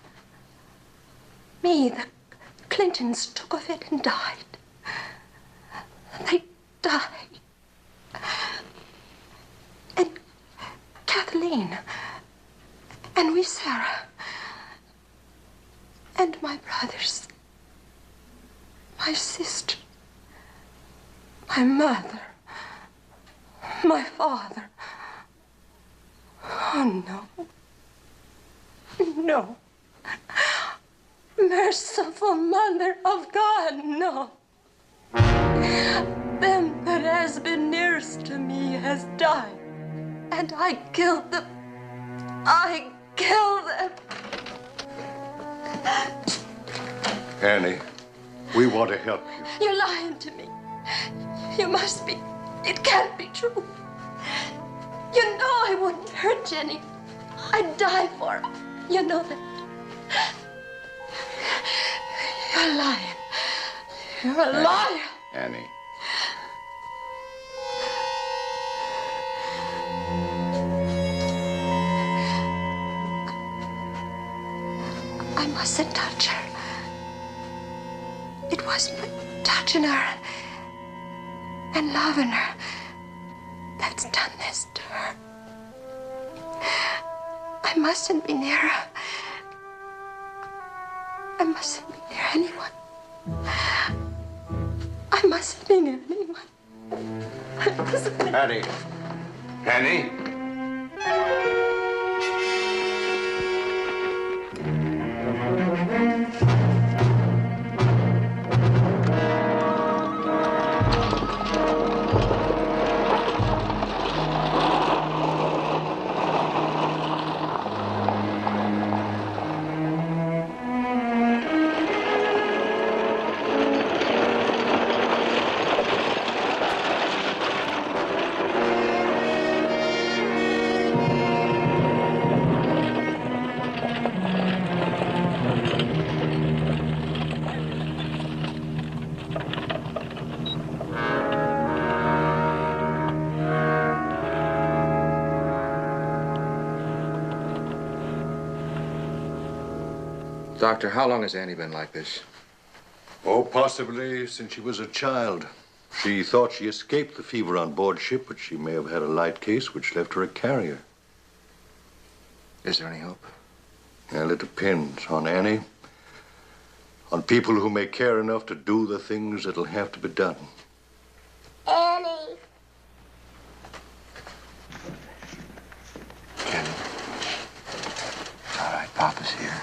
me. The Clintons took of it and died. They died. And Kathleen, and wee Sarah, and my brothers, my sister, my mother, my father. Oh, no. No. Merciful Mother of God, no. Them that has been nearest to me has died, and I killed them. I killed them. Annie, we want to help you. You're lying to me. You must be. It can't be true. You know I wouldn't hurt Jenny. I'd die for her. You know that. You're lying. You're a liar. Annie. I mustn't touch her. It was my touching her and loving her that's done this to her. I mustn't be near her. I mustn't be near anyone. I mustn't be near anyone. I mustn't be... Annie. Annie? Doctor, how long has Annie been like this? Oh, possibly since she was a child. She thought she escaped the fever on board ship, but she may have had a light case which left her a carrier. Is there any hope? Well, it depends on Annie. On people who may care enough to do the things that'll have to be done. Annie. Jenny. It's all right. Papa's here.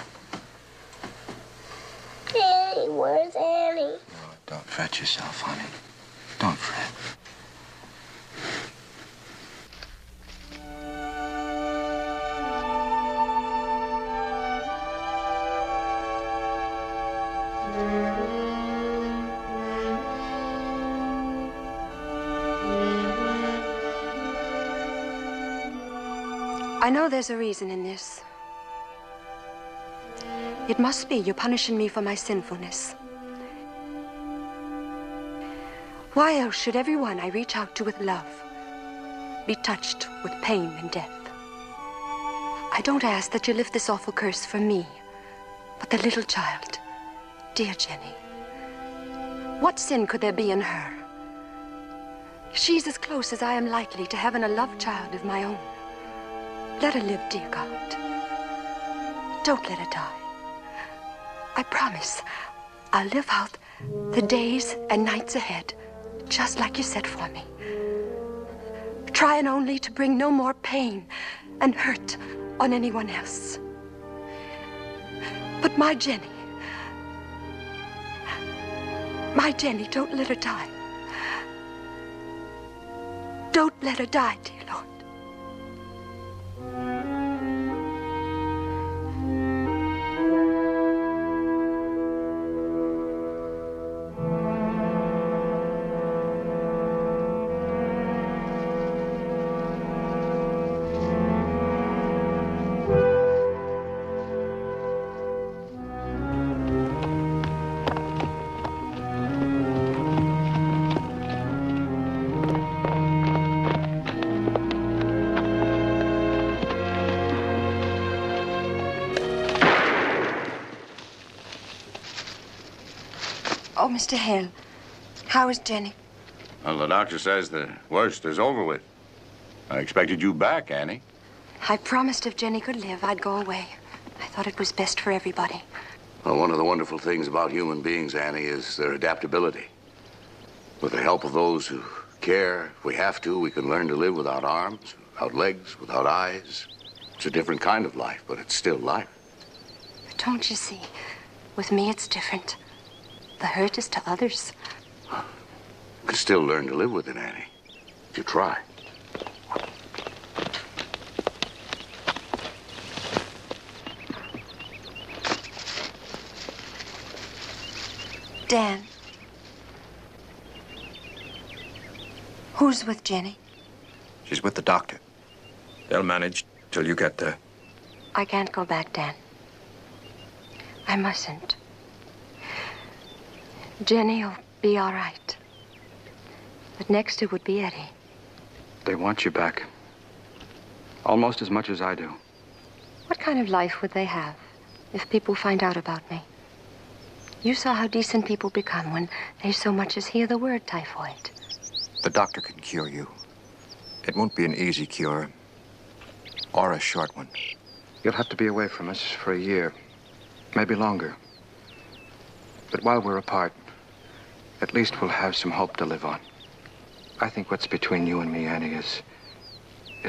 Annie, where's Annie? No, don't fret yourself, honey. Don't fret. I know there's a reason in this. It must be you're punishing me for my sinfulness. Why else should everyone I reach out to with love be touched with pain and death? I don't ask that you lift this awful curse for me, but the little child, dear Jenny. What sin could there be in her? She's as close as I am likely to having a loved child of my own. Let her live, dear God. Don't let her die. I promise I'll live out the days and nights ahead, just like you said for me. Trying only to bring no more pain and hurt on anyone else. But my Jenny, don't let her die. Don't let her die, dear Lord. Oh, Mr. Hale, how is Jenny? Well, the doctor says the worst is over with. I expected you back, Annie. I promised if Jenny could live, I'd go away. I thought it was best for everybody. Well, one of the wonderful things about human beings, Annie, is their adaptability. With the help of those who care, if we have to, we can learn to live without arms, without legs, without eyes. It's a different kind of life, but it's still life. But don't you see, with me it's different. The hurt is to others. You can still learn to live with it, Annie, if you try. Dan. Who's with Jenny? She's with the doctor. They'll manage till you get there. I can't go back, Dan. I mustn't. Jenny'll be all right. But next it would be Eddie. They want you back. Almost as much as I do. What kind of life would they have if people find out about me? You saw how decent people become when they so much as hear the word typhoid. The doctor can cure you. It won't be an easy cure, or a short one. You'll have to be away from us for a year, maybe longer. But while we're apart, at least we'll have some hope to live on. I think what's between you and me, Annie, is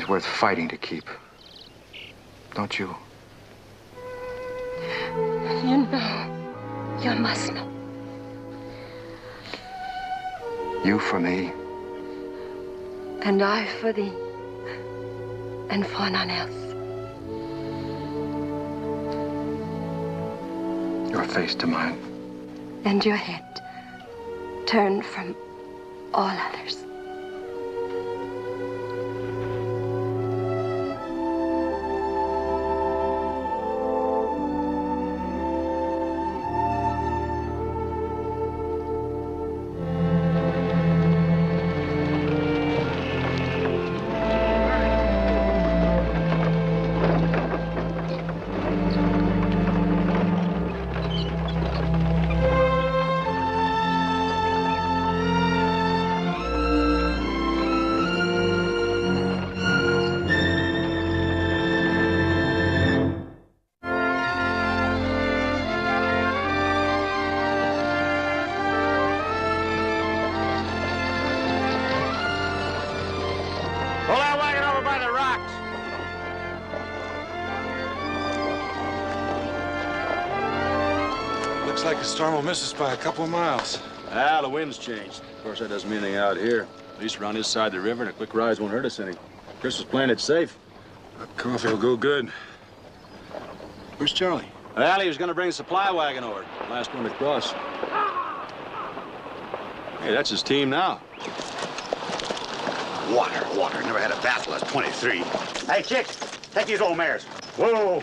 worth fighting to keep. Don't you? You know. You must know. You for me. And I for thee. And for none else. Your face to mine. And your head turned from all others. Looks like the storm will miss us by a couple of miles. Ah, the wind's changed. Of course, that doesn't mean anything out here. At least around this side of the river, and a quick rise won't hurt us any. Chris was playing it safe. That coffee will go good. Where's Charlie? Well, he was going to bring a supply wagon over. Last one to cross. Hey, that's his team now. Water. Never had a bath till I was 23. Hey, chicks, take these old mares. Whoa.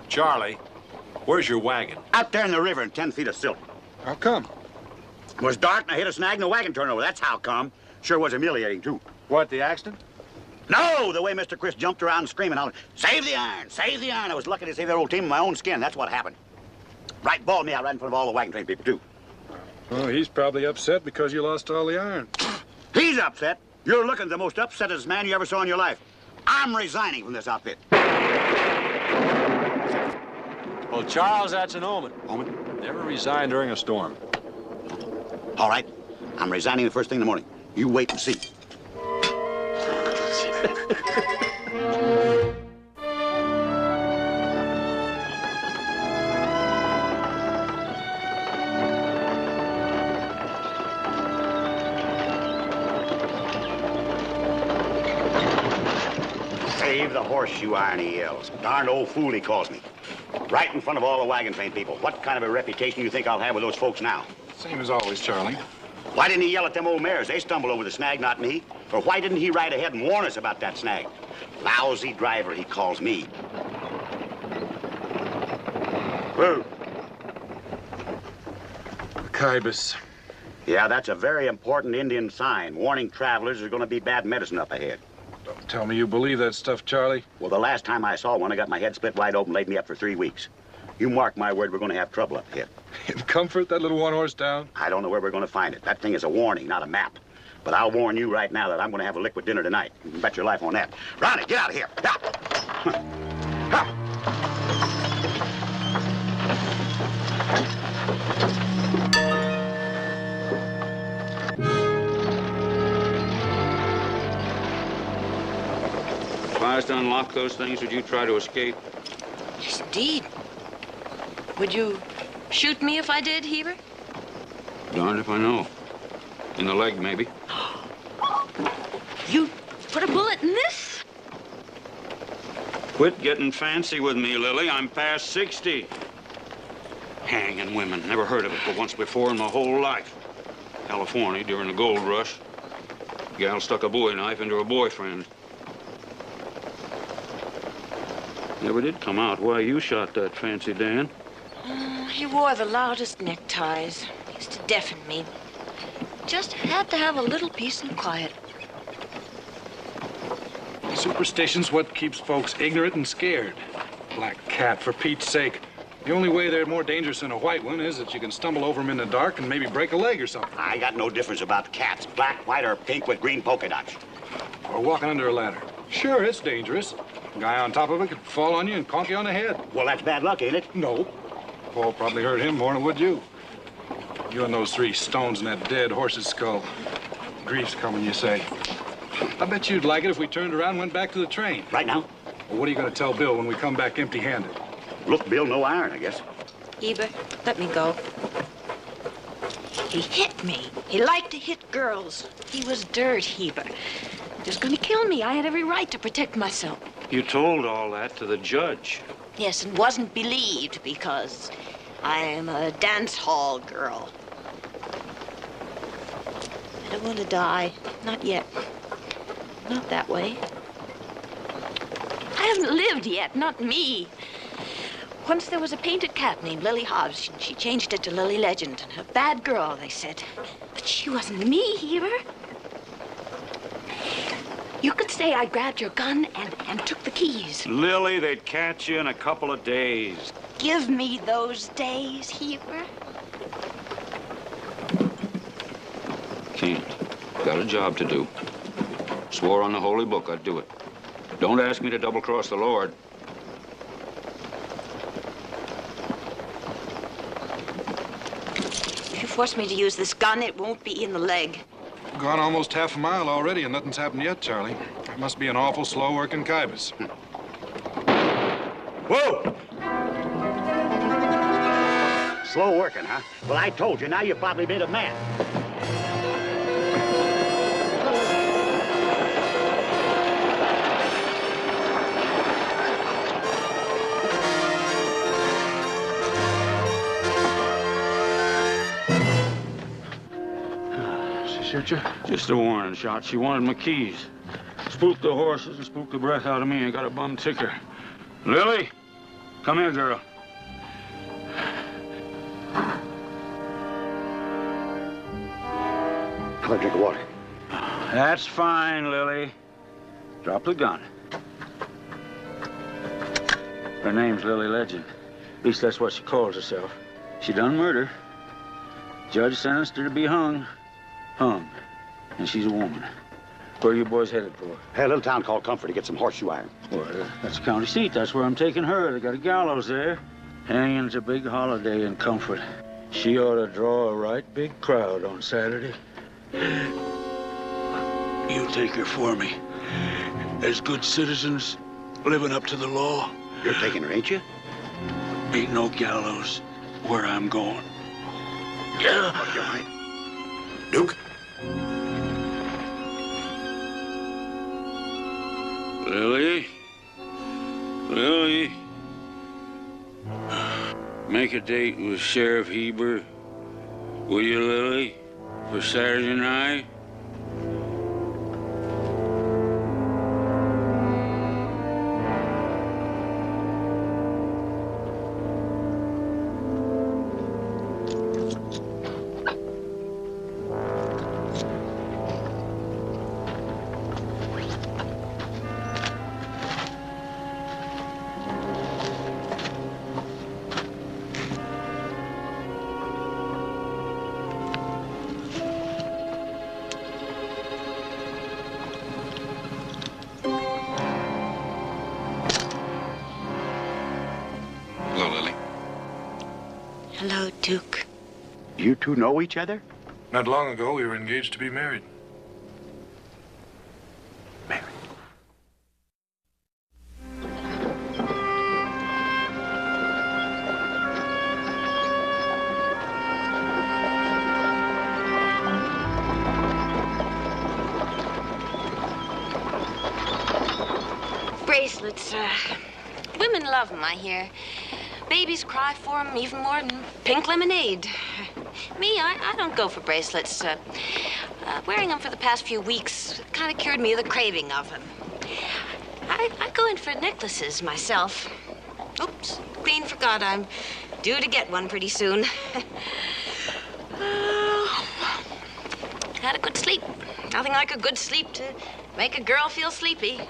Charlie, where's your wagon? Out there in the river in 10 feet of silt. How come? It was dark and I hit a snag and the wagon turned over. That's how come. Sure was humiliating, too. What, the accident? No, the way Mr. Chris jumped around screaming out, "Save the iron! Save the iron!" I was lucky to save that old team in my own skin. That's what happened. Right balled me out right in front of all the wagon train people, too. Well, he's probably upset because you lost all the iron. He's upset. You're looking at the most upsetest man you ever saw in your life. I'm resigning from this outfit. Well, Charles, that's an omen. Omen? Never resign during a storm. All right. I'm resigning the first thing in the morning. You wait and see. Save the horseshoe iron, he yells. Darned old fool, he calls me. Right in front of all the wagon train people. What kind of a reputation do you think I'll have with those folks now? Same as always, Charlie. Why didn't he yell at them old mares? They stumbled over the snag, not me. Or why didn't he ride ahead and warn us about that snag? Lousy driver, he calls me. Who? Kibus. Yeah, that's a very important Indian sign, warning travelers there's going to be bad medicine up ahead. Don't tell me you believe that stuff, Charlie. Well, the last time I saw one, I got my head split wide open, laid me up for 3 weeks. You mark my word, we're going to have trouble up ahead. In Comfort, that little one-horse town? I don't know where we're going to find it. That thing is a warning, not a map. But I'll warn you right now that I'm going to have a liquid dinner tonight. You can bet your life on that. Ronnie, get out of here. If I was to unlock those things, would you try to escape? Yes, indeed. Would you shoot me if I did, Heber? Darned if I know. In the leg, maybe. You put a bullet in this? Quit getting fancy with me, Lily. I'm past 60. Hanging women. Never heard of it but once before in my whole life. California during the gold rush. Gal stuck a bowie knife into her boyfriend. Never did come out why you shot that fancy Dan. Oh, he wore the loudest neckties. He used to deafen me. Just had to have a little peace and quiet. Superstition's what keeps folks ignorant and scared. Black cat, for Pete's sake. The only way they're more dangerous than a white one is that you can stumble over them in the dark and maybe break a leg or something. I got no difference about cats, black, white, or pink with green polka dots. Or walking under a ladder. Sure, it's dangerous. A guy on top of it could fall on you and conk you on the head. Well, that's bad luck, ain't it? No. Fall probably hurt him more than would you. You and those 3 stones in that dead horse's skull. Grief's coming, you say. I bet you'd like it if we turned around and went back to the train. Right now? Well, what are you going to tell Bill when we come back empty-handed? Look, Bill, no iron, I guess. Heber, let me go. He hit me. He liked to hit girls. He was dirt, Heber. He was going to kill me. I had every right to protect myself. You told all that to the judge. Yes, and wasn't believed because I am a dance hall girl. I don't want to die. Not yet. Not that way. I haven't lived yet, not me. Once there was a painted cat named Lily Hobbs. She changed it to Lily Legend. A bad girl, they said. But she wasn't me, Heber. You could say I grabbed your gun and took the keys. Lily, they'd catch you in a couple of days. Give me those days, Heber. Can't. Got a job to do. Swore on the holy book I'd do it. Don't ask me to double-cross the Lord. If you force me to use this gun, it won't be in the leg. Gone almost half a mile already and nothing's happened yet, Charlie. It must be an awful slow-working kibus. Whoa! Slow working, huh? Well, I told you. Now you've probably made a man. Shoot you? Just a warning shot. She wanted my keys. Spooked the horses and spooked the breath out of me and got a bum ticker. Lily, come here, girl. Have a drink of water. That's fine, Lily. Drop the gun. Her name's Lily Legend. At least that's what she calls herself. She done murder. Judge sentenced her to be hung. Hung. And she's a woman. Where are you boys headed for? Hey, a little town called Comfort to get some horseshoe iron. Well, that's the county seat. That's where I'm taking her. They got a gallows there. Hanging's a big holiday in Comfort. She ought to draw a right big crowd on Saturday. You take her for me. As good citizens, living up to the law. You're taking her, ain't you? Ain't no gallows where I'm going. Yeah. Oh, you're right. Duke? Lily? Lily? Make a date with Sheriff Heber. Will you, Lily? For Saturday night? Hello, Duke. You two know each other? Not long ago, we were engaged to be married. Bracelets, women love them, I hear. Babies cry for them even more than pink lemonade. Me, I don't go for bracelets. Wearing them for the past few weeks kind of cured me of the craving of them. I go in for necklaces myself. Oops, clean forgot I'm due to get one pretty soon. Had a good sleep. Nothing like a good sleep to make a girl feel sleepy.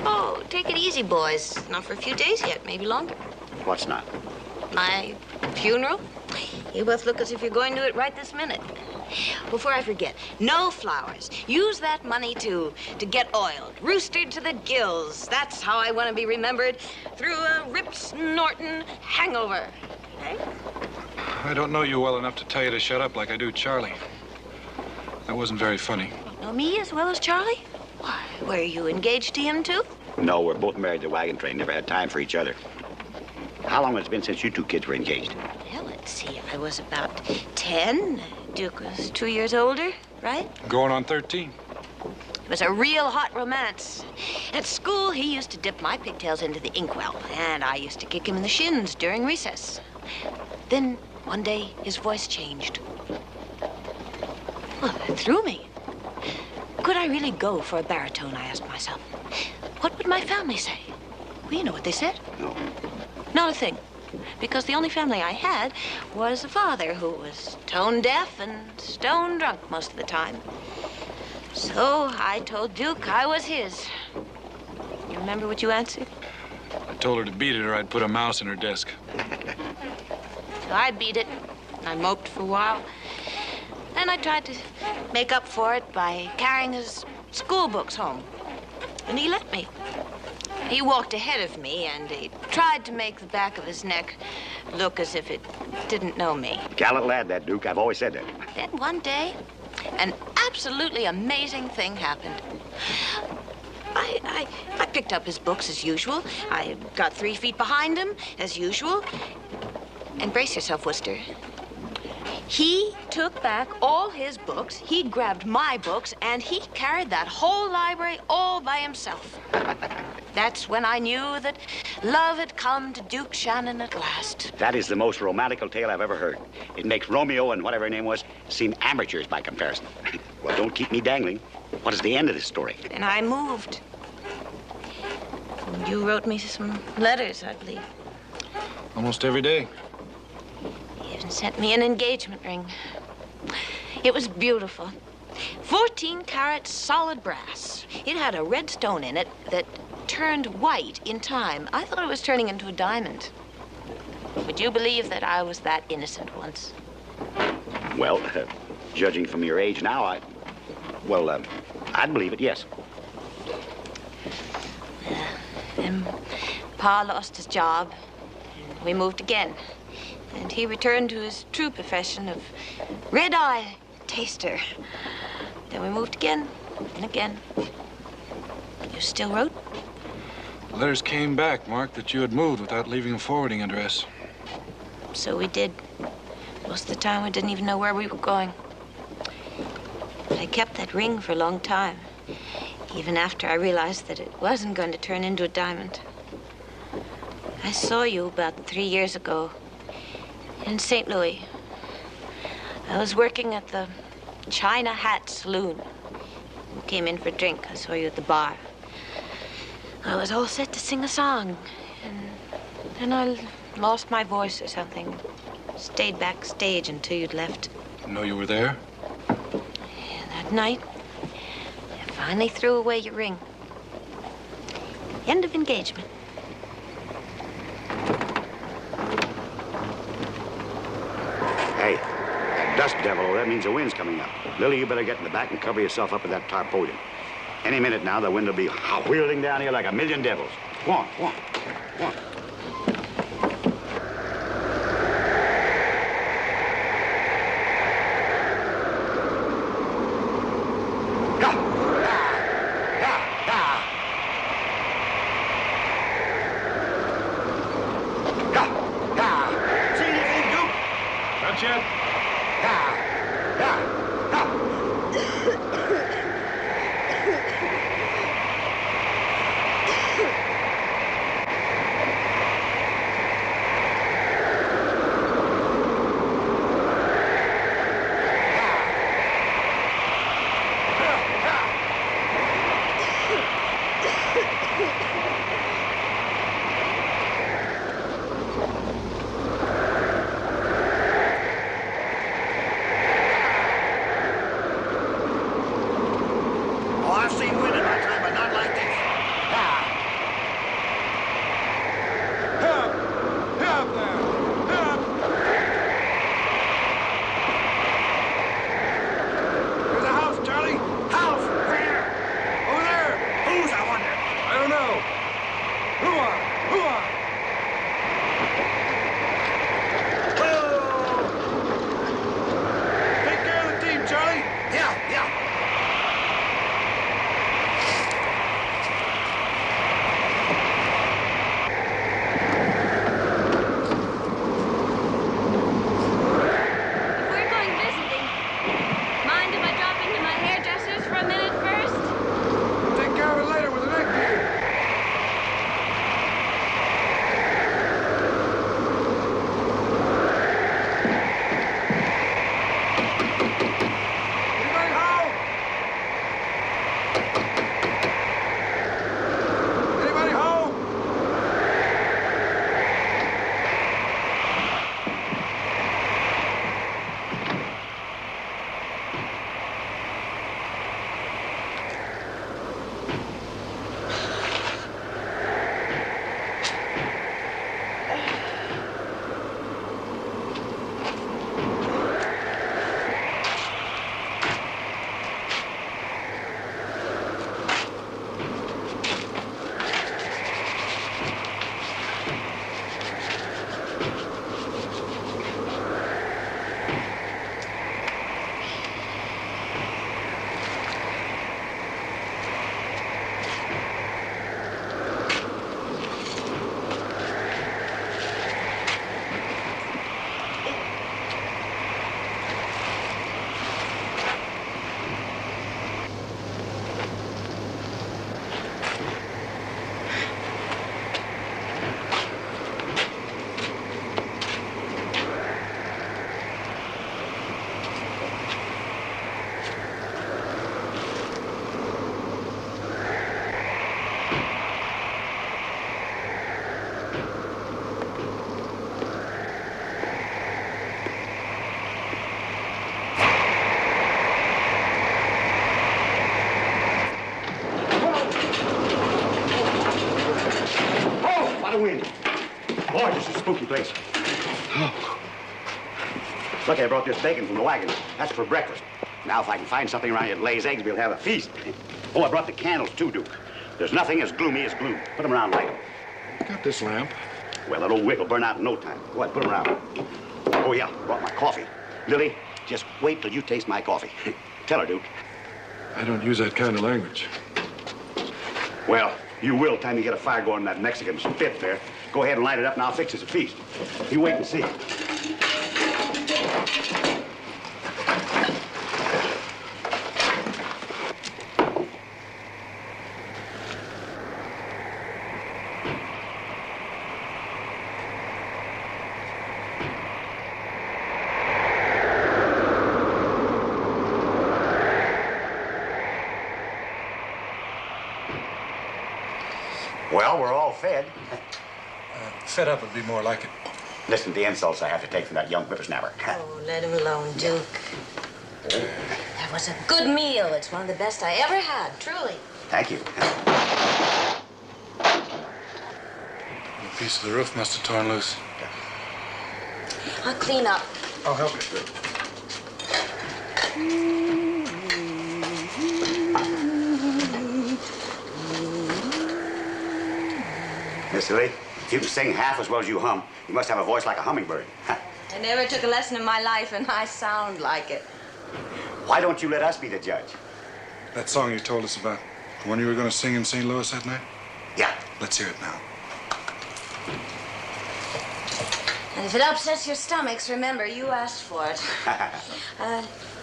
Oh, take it easy, boys. Not for a few days yet, maybe longer. What's not? My funeral? You both look as if you're going to it right this minute. Before I forget, no flowers. Use that money to get oiled, roosted to the gills. That's how I want to be remembered, through a Rip Snorton hangover. Eh? I don't know you well enough to tell you to shut up like I do Charlie. That wasn't very funny. You know me as well as Charlie? Why, were you engaged to him, too? No, we're both married to the wagon train. Never had time for each other. How long has it been since you two kids were engaged? Well, let's see. I was about 10. Duke was 2 years older, right? Going on 13. It was a real hot romance. At school, he used to dip my pigtails into the inkwell, and I used to kick him in the shins during recess. Then, one day, his voice changed. Well, that threw me. Could I really go for a baritone, I asked myself. What would my family say? Well, you know what they said. No. Not a thing. Because the only family I had was a father who was tone deaf and stone drunk most of the time. So I told Duke I was his. You remember what you answered? I told her to beat it or I'd put a mouse in her desk. So I beat it. I moped for a while. Then I tried to make up for it by carrying his school books home. And he let me. He walked ahead of me, and he tried to make the back of his neck look as if it didn't know me. Gallant lad, that Duke. I've always said that. Then one day, an absolutely amazing thing happened. I picked up his books as usual. I got 3 feet behind him as usual. And brace yourself, Worcester. He took back all his books, he'd grabbed my books, and he carried that whole library all by himself. That's when I knew that love had come to Duke Shannon at last. That is the most romantical tale I've ever heard. It makes Romeo and whatever her name was seem amateurs by comparison. Well, don't keep me dangling. What is the end of this story? And I moved. You wrote me some letters, I believe. Almost every day. You even sent me an engagement ring. It was beautiful. 14 karat solid brass. It had a red stone in it that turned white in time. I thought it was turning into a diamond. Would you believe that I was that innocent once? Well, judging from your age now, I'd believe it, yes. Then Pa lost his job, and we moved again. And he returned to his true profession of red-eye taster. Then we moved again and again. You still wrote? The letters came back, Mark, that you had moved without leaving a forwarding address. So we did. Most of the time, we didn't even know where we were going. But I kept that ring for a long time, even after I realized that it wasn't going to turn into a diamond. I saw you about 3 years ago in St. Louis. I was working at the China Hat Saloon. You came in for a drink. I saw you at the bar. I was all set to sing a song, and then I lost my voice or something. Stayed backstage until you'd left. Know you were there? That night, I finally threw away your ring. End of engagement. Hey, that dust devil, that means the wind's coming up. Lily, you better get in the back and cover yourself up with that tarpaulin. Any minute now, the wind will be wheeling down here like a million devils. Go on, go on, go on. place. Look, I brought this bacon from the wagon. That's for breakfast. Now, if I can find something around here that lays eggs, we'll have a feast. Oh, I brought the candles, too, Duke. There's nothing as gloomy as gloom. Put them around, light them. Got this lamp. Well, that old wick will burn out in no time. Go ahead, put them around. Oh, yeah, brought my coffee. Lily, just wait till you taste my coffee. Tell her, Duke. I don't use that kind of language. Well, you will time you get a fire going in that Mexican spit there. Go ahead and light it up, and I'll fix us a feast. You wait and see. Well, we're all fed. Fed up would be more like it. Listen to the insults I have to take from that young whippersnapper. Oh, let him alone, Duke. That was a good meal. It's one of the best I ever had, truly. Thank you. A piece of the roof must have torn loose. I'll clean up. I'll help you. Miss Lily, if you can sing half as well as you hum, you must have a voice like a hummingbird. I never took a lesson in my life, and I sound like it. Why don't you let us be the judge? That song you told us about, the one you were going to sing in St. Louis that night? Yeah. Let's hear it now. And if it upsets your stomachs, remember, you asked for it.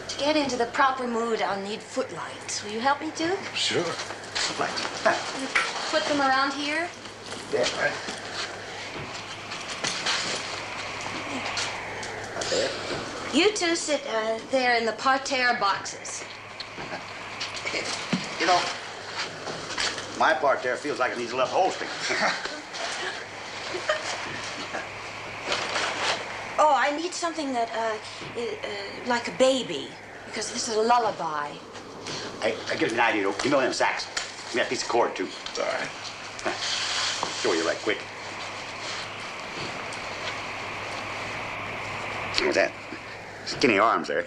To get into the proper mood, I'll need footlights. Will you help me, Duke? Sure. Put them around here. There, right. Up there. You two sit there in the parterre boxes. You know, my part there feels like it needs a little hosting. Oh, I need something that, like a baby, because this is a lullaby. Hey, that gives me an idea, though. You know them sacks. Give me that piece of cord, too. All right. Show you right quick. What's that? Skinny arms there.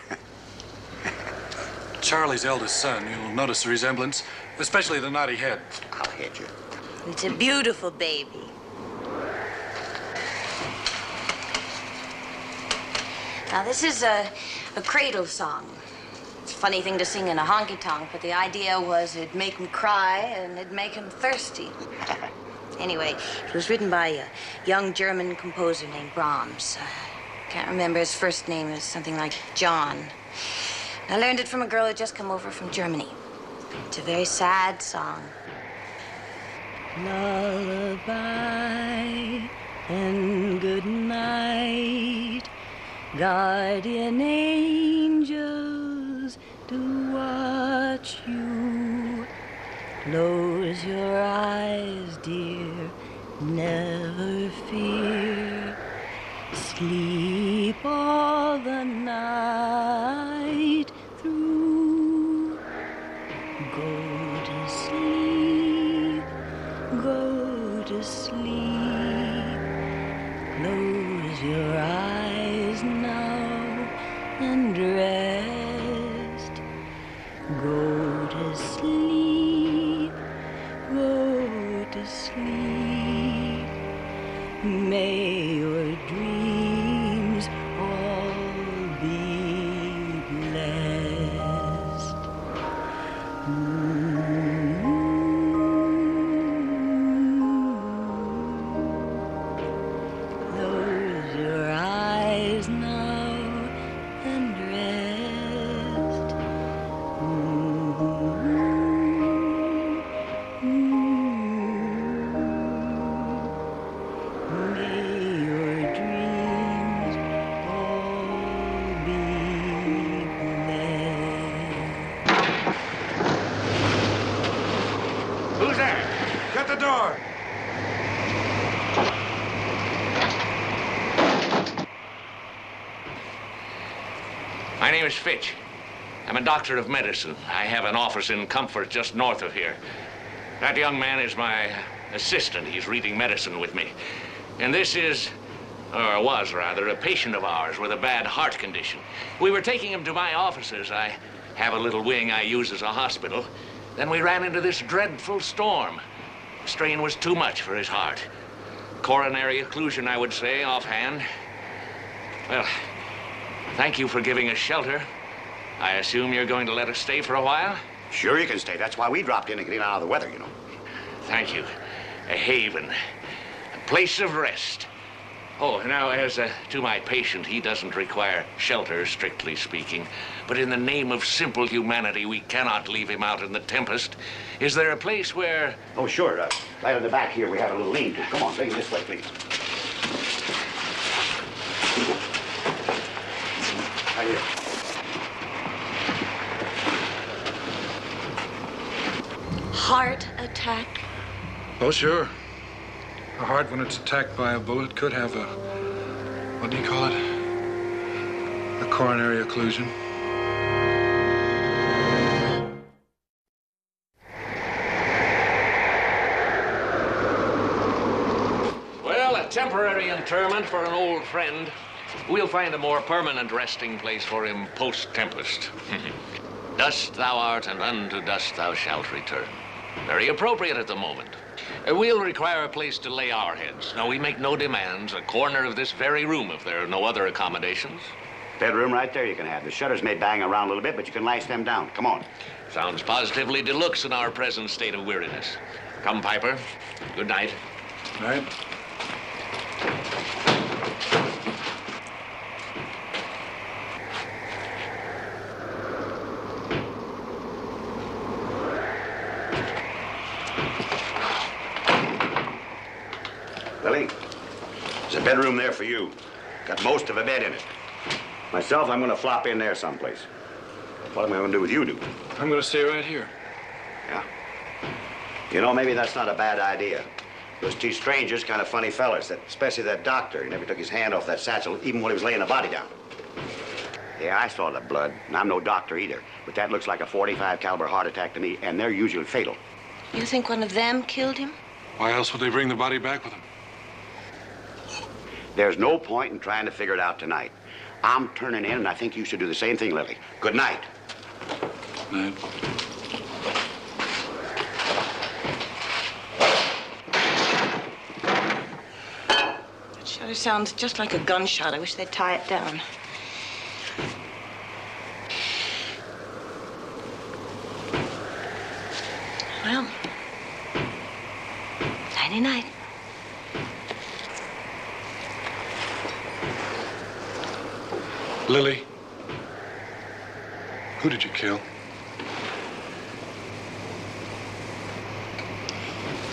Charlie's eldest son. You'll notice the resemblance, especially the knotty head. I'll head you. It's a beautiful baby. Now, this is a cradle song. It's a funny thing to sing in a honky-tonk, but the idea was it'd make him cry and it'd make him thirsty. Anyway, it was written by a young German composer named Brahms. Can't remember his first name. It was something like John. I learned it from a girl who'd just come over from Germany. It's a very sad song. Lullaby and good night, guardian angels to watch you. Close your eyes, dear, never fear. Sleep all the night through. Go to sleep, go to sleep. Close your eyes now and rest. Go to sleep, go to sleep. May your dreams all be blessed. Close your eyes now and rest. May your dreams all be blessed. Who's there? Shut the door. My name is Fitch. I'm a doctor of medicine. I have an office in Comfort just north of here. That young man is my assistant. He's reading medicine with me. And this is or was rather, a patient of ours with a bad heart condition. We were taking him to my offices. I have a little wing I use as a hospital. Then we ran into this dreadful storm. The strain was too much for his heart. Coronary occlusion, I would say, offhand. Well, thank you for giving us shelter. I assume you're going to let us stay for a while? Sure you can stay. That's why we dropped in and get out of the weather, you know. Thank you. A haven. A place of rest. Oh, now, as to my patient, he doesn't require shelter, strictly speaking. But in the name of simple humanity, we cannot leave him out in the tempest. Is there a place where... Oh, sure. Right in the back here, we have a little lean-to. Come on, bring it this way, please. Right here. Heart attack? Oh, sure. A heart, when it's attacked by a bullet, could have a, what do you call it? A coronary occlusion. Well, a temporary interment for an old friend. We'll find a more permanent resting place for him post-tempest. Dust thou art, and unto dust thou shalt return. Very appropriate at the moment. We'll require a place to lay our heads. No, we make no demands. A corner of this very room, if there are no other accommodations. Bedroom right there you can have. The shutters may bang around a little bit, but you can lash them down. Come on. Sounds positively deluxe in our present state of weariness. Come, Piper. Good night. Night. Lily, there's a bedroom there for you. Got most of a bed in it. Myself, I'm going to flop in there someplace. What am I going to do with you, Duke? I'm going to stay right here. Yeah? You know, maybe that's not a bad idea. Those two strangers, kind of funny fellas, especially that doctor. He never took his hand off that satchel, even when he was laying the body down. Yeah, I saw the blood, and I'm no doctor either. But that looks like a .45 caliber heart attack to me, and they're usually fatal. You think one of them killed him? Why else would they bring the body back with them? There's no point in trying to figure it out tonight. I'm turning in, and I think you should do the same thing, Lily. Good night. Night. That shutter sounds just like a gunshot. I wish they'd tie it down. Well, nighty-night. Lily, who did you kill?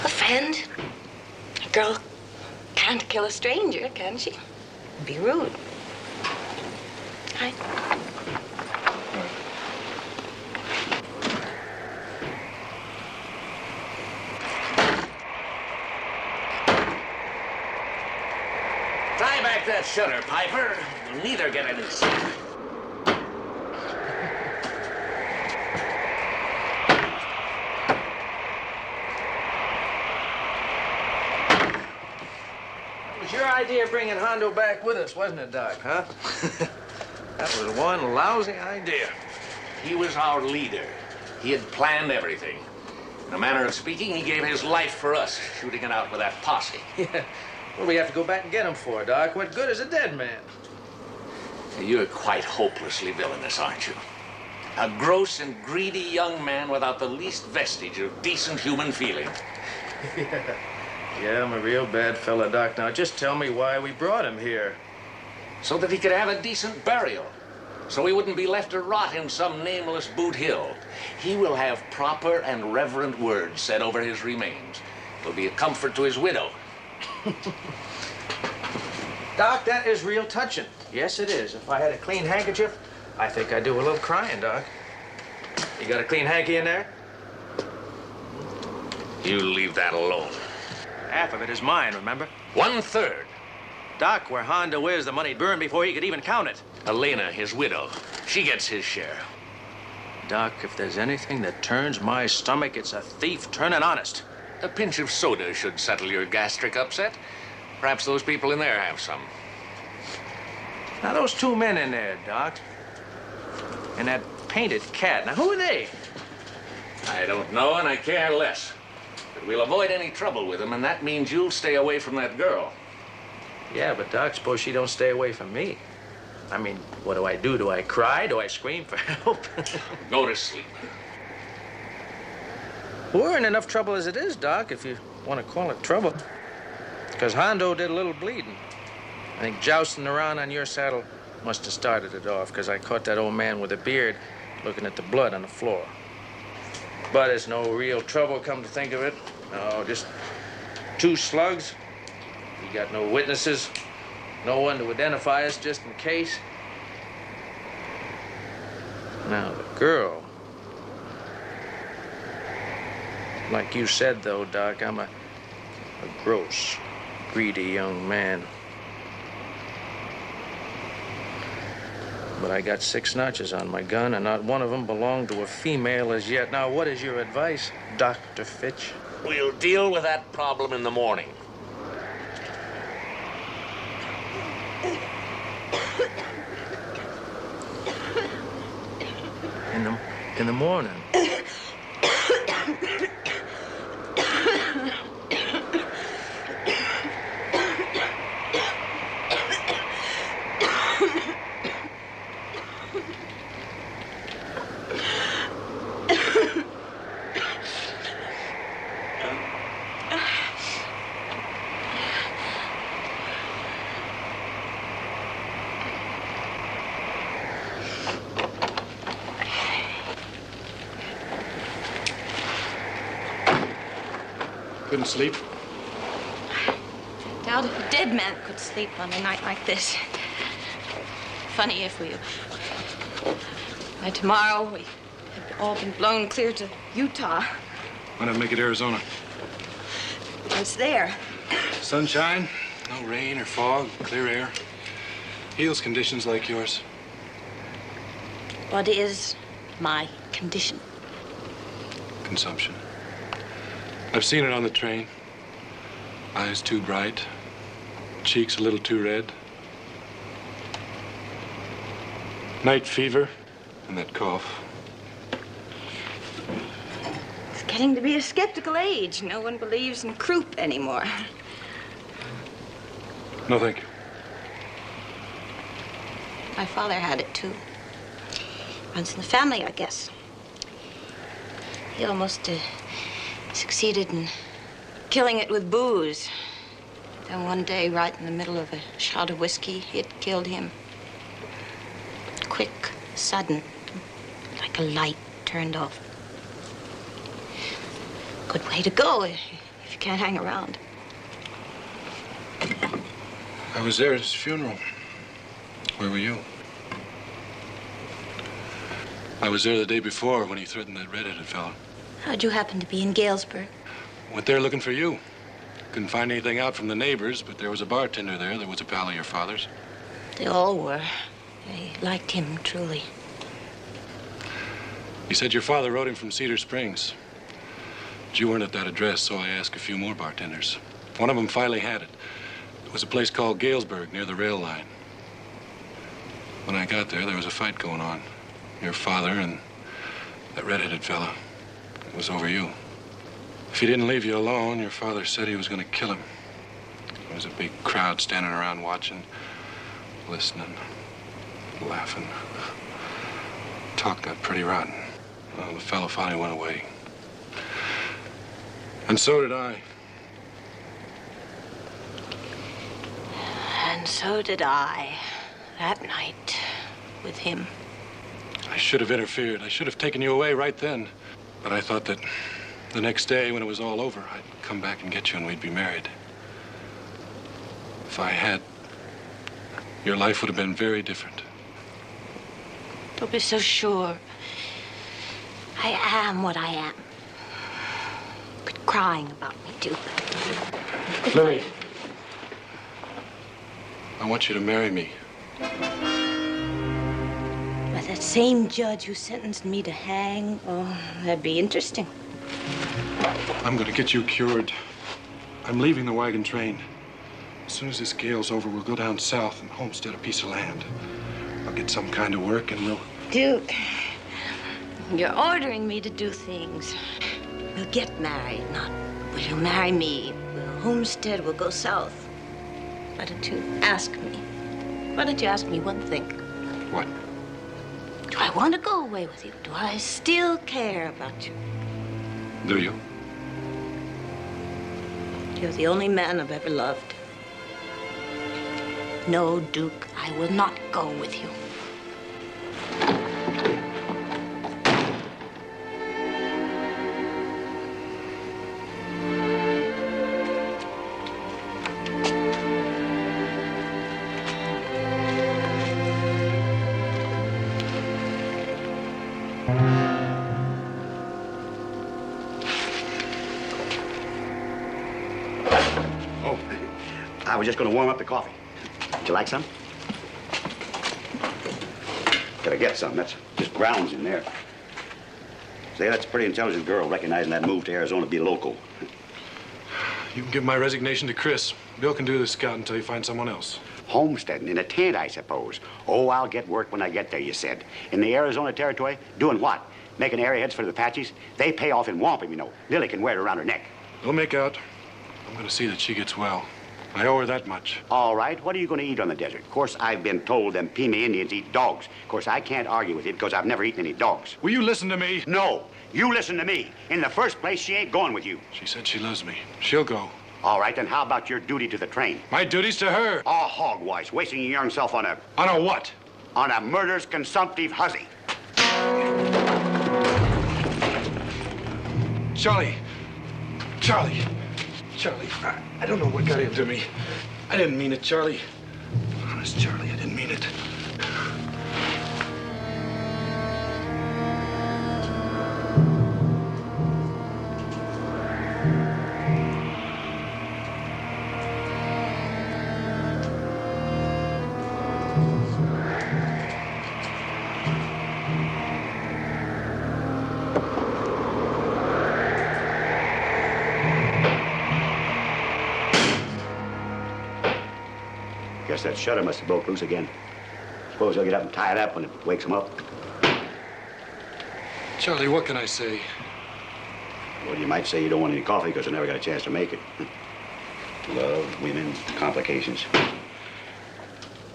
A friend. A girl can't kill a stranger, can she? Be rude. Right. Tie back that shutter, Piper. We'll neither get any sleep. It was your idea of bringing Hondo back with us, wasn't it, Doc, huh? That was one lousy idea. He was our leader. He had planned everything. In a manner of speaking, he gave his life for us, shooting it out with that posse. Yeah. What do we have to go back and get him for, Doc? What good is a dead man? You're quite hopelessly villainous, aren't you? A gross and greedy young man without the least vestige of decent human feeling. Yeah, I'm a real bad fella, Doc. Now, just tell me why we brought him here. So that he could have a decent burial. So he wouldn't be left to rot in some nameless boot hill. He will have proper and reverent words said over his remains. It'll be a comfort to his widow. Doc, that is real touching. Yes, it is. If I had a clean handkerchief, I think I'd do a little crying, Doc. You got a clean hanky in there? You leave that alone. Half of it is mine, remember? 1/3. Doc, where Hondo is, the money'd burn before he could even count it. Elena, his widow, she gets his share. Doc, if there's anything that turns my stomach, it's a thief turning honest. A pinch of soda should settle your gastric upset. Perhaps those people in there have some. Now, those two men in there, Doc, and that painted cat, now who are they? I don't know, and I care less. But we'll avoid any trouble with them, and that means you'll stay away from that girl. Yeah, but Doc, suppose she don't stay away from me. I mean, what do I do? Do I cry? Do I scream for help? Go to sleep. We're in enough trouble as it is, Doc, if you want to call it trouble. Because Hondo did a little bleeding. I think jousting around on your saddle must have started it off, because I caught that old man with a beard looking at the blood on the floor. But it's no real trouble, come to think of it. No, just 2 slugs. We got no witnesses, no one to identify us just in case. Now, the girl. Like you said, though, Doc, I'm a gross, greedy young man. But I got 6 notches on my gun, and not one of them belonged to a female as yet. Now, what is your advice, Dr. Fitch? We'll deal with that problem in the morning. In the morning? Couldn't sleep? Doubt if a dead man could sleep on a night like this. Funny if we... By tomorrow, we have all been blown clear to Utah. Why not make it Arizona? It's there. Sunshine, no rain or fog, clear air. Heals conditions like yours. What is my condition? Consumption. I've seen it on the train. Eyes too bright, cheeks a little too red. Night fever and that cough. It's getting to be a skeptical age. No one believes in croup anymore. No, thank you. My father had it, too. Runs in the family, I guess. He almost succeeded in killing it with booze. Then one day, right in the middle of a shot of whiskey, it killed him. Quick, sudden, like a light turned off. Good way to go if you can't hang around. I was there at his funeral. Where were you? I was there the day before when he threatened that redheaded fellow. How'd you happen to be in Galesburg? Went there looking for you. Couldn't find anything out from the neighbors, but there was a bartender there that was a pal of your father's. They all were. They liked him, truly. He said your father wrote him from Cedar Springs. But you weren't at that address, so I asked a few more bartenders. One of them finally had it. It was a place called Galesburg, near the rail line. When I got there was a fight going on. Your father and that red-headed fella. It was over you. If he didn't leave you alone, your father said he was going to kill him. There was a big crowd standing around watching, listening, laughing. Talk got pretty rotten. Well, the fellow finally went away. And so did I. And so did I, that night, with him. I should have interfered. I should have taken you away right then. But I thought that the next day, when it was all over, I'd come back and get you and we'd be married. If I had, your life would have been very different. Don't be so sure. I am what I am. Quit crying about me, too. Lily, I want you to marry me. By that same judge who sentenced me to hang, oh, that'd be interesting. I'm going to get you cured. I'm leaving the wagon train. As soon as this gale's over, we'll go down south and homestead a piece of land. I'll get some kind of work and we'll... Duke, you're ordering me to do things. We'll get married, not will you marry me. We'll homestead, we'll go south. Why don't you ask me? Why don't you ask me one thing? What? Do I want to go away with you? Do I still care about you? Do you? You're the only man I've ever loved. No, Duke, I will not go with you. I was just going to warm up the coffee. Would you like some? Gotta get some. That's just grounds in there. Say, that's a pretty intelligent girl, recognizing that move to Arizona to be local. You can give my resignation to Chris. Bill can do the scout until you find someone else. Homesteading in a tent, I suppose. Oh, I'll get work when I get there, you said. In the Arizona Territory? Doing what? Making airheads for the Apaches? They pay off in wampum, you know. Lily can wear it around her neck. Don't make out. I'm going to see that she gets well. I owe her that much. All right. What are you going to eat on the desert? Of course, I've been told them Pima Indians eat dogs. Of course, I can't argue with you because I've never eaten any dogs. Will you listen to me? No. You listen to me. In the first place, she ain't going with you. She said she loves me. She'll go. All right, then how about your duty to the train? My duty's to her. Oh, hogwash. Wasting your young self on a... On a what? On a murderous, consumptive hussy. Charlie. Charlie. Charlie, I don't know what got into me. I didn't mean it, Charlie. Honest, Charlie, I didn't mean it. Guess that shutter must have broke loose again. Suppose they'll get up and tie it up when it wakes them up. Charlie, what can I say? Well, you might say you don't want any coffee because I never got a chance to make it. Love, women, complications.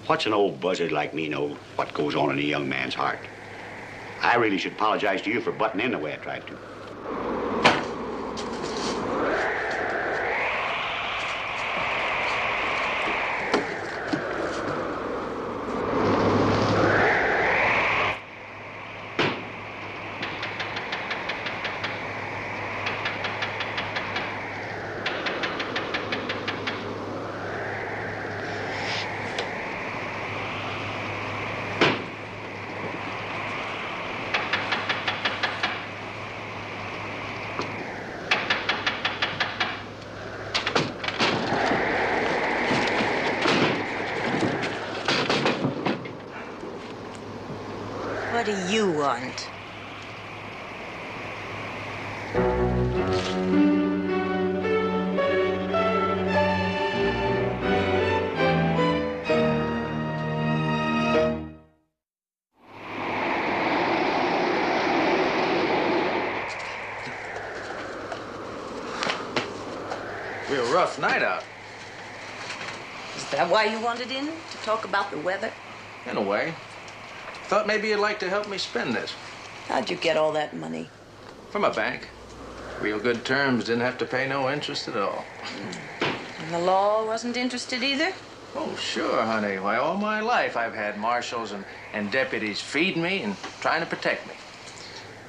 What's an old buzzard like me know what goes on in a young man's heart? I really should apologize to you for butting in the way I tried to. What do you want? Real rough night out. Is that why you wanted in? To talk about the weather? In a way. Thought maybe you'd like to help me spend this. How'd you get all that money? From a bank. Real good terms, didn't have to pay no interest at all. And the law wasn't interested either? Oh, sure, honey. Why, all my life I've had marshals and deputies feeding me and trying to protect me.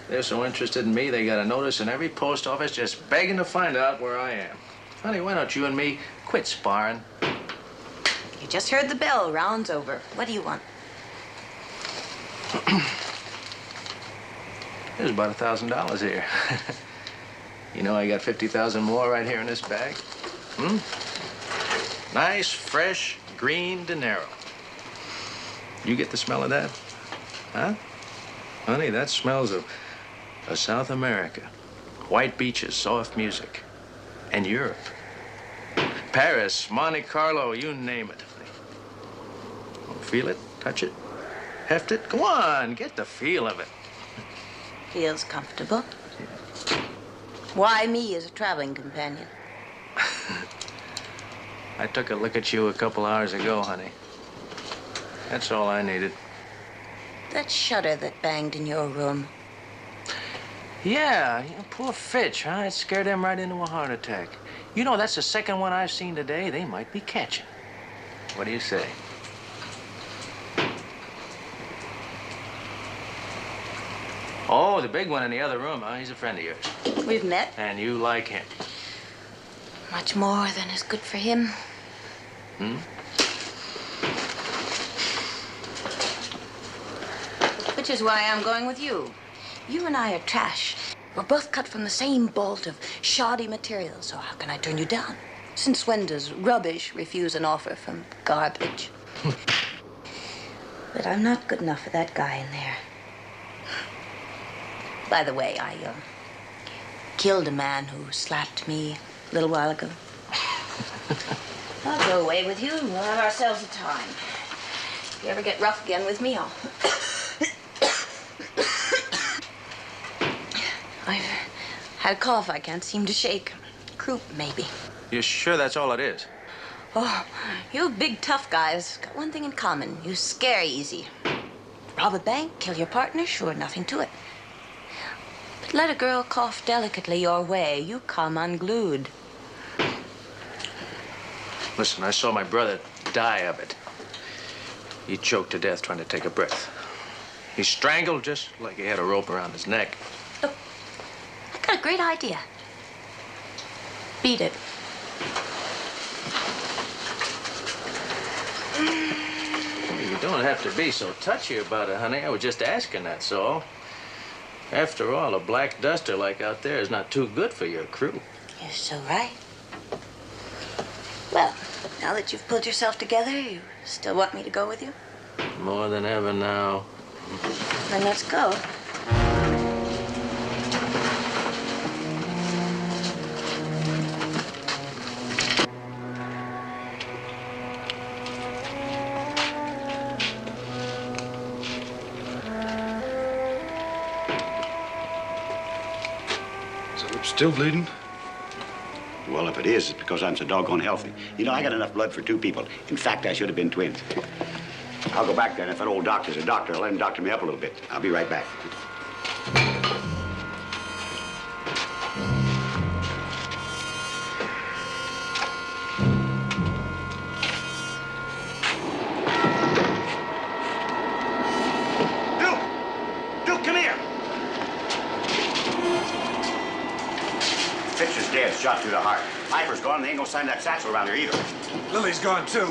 They're so interested in me, they got a notice in every post office just begging to find out where I am. Honey, why don't you and me quit sparring? You just heard the bell. Round's over. What do you want? There's about $1,000 here. You know I got 50,000 more right here in this bag. Nice, fresh, green dinero. You get the smell of that? Huh? Honey, that smells of South America. White beaches, soft music. And Europe. Paris, Monte Carlo, you name it. Feel it, touch it, heft it. Go on, get the feel of it. Feels comfortable. Why me as a traveling companion? I took a look at you a couple hours ago, honey. That's all I needed. That shutter that banged in your room. Yeah, poor Fitch, huh? It scared him right into a heart attack. You know, that's the second one I've seen today. They might be catching. What do you say? Oh, the big one in the other room, huh? He's a friend of yours. We've met. And you like him. Much more than is good for him. Hmm? Which is why I'm going with you. You and I are trash. We're both cut from the same bolt of shoddy material, so how can I turn you down? Since when does rubbish refuse an offer from garbage? But I'm not good enough for that guy in there. By the way, I killed a man who slapped me a little while ago. I'll go away with you and we'll have ourselves a time. If you ever get rough again with me, I've had a cough I can't seem to shake. Croup, maybe. You sure that's all it is? Oh, you big tough guys got one thing in common. You scare easy. Rob a bank, kill your partner, sure, nothing to it. But let a girl cough delicately your way, you come unglued. Listen, I saw my brother die of it. He choked to death trying to take a breath. He strangled just like he had a rope around his neck. Look, I got a great idea. Beat it. You don't have to be so touchy about it, honey. I was just asking, that's all. After all, a black duster like out there is not too good for your crew. You're so right. Well, now that you've pulled yourself together, you still want me to go with you? More than ever now. Then let's go. Still bleeding? Well, if it is, it's because I'm so doggone healthy. You know, I got enough blood for 2 people. In fact, I should have been twins. I'll go back then. If that old doctor's a doctor, I'll let him doctor me up a little bit. I'll be right back. Duke, come here. Fitch is dead, shot through the heart. Piper's gone, and they ain't gonna sign that satchel around here either. Lily's gone, too.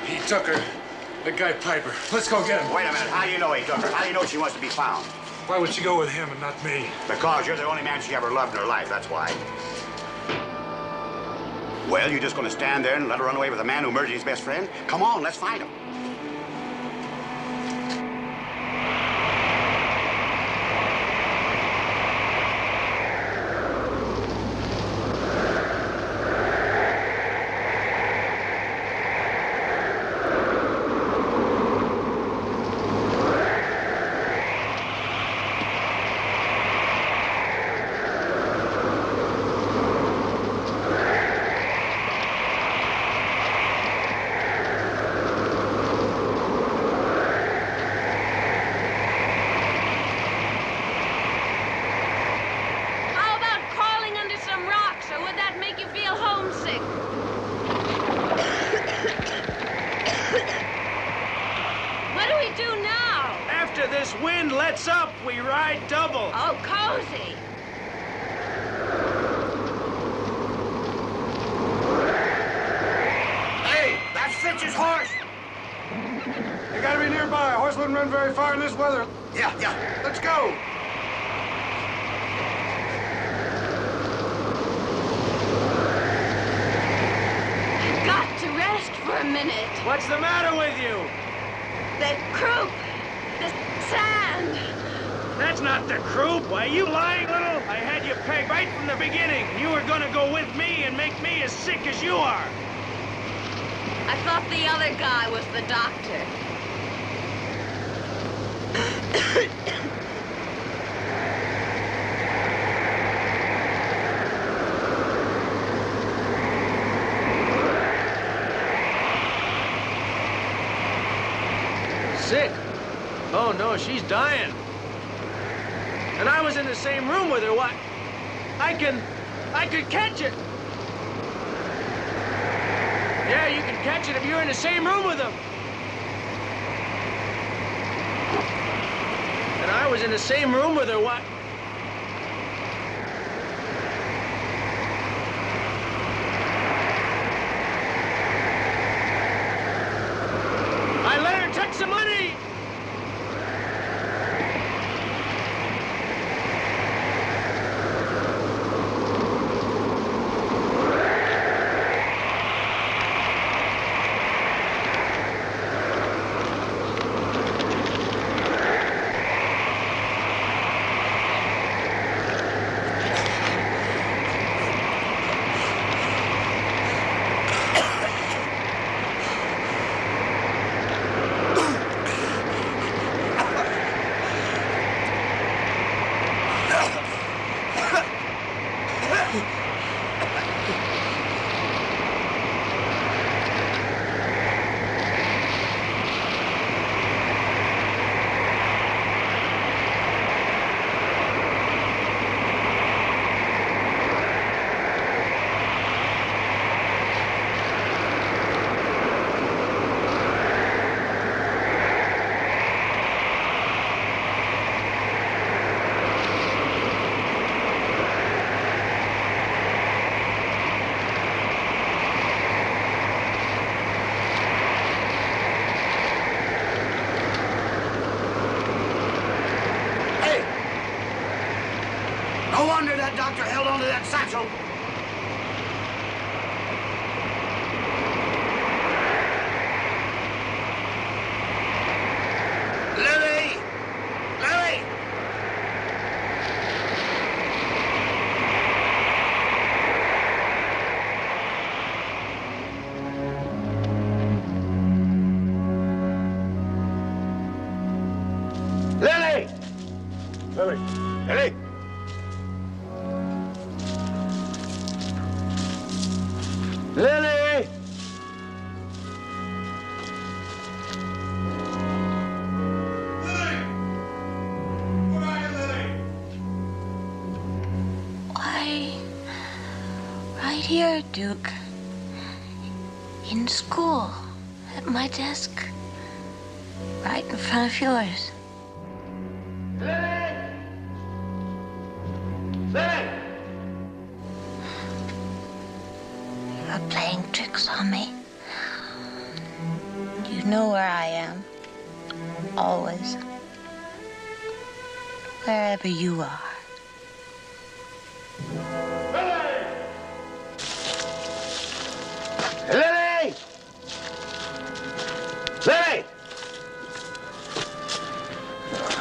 He took her. The guy Piper. Let's go get him. Wait a minute. How do you know he took her? How do you know she wants to be found? Why would she go with him and not me? Because you're the only man she ever loved in her life, that's why. Well, you're just gonna stand there and let her run away with a man who murdered his best friend? Come on, let's find him. What's the matter with you? That croup, the sand. That's not the croup. Why, you lying little? I had you pegged right from the beginning. You were gonna go with me and make me as sick as you are. I thought the other guy was the doctor. Sick? Oh, no, she's dying. And I was in the same room with her. What? I could catch it. Yeah, you can catch it if you're in the same room with them. And I was in the same room with her. What? I let her take some money. No wonder that doctor held onto that satchel. Lily! Lily! Lily! Lily! Lily! Lily! Why, right here, Duke. In school, at my desk. Right in front of yours. Lily! Lily! You're playing tricks on me. You know where I am. Always. Wherever you are. Lily! Lily!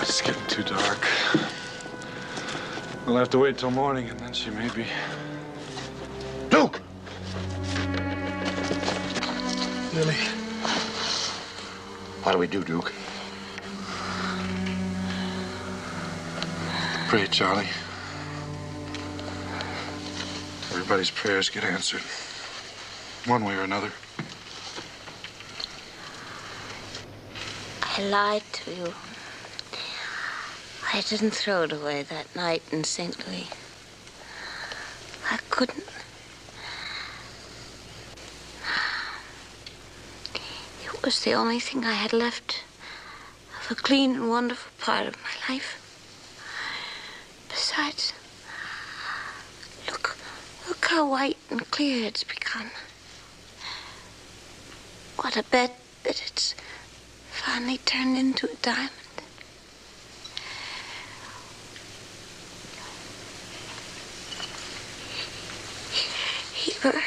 It's getting too dark. We'll have to wait till morning, and then she may be... Duke! Lily. What do we do, Duke? Pray, Charlie. Everybody's prayers get answered. One way or another. I lied to you. I didn't throw it away that night in St. Louis. I couldn't. It was the only thing I had left of a clean and wonderful part of my life. Besides, look how white and clear it's become. What a bet that it's finally turned into a diamond. Heber,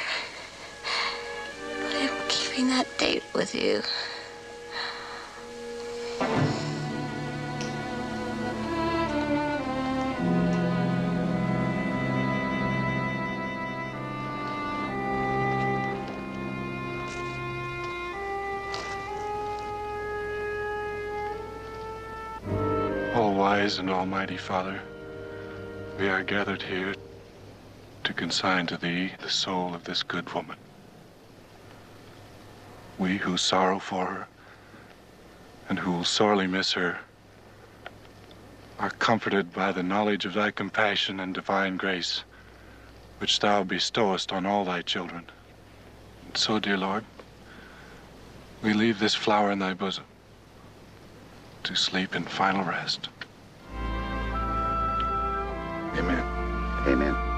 I'm keeping that date with you. all-wise and almighty Father, we are gathered here to consign to thee the soul of this good woman. We who sorrow for her and who will sorely miss her are comforted by the knowledge of thy compassion and divine grace, which thou bestowest on all thy children. And so, dear Lord, we leave this flower in thy bosom to sleep in final rest. Amen. Amen.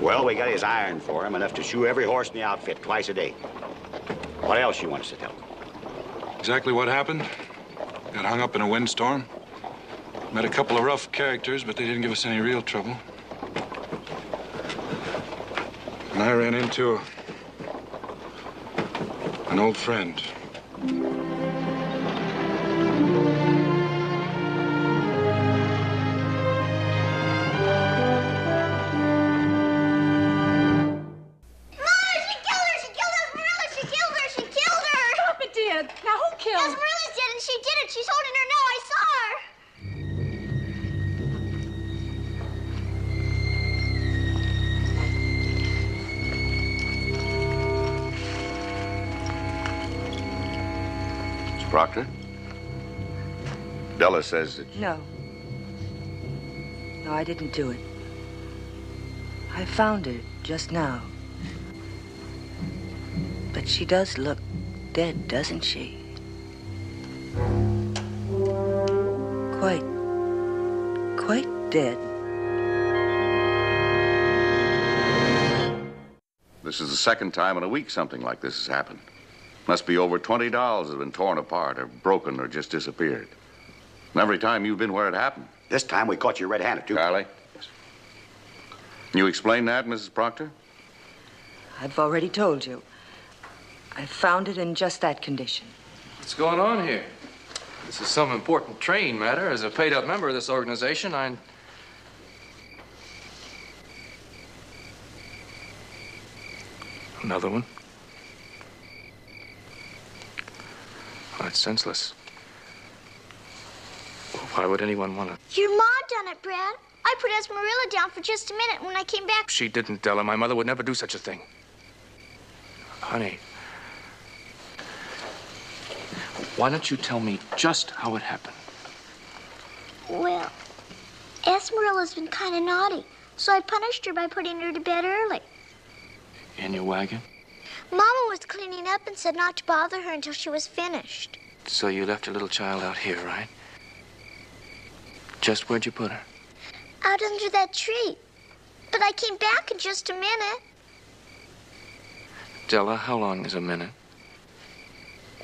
Well, we got his iron for him, enough to shoe every horse in the outfit twice a day. What else you want us to tell him? Exactly what happened. Got hung up in a windstorm. Met a couple of rough characters, but they didn't give us any real trouble. And I ran into an old friend. Proctor? Della says that... No. No, I didn't do it. I found her just now. But she does look dead, doesn't she? Quite dead. This is the second time in a week something like this has happened. Must be over 20 dolls that have been torn apart or broken or just disappeared. And every time you've been where it happened. This time we caught you red-handed, too. Charlie? Yes. Can you explain that, Mrs. Proctor? I've already told you. I found it in just that condition. What's going on here? This is some important train matter. As a paid-up member of this organization, Another one? Oh, it's senseless. Why would anyone want to? Your mom done it, Brad. I put Esmerilla down for just a minute. When I came back... She didn't, Della. My mother would never do such a thing. Honey, why don't you tell me just how it happened? Well, Esmerilla's been kind of naughty, so I punished her by putting her to bed early. In your wagon? Mama was cleaning up and said not to bother her until she was finished. So you left your little child out here, right? Just where'd you put her? Out under that tree. But I came back in just a minute. Della, how long is a minute?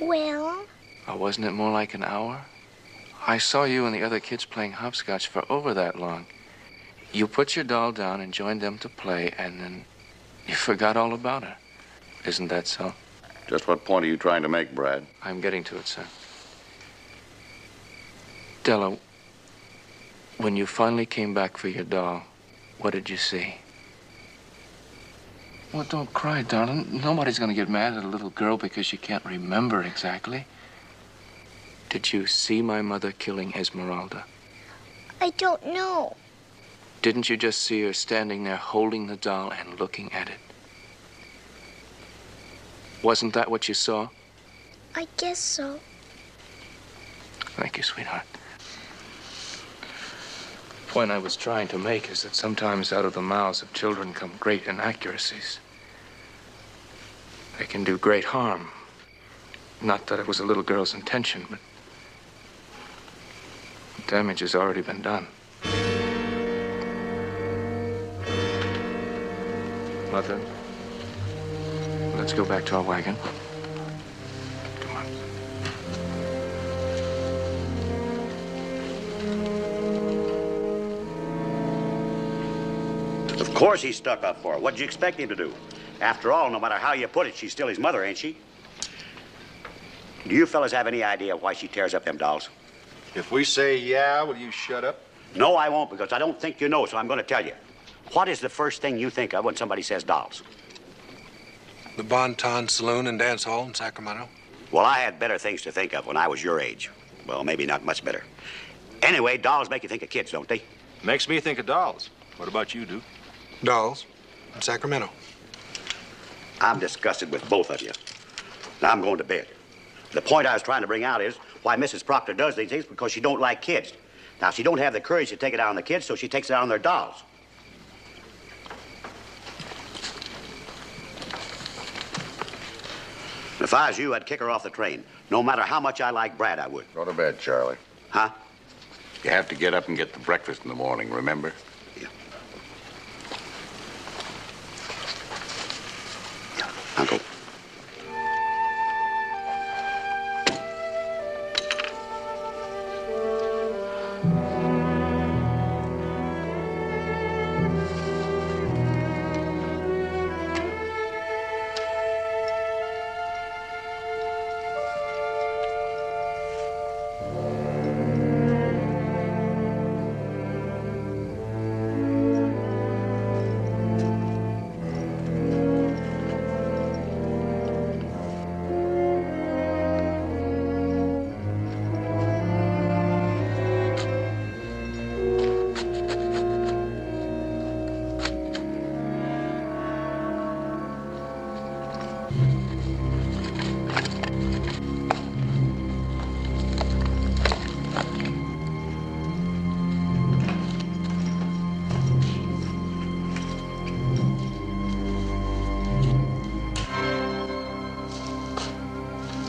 Well... Oh, wasn't it more like an hour? I saw you and the other kids playing hopscotch for over that long. You put your doll down and joined them to play, and then you forgot all about her. Isn't that so? Just what point are you trying to make, Brad? I'm getting to it, sir. Della, when you finally came back for your doll, what did you see? Well, don't cry, darling. Nobody's gonna get mad at a little girl because she can't remember exactly. Did you see my mother killing Esmeralda? I don't know. Didn't you just see her standing there holding the doll and looking at it? Wasn't that what you saw? I guess so. Thank you, sweetheart. The point I was trying to make is that sometimes out of the mouths of children come great inaccuracies. They can do great harm. Not that it was a little girl's intention, but the damage has already been done. Mother, let's go back to our wagon. Come on. course he's stuck up for her. What'd you expect him to do? After all, no matter how you put it, she's still his mother, ain't she? Do you fellas have any idea why she tears up them dolls? If we say yeah, will you shut up? No, I won't, because I don't think you know, so I'm going to tell you. What is the first thing you think of when somebody says dolls? The Bon Ton Saloon and Dance Hall in Sacramento. Well, I had better things to think of when I was your age. Well, maybe not much better. Anyway, dolls make you think of kids, don't they? Makes me think of dolls. What about you, Duke? Dolls in Sacramento. I'm disgusted with both of you. Now I'm going to bed. The point I was trying to bring out is why Mrs. Proctor does these things because she don't like kids. Now, she don't have the courage to take it out on the kids, so she takes it out on their dolls. If I was you, I'd kick her off the train. No matter how much I like Brad, I would. Go to bed, Charlie. Huh? You have to get up and get the breakfast in the morning, remember? Yeah. Yeah, Uncle.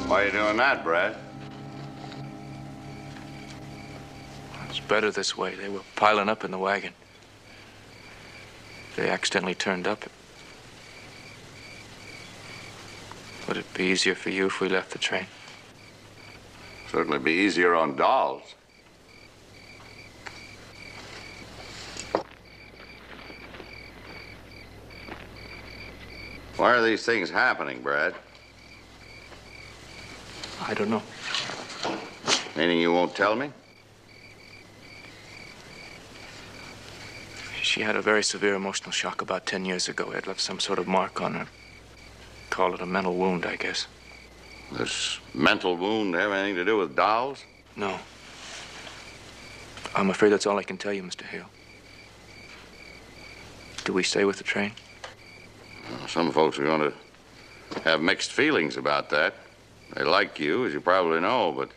Why are you doing that, Brad? It's better this way. They were piling up in the wagon. They accidentally turned up. Would it be easier for you if we left the train? Certainly be easier on dolls. Why are these things happening, Brad? I don't know. Meaning you won't tell me? She had a very severe emotional shock about 10 years ago. It left some sort of mark on her. Call it a mental wound, I guess. This mental wound have anything to do with dolls? No. I'm afraid that's all I can tell you, Mr. Hale. Do we stay with the train? Well, some folks are going to have mixed feelings about that. They like you, as you probably know, but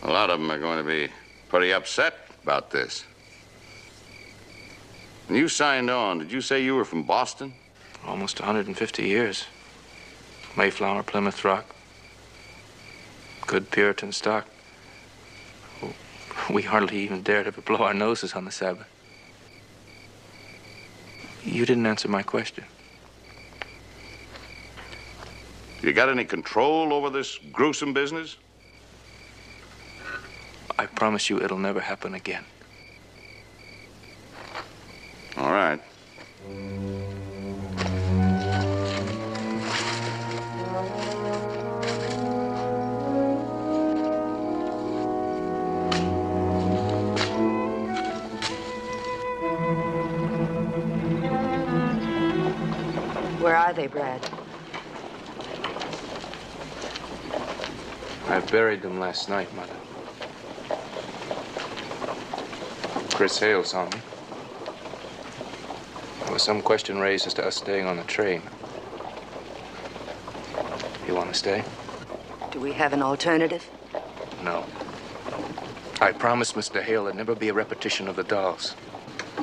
a lot of them are going to be pretty upset about this. When you signed on, did you say you were from Boston? Almost 150 years. Mayflower, Plymouth Rock. Good Puritan stock. We hardly even dared ever blow our noses on the Sabbath. You didn't answer my question. You got any control over this gruesome business? I promise you it'll never happen again. All right. Where are they, Brad? I buried them last night, Mother. Chris Hale saw me. There was some question raised as to us staying on the train. You want to stay? Do we have an alternative? No. I promised Mr. Hale there'd never be a repetition of the dolls.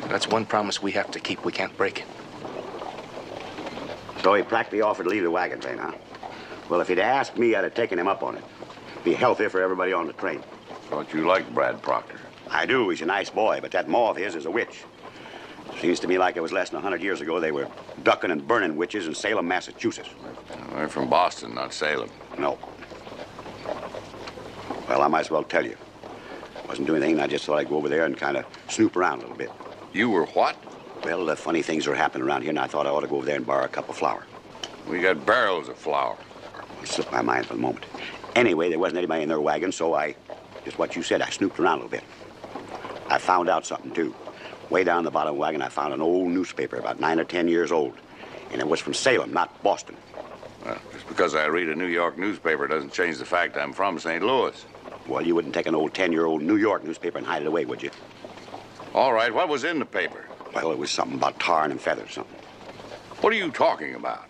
That's one promise we have to keep. We can't break it. So he practically offered to leave the wagon train, huh? Well, if he'd asked me, I'd have taken him up on it. Be healthier for everybody on the train. Thought you liked Brad Proctor. I do. He's a nice boy, but that ma of his is a witch. Seems to me like it was less than 100 years ago they were ducking and burning witches in Salem, Massachusetts. They're from Boston, not Salem. No. Well, I might as well tell you. Wasn't doing anything. I just thought I'd go over there and kind of snoop around a little bit. You were what? Well, funny things are happening around here, and I thought I ought to go over there and borrow a cup of flour. We got barrels of flour. It slipped my mind for the moment. Anyway, there wasn't anybody in their wagon, so just what you said, I snooped around a little bit. I found out something, too. Way down the bottom of the wagon, I found an old newspaper, about 9 or 10 years old. And it was from Salem, not Boston. Well, just because I read a New York newspaper doesn't change the fact I'm from St. Louis. Well, you wouldn't take an old 10-year-old New York newspaper and hide it away, would you? All right, what was in the paper? Well, it was something about tar and feathers, something. What are you talking about?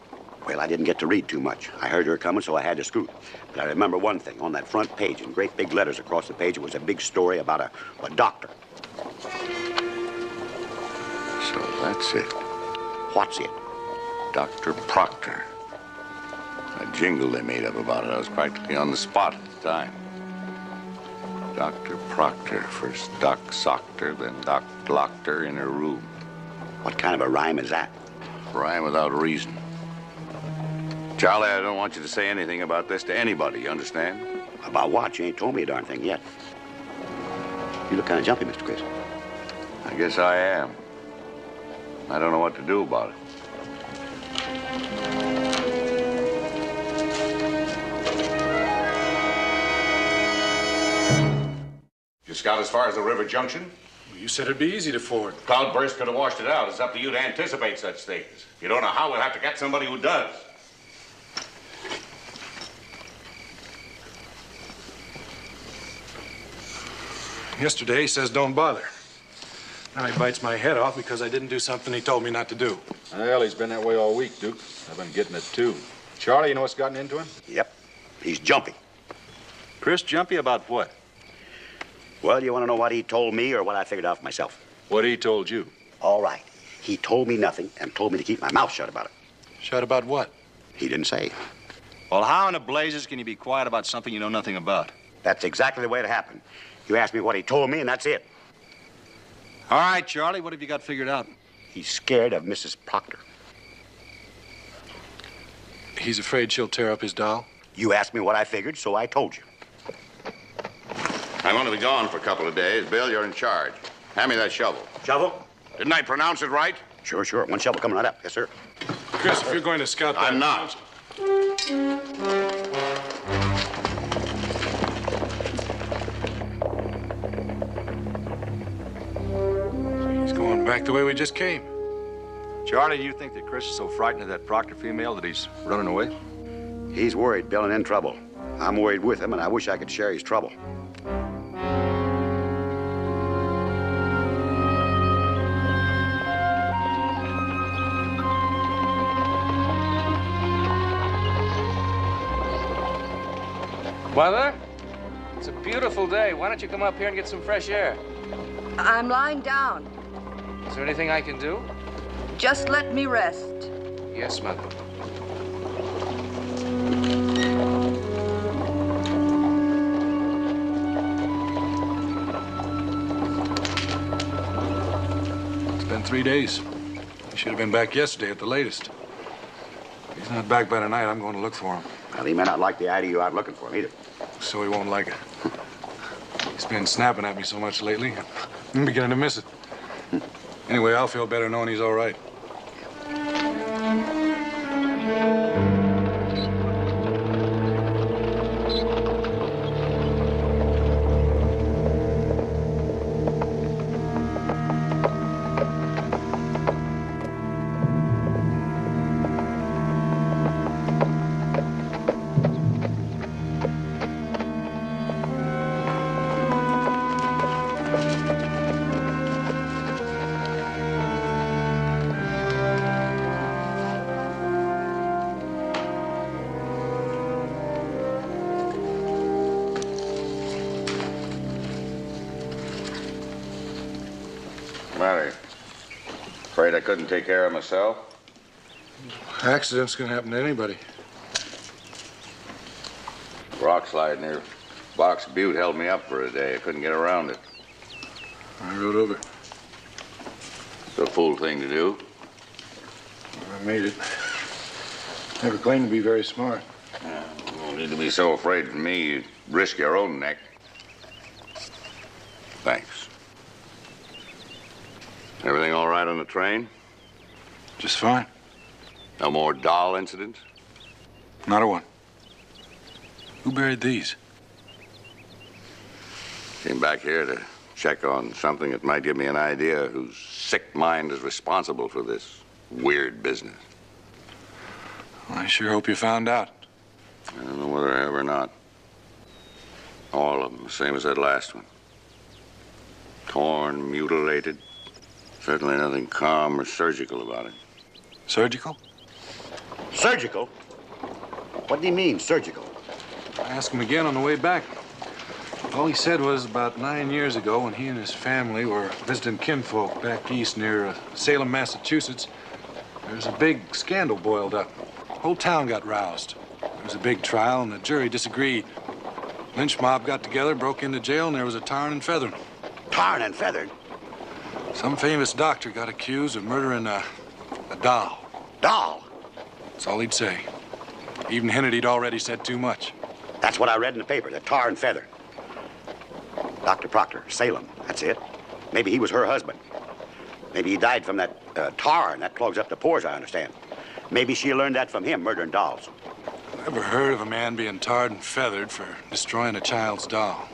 Well, I didn't get to read too much. I heard her coming, so I had to scoot. But I remember one thing. On that front page, in great big letters across the page, it was a big story about a doctor. So that's it. What's it? Dr. Proctor. That jingle they made up about it, I was practically on the spot at the time. Dr. Proctor, first Doc Sockter, then Doc locked her in her room. What kind of a rhyme is that? Rhyme without reason. Charlie, I don't want you to say anything about this to anybody, you understand? About what? You ain't told me a darn thing yet. You look kind of jumpy, Mr. Chris. I guess I am. I don't know what to do about it. Just got as far as the river junction? Well, you said it'd be easy to ford. Cloudburst could have washed it out. It's up to you to anticipate such things. If you don't know how, we'll have to get somebody who does. Yesterday, he says don't bother. Now he bites my head off because I didn't do something he told me not to do. Well, he's been that way all week, Duke. I've been getting it, too. Charlie, you know what's gotten into him? Yep. He's jumpy. Chris, jumpy about what? Well, you want to know what he told me or what I figured out for myself? What he told you? All right. He told me nothing and told me to keep my mouth shut about it. Shut about what? He didn't say. Well, how in the blazes can you be quiet about something you know nothing about? That's exactly the way it happened. You asked me what he told me, and that's it. All right, Charlie, what have you got figured out? He's scared of Mrs. Proctor. He's afraid she'll tear up his doll? You asked me what I figured, so I told you. I'm going to be gone for a couple of days. Bill, you're in charge. Hand me that shovel. Shovel? Didn't I pronounce it right? Sure, sure. One shovel coming right up. Yes, sir. Chris, if you're going to scout that... I'm not. He's going back the way we just came. Charlie, do you think that Chris is so frightened of that Proctor female that he's running away? He's worried, Bill, and in trouble. I'm worried with him, and I wish I could share his trouble. Mother, it's a beautiful day. Why don't you come up here and get some fresh air? I'm lying down. Is there anything I can do? Just let me rest. Yes, Mother. It's been 3 days. He should have been back yesterday at the latest. If he's not back by tonight, I'm going to look for him. Well, he may not like the idea you out looking for him either. So he won't like it. He's been snapping at me so much lately, I'm beginning to miss it. Anyway, I'll feel better knowing he's all right. Afraid I couldn't take care of myself? Accidents can happen to anybody. Rock slide near Box Butte held me up for a day. I couldn't get around it. I rode over. It's a fool thing to do. I made it. Never claimed to be very smart. Yeah, you don't need to be so afraid of me. You risk your own neck. Thanks. Everything all right on the the train? Just fine. No more doll incidents? Not a one. Who buried these? Came back here to check on something that might give me an idea whose sick mind is responsible for this weird business. Well, I sure hope you found out. I don't know whether I have or not. All of them, the same as that last one. Torn, mutilated. Certainly nothing calm or surgical about it. Surgical? Surgical? What do you mean, surgical? I asked him again on the way back. All he said was about 9 years ago, when he and his family were visiting kinfolk back east near Salem, Massachusetts, there was a big scandal boiled up. The whole town got roused. There was a big trial, and the jury disagreed. Lynch mob got together, broke into jail, and there was a tarring and feathering. Tarring and feathered? Some famous doctor got accused of murdering a doll. Doll? That's all he'd say. Even hinted he'd already said too much. That's what I read in the paper, the tar and feather. Dr. Proctor, Salem, that's it. Maybe he was her husband. Maybe he died from that tar, and that clogs up the pores, I understand. Maybe she learned that from him, murdering dolls. Ever heard of a man being tarred and feathered for destroying a child's doll?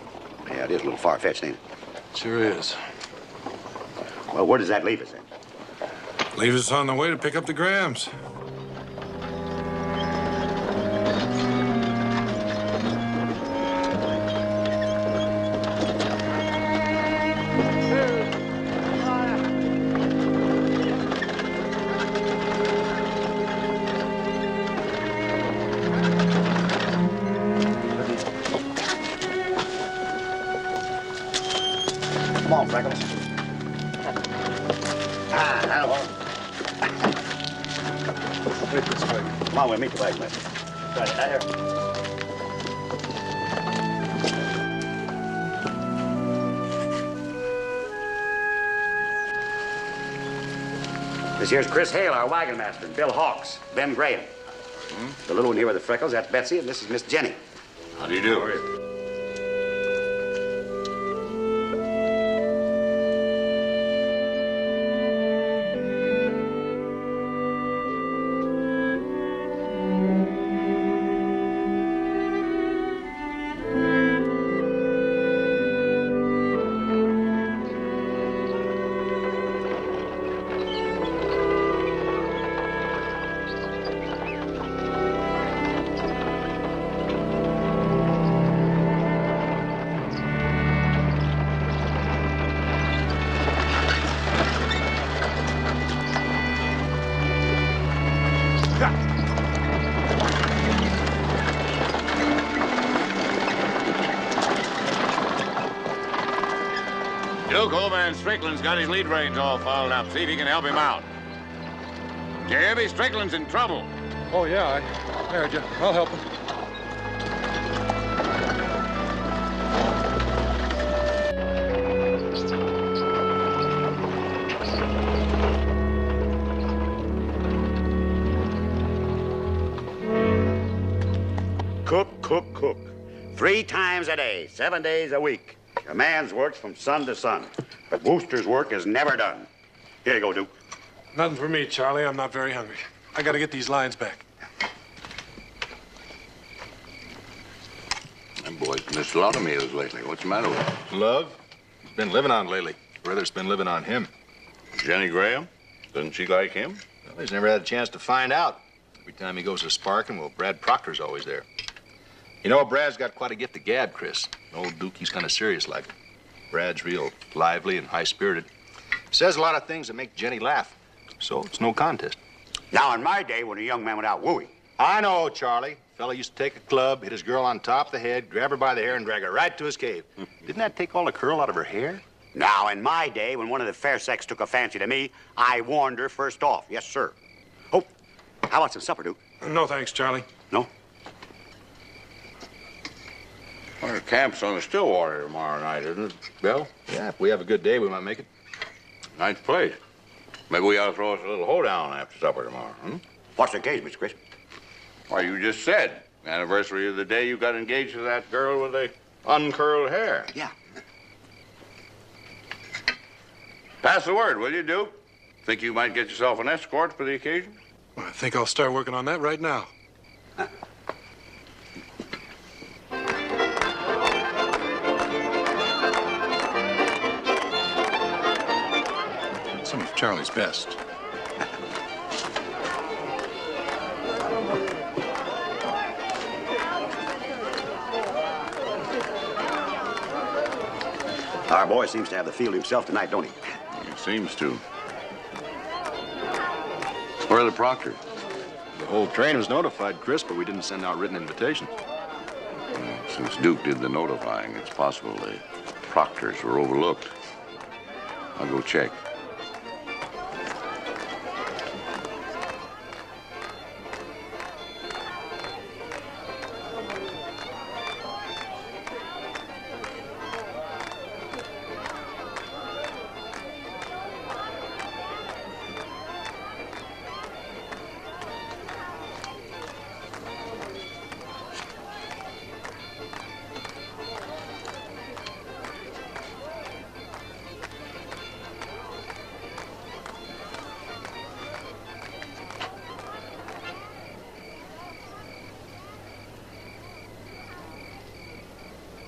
Yeah, it is a little far-fetched, ain't it? Sure is. Well, where does that leave us, then? Leaves us on the way to pick up the Grahams. Come on, Freckles. That'll work. Wait this way. Come on, we'll meet the wagon. Right there. This here's Chris Hale, our wagon master, and Bill Hawks, Ben Graham. The little one here with the freckles, that's Betsy, and this is Miss Jenny. How do you do? Duke, old man Strickland's got his lead reins all fouled up. See if you can help him out. You hear me? Strickland's in trouble. Oh, yeah, I heard you. I'll help him. Cook, cook, cook. 3 times a day, 7 days a week. A man's works from sun to sun, but Wooster's work is never done. Here you go, Duke. Nothing for me, Charlie. I'm not very hungry. I gotta get these lines back. That boy's missed a lot of meals lately. What's the matter with him? Love? He's been living on lately. Rather, it's been living on him. Jenny Graham? Doesn't she like him? Well, he's never had a chance to find out. Every time he goes to Sparkin, well, Brad Proctor's always there. You know, Brad's got quite a gift of gab, Chris. Old Duke, he's kind of serious like. Brad's real lively and high-spirited. Says a lot of things that make Jenny laugh. So it's no contest. Now, in my day, when a young man went out wooing. I know, Charlie. Fella used to take a club, hit his girl on top of the head, grab her by the hair, and drag her right to his cave. Didn't that take all the curl out of her hair? Now, in my day, when one of the fair sex took a fancy to me, I warned her first off. Yes, sir. Oh, how about some supper, Duke? No, thanks, Charlie. No? Our camp's on the Stillwater tomorrow night, isn't it, Bill? Yeah, if we have a good day, we might make it. Nice place. Maybe we ought to throw us a little hoedown after supper tomorrow, What's the case, Mr. Chris? Why, you just said. Anniversary of the day you got engaged to that girl with the uncurled hair. Yeah. Pass the word, will you, Duke? Think you might get yourself an escort for the occasion? Well, I think I'll start working on that right now. Some of Charlie's best. Our boy seems to have the field himself tonight, don't he? He seems to. Where are the Proctors? The whole train was notified, Chris, but we didn't send out written invitations. Since Duke did the notifying, it's possible the Proctors were overlooked. I'll go check.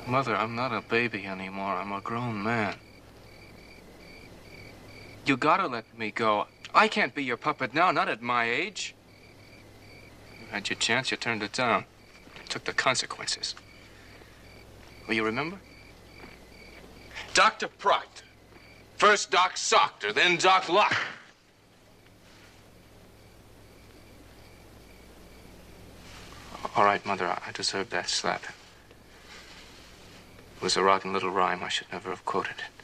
Mother, I'm not a baby anymore. I'm a grown man. You gotta let me go. I can't be your puppet now, not at my age. You had your chance, you turned it down. You took the consequences. Will you remember? Dr. Proctor. First Doc Proctor, then Doc Locke. All right, Mother, I deserve that slap. It was a rotten little rhyme. I should never have quoted it.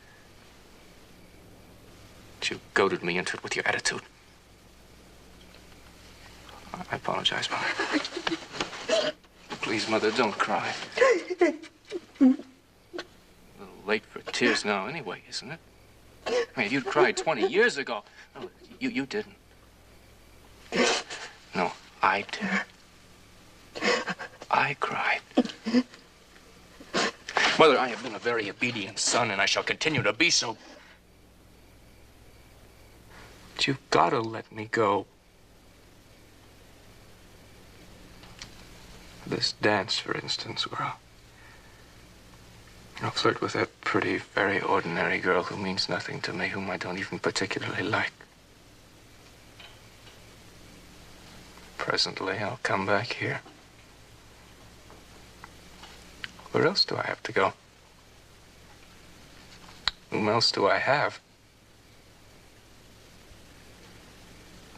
But you goaded me into it with your attitude. I apologize, Mother. Please, Mother, don't cry. A little late for tears now anyway, isn't it? I mean, if you'd cried 20 years ago. No, you didn't. No, I did. I cried. Mother, I have been a very obedient son, and I shall continue to be so. But you've got to let me go. This dance, for instance, where I'll flirt with that pretty, very ordinary girl who means nothing to me, whom I don't even particularly like. Presently, I'll come back here. Where else do I have to go? Whom else do I have?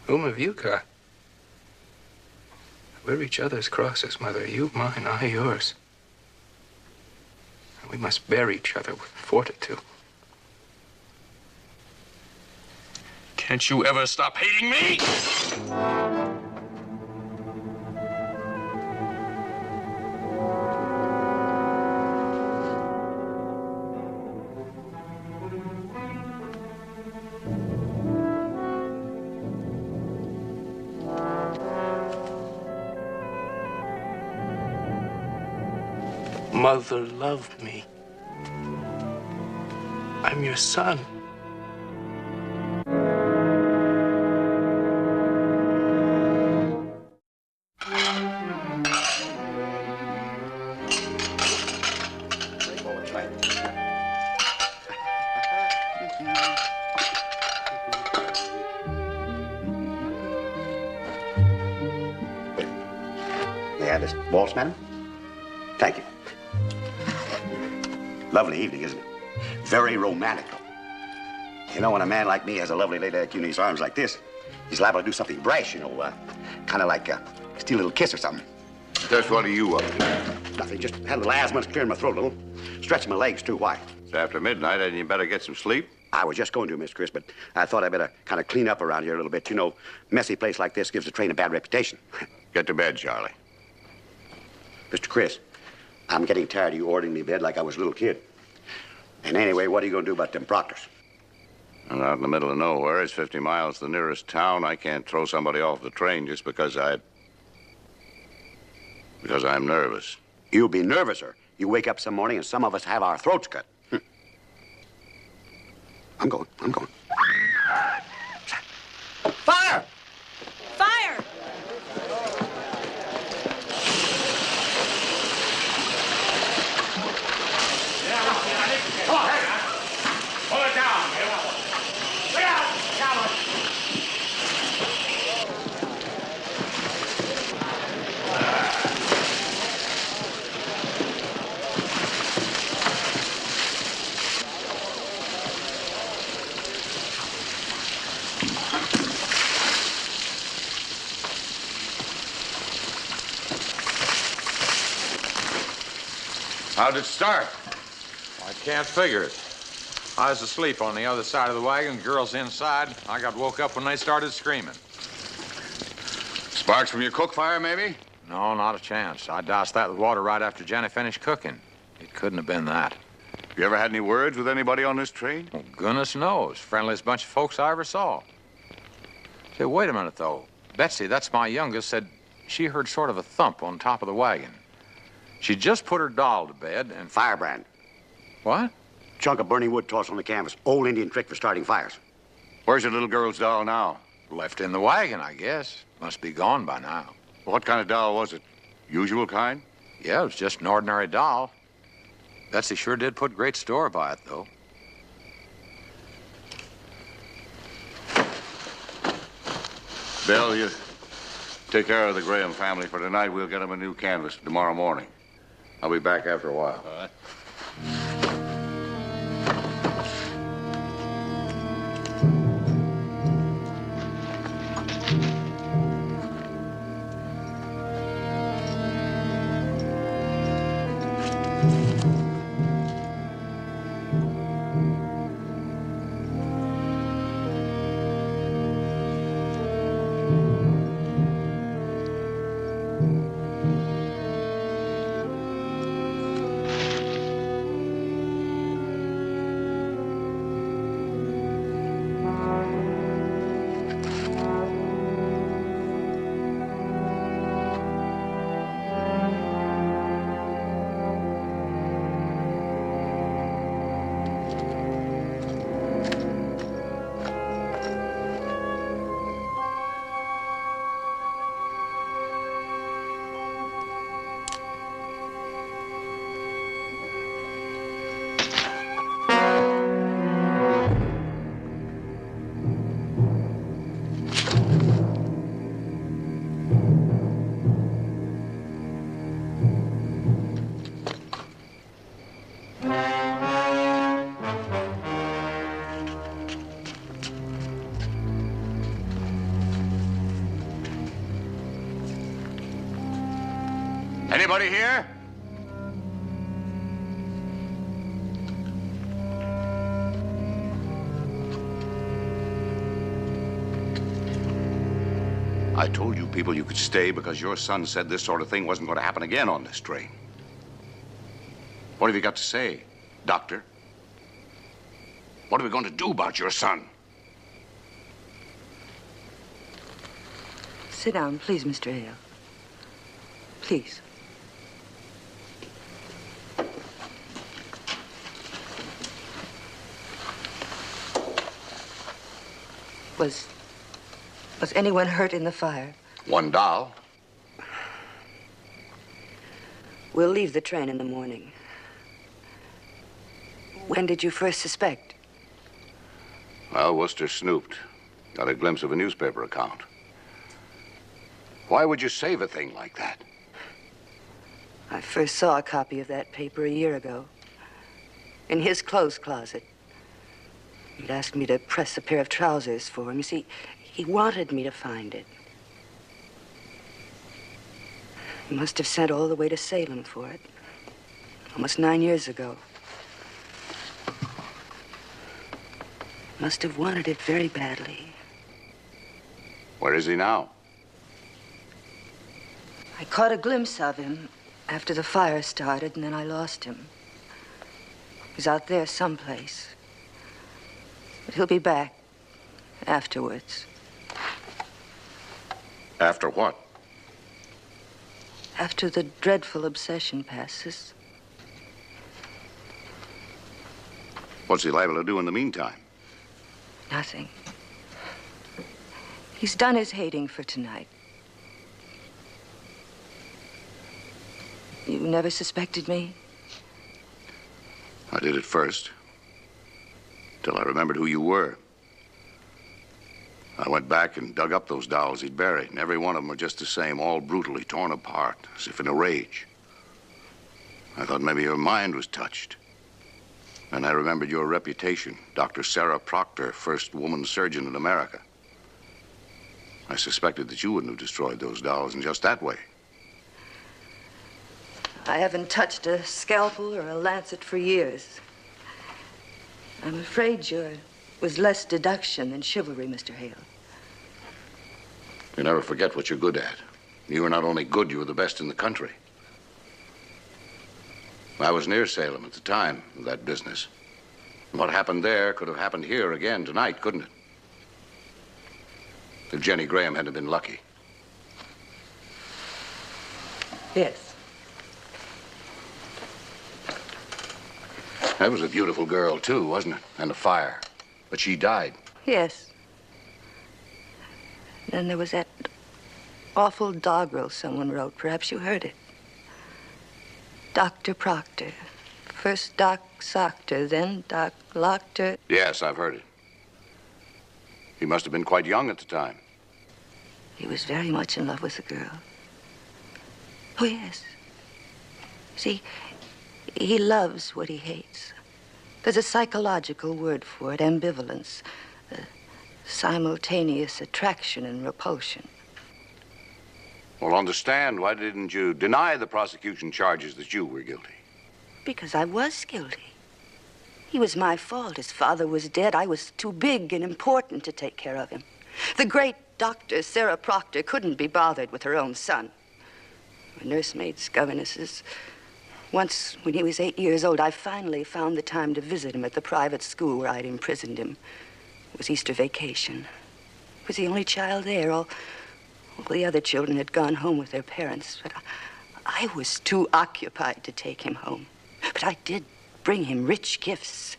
Whom have you got? We're each other's crosses, Mother. You mine, I yours. And we must bear each other with fortitude. Can't you ever stop hating me? Mother loved me. I'm your son. May I have this waltz, madam? Thank you. Lovely evening, isn't it? Very romantical. You know, when a man like me has a lovely lady like you in his arms like this, he's liable to do something brash, you know, kind of like steal a little kiss or something. Just what are you up to? Nothing, just had a little asthma, clearing my throat a little. Stretching my legs, too. Why? It's after midnight, and you better get some sleep. I was just going to, Miss Chris, but I thought I better kind of clean up around here a little bit. You know, messy place like this gives the train a bad reputation. Get to bed, Charlie. Mr. Chris, I'm getting tired of you ordering me bed like I was a little kid. And anyway, what are you going to do about them Proctors? I'm out in the middle of nowhere. It's 50 miles to the nearest town. I can't throw somebody off the train just because I'm nervous. You'll be nervouser. You wake up some morning and some of us have our throats cut. I'm going. How'd it start? I can't figure it. I was asleep on the other side of the wagon, girls inside. I got woke up when they started screaming. Sparks from your cook fire, maybe? No, not a chance. I doused that with water right after Jenny finished cooking. It couldn't have been that. You ever had any words with anybody on this train? Well, goodness knows. Friendliest bunch of folks I ever saw. Say, wait a minute, though. Betsy, that's my youngest, said she heard sort of a thump on top of the wagon. She just put her doll to bed and... Firebrand. What? Chunk of burning wood tossed on the canvas. Old Indian trick for starting fires. Where's your little girl's doll now? Left in the wagon, I guess. Must be gone by now. What kind of doll was it? Usual kind? Yeah, it was just an ordinary doll. Betsy sure did put great store by it, though. Bill, you take care of the Graham family for tonight. We'll get them a new canvas tomorrow morning. I'll be back after a while. All right. Anybody here? I told you people you could stay because your son said this sort of thing wasn't going to happen again on this train. What have you got to say, Doctor? What are we going to do about your son? Sit down, please, Mr. Hale. Please. Was anyone hurt in the fire? One doll. We'll leave the train in the morning. When did you first suspect? Well, Worcester snooped. Got a glimpse of a newspaper account. Why would you save a thing like that? I first saw a copy of that paper a year ago. In his clothes closet. He'd asked me to press a pair of trousers for him. You see, he wanted me to find it. He must have sent all the way to Salem for it. Almost 9 years ago. Must have wanted it very badly. Where is he now? I caught a glimpse of him after the fire started, and then I lost him. He's out there someplace. But he'll be back afterwards. After what? After the dreadful obsession passes. What's he liable to do in the meantime? Nothing. He's done his hating for tonight. You never suspected me? I did at first. Till I remembered who you were. I went back and dug up those dolls he'd buried, and every one of them were just the same, all brutally torn apart, as if in a rage. I thought maybe your mind was touched. And I remembered your reputation, Dr. Sarah Proctor, first woman surgeon in America. I suspected that you wouldn't have destroyed those dolls in just that way. I haven't touched a scalpel or a lancet for years. I'm afraid yours was less deduction than chivalry, Mr. Hale. You never forget what you're good at. You were not only good, you were the best in the country. I was near Salem at the time of that business. What happened there could have happened here again tonight, couldn't it? If Jenny Graham hadn't been lucky. Yes. That was a beautiful girl, too, wasn't it? And a fire. But she died. Yes. Then there was that awful doggerel someone wrote. Perhaps you heard it. Dr. Proctor. First Doc socked her, then Doc locked her. Yes, I've heard it. He must have been quite young at the time. He was very much in love with the girl. Oh, yes. See, he loves what he hates. There's a psychological word for it, ambivalence. Simultaneous attraction and repulsion. Well, understand, why didn't you deny the prosecution charges that you were guilty? Because I was guilty. He was my fault. His father was dead. I was too big and important to take care of him. The great doctor, Sarah Proctor, couldn't be bothered with her own son. Our nursemaids, governesses. Once, when he was 8 years old, I finally found the time to visit him at the private school where I'd imprisoned him. It was Easter vacation. I was the only child there. All the other children had gone home with their parents, but I was too occupied to take him home. But I did bring him rich gifts.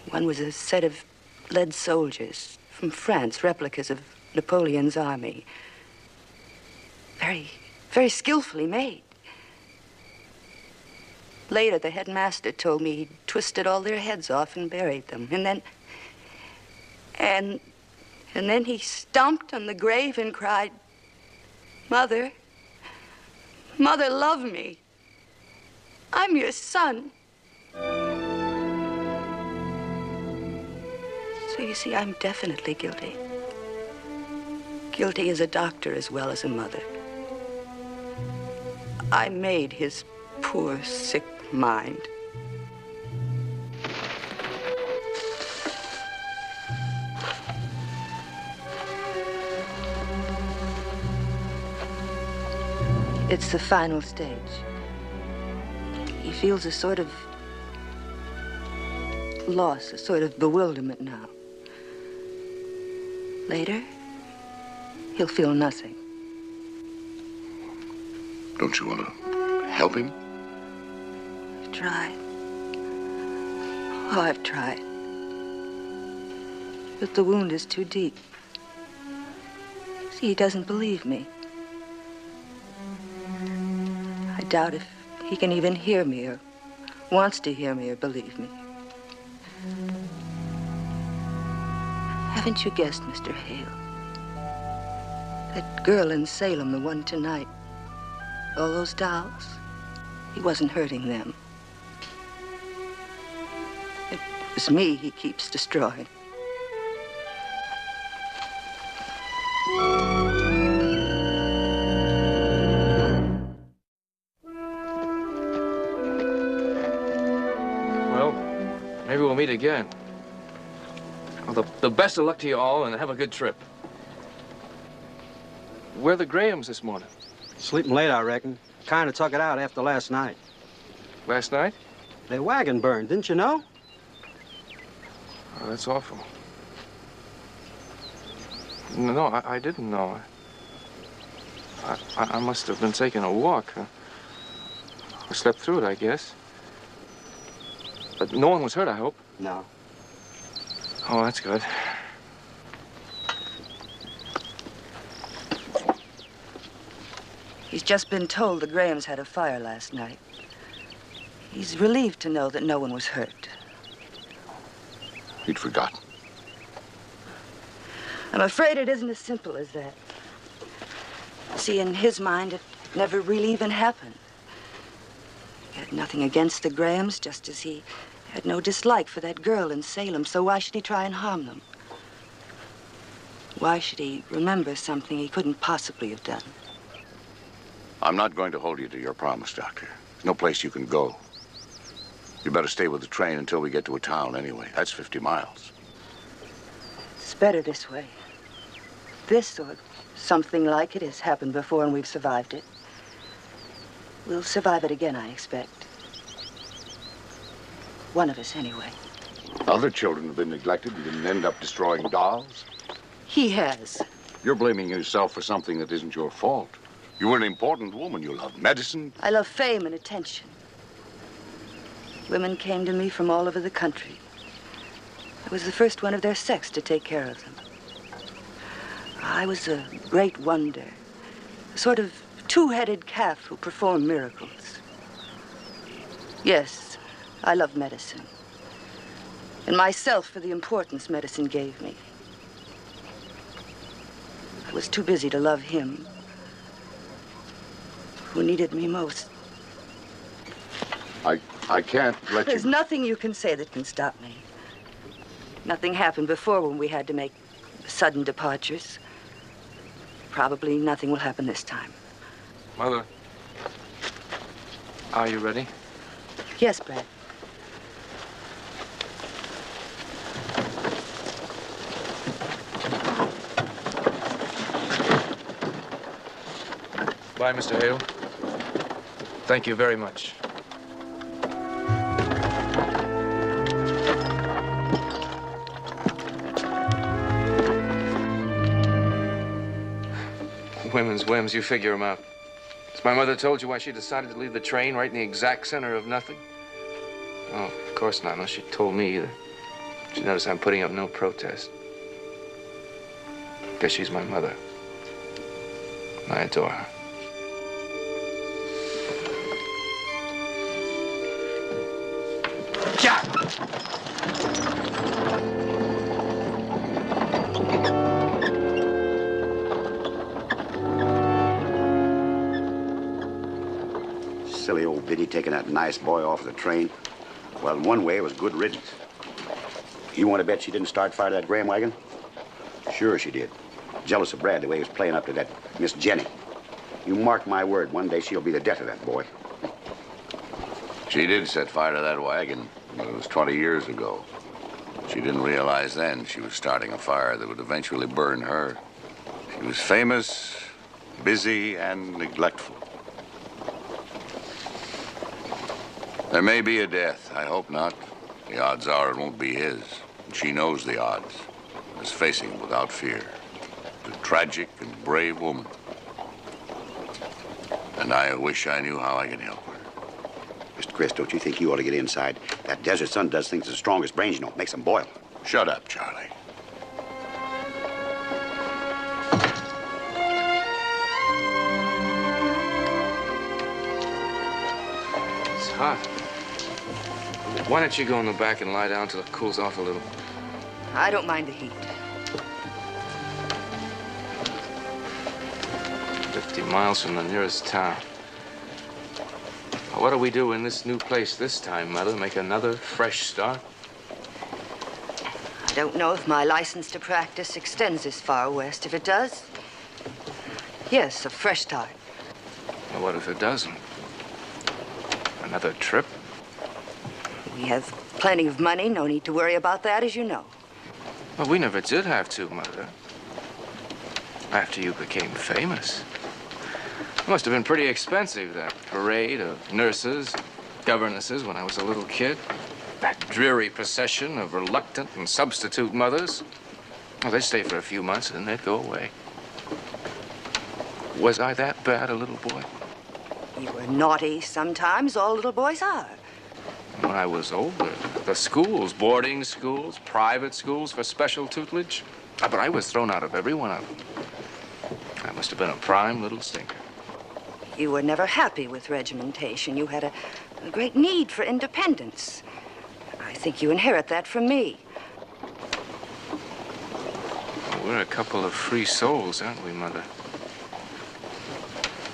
One was a set of lead soldiers from France, replicas of Napoleon's army. Very, very skillfully made. Later, the headmaster told me he'd twisted all their heads off and buried them. And then he stomped on the grave and cried, "Mother, Mother, love me. I'm your son." So you see, I'm definitely guilty. Guilty as a doctor as well as a mother. I made his poor, sick mind. It's the final stage. He feels a sort of loss, a sort of bewilderment now. Later, he'll feel nothing. Don't you want to help him? I've tried. Oh, I've tried. But the wound is too deep. See, he doesn't believe me. I doubt if he can even hear me or wants to hear me or believe me. Haven't you guessed, Mr. Hale? That girl in Salem, the one tonight, all those dolls, he wasn't hurting them. It was me he keeps destroying. Well, maybe we'll meet again. Well, the best of luck to you all, and have a good trip. Where are the Grahams this morning? Sleeping late, I reckon. Kind of took it out after last night. Last night? Their wagon burned, didn't you know? Oh, that's awful. No, I didn't know. I must have been taking a walk. I slept through it, I guess. But no one was hurt, I hope. No. Oh, that's good. He's just been told the Grahams had a fire last night. He's relieved to know that no one was hurt. He'd forgotten. I'm afraid it isn't as simple as that. See, in his mind, it never really even happened. He had nothing against the Grahams, just as he had no dislike for that girl in Salem, so why should he try and harm them? Why should he remember something he couldn't possibly have done? I'm not going to hold you to your promise, Doctor. There's no place you can go. You better stay with the train until we get to a town anyway. That's 50 miles. It's better this way. This or something like it has happened before and we've survived it. We'll survive it again, I expect. One of us, anyway. Other children have been neglected and didn't end up destroying dolls. He has. You're blaming yourself for something that isn't your fault. You were an important woman. You loved medicine. I love fame and attention. Women came to me from all over the country. I was the first one of their sex to take care of them. I was a great wonder, a sort of two-headed calf who performed miracles. Yes, I love medicine, and myself for the importance medicine gave me. I was too busy to love him, who needed me most. I can't let There's you... nothing you can say that can stop me. Nothing happened before when we had to make sudden departures. Probably nothing will happen this time. Mother, are you ready? Yes, Brad. Bye, Mr. Hale. Thank you very much. Women's whims, you figure them out. Has my mother told you why she decided to leave the train right in the exact center of nothing? Oh, of course not. No, she told me either. She noticed I'm putting up no protest. Because she's my mother. I adore her. Yeah! Silly old biddy taking that nice boy off the train. Well, in one way, it was good riddance. You want to bet she didn't start fire to that Graham wagon? Sure she did. Jealous of Brad the way he was playing up to that Miss Jenny. You mark my word, one day she'll be the death of that boy. She did set fire to that wagon, but it was 20 years ago. She didn't realize then she was starting a fire that would eventually burn her. She was famous, busy, and neglectful. There may be a death. I hope not. The odds are it won't be his. And she knows the odds. And is facing it without fear. A tragic and brave woman. And I wish I knew how I could help her. Mr. Chris, don't you think you ought to get inside? That desert sun does things to the strongest brains, you know. Makes them boil. Shut up, Charlie. It's hot. Why don't you go in the back and lie down till it cools off a little? I don't mind the heat. 50 miles from the nearest town. What do we do in this new place this time, Mother? Make another fresh start? I don't know if my license to practice extends this far west. If it does, yes, a fresh start. Well, what if it doesn't? Another trip? We have plenty of money. No need to worry about that, as you know. Well, we never did have to, Mother. After you became famous. It must have been pretty expensive, that parade of nurses, governesses when I was a little kid. That dreary procession of reluctant and substitute mothers. Well, they'd stay for a few months and then they'd go away. Was I that bad a little boy? You were naughty sometimes. All little boys are. When I was older, the schools, boarding schools, private schools for special tutelage. But I was thrown out of every one of them. I must have been a prime little stinker. You were never happy with regimentation. You had a great need for independence. I think you inherit that from me. Well, we're a couple of free souls, aren't we, Mother?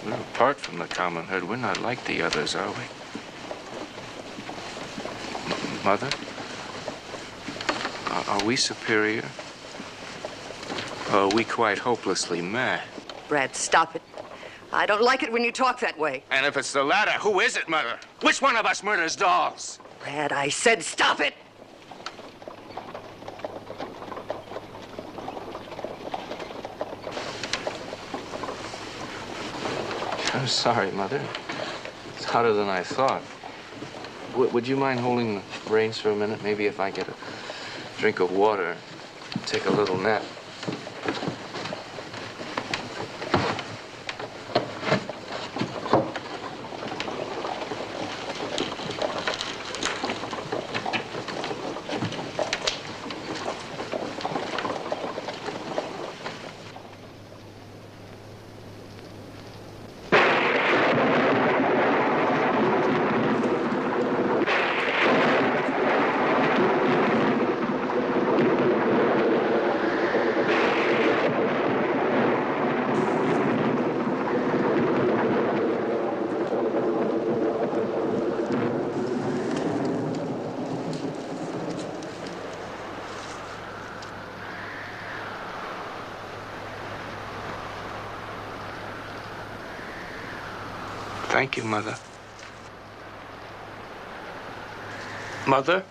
We're apart from the common herd. We're not like the others, are we? Mother? Are we superior? Or are we quite hopelessly mad? Brad, stop it. I don't like it when you talk that way. And if it's the latter, who is it, Mother? Which one of us murders dolls? Brad, I said stop it! I'm sorry, Mother. It's hotter than I thought. Would you mind holding the reins for a minute? Maybe if I get a drink of water, take a little nap. Thank you, Mother. Mother?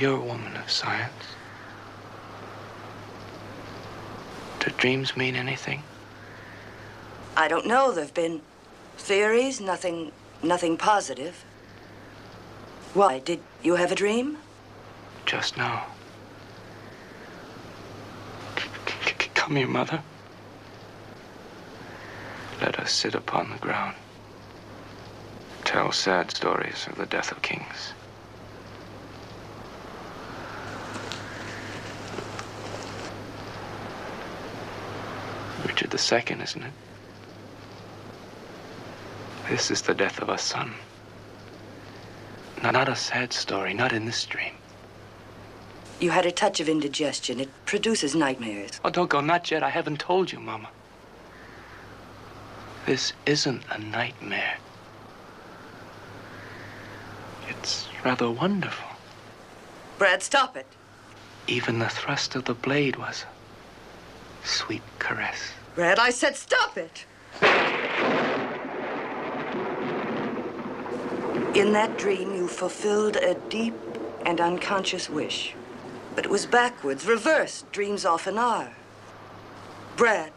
You're a woman of science. Do dreams mean anything? I don't know. There've been theories, nothing positive. Why, did you have a dream? Just now. Come here, Mother. Let us sit upon the ground. Tell sad stories of the death of kings. Richard II, isn't it? This is the death of a son. Not a sad story, not in this dream. You had a touch of indigestion. It produces nightmares. Oh, don't go, not yet. I haven't told you, Mama. This isn't a nightmare. It's rather wonderful. Brad, stop it. Even the thrust of the blade was a sweet caress. Brad, I said stop it. In that dream, you fulfilled a deep and unconscious wish. But it was backwards, reversed. Dreams often are. Brad,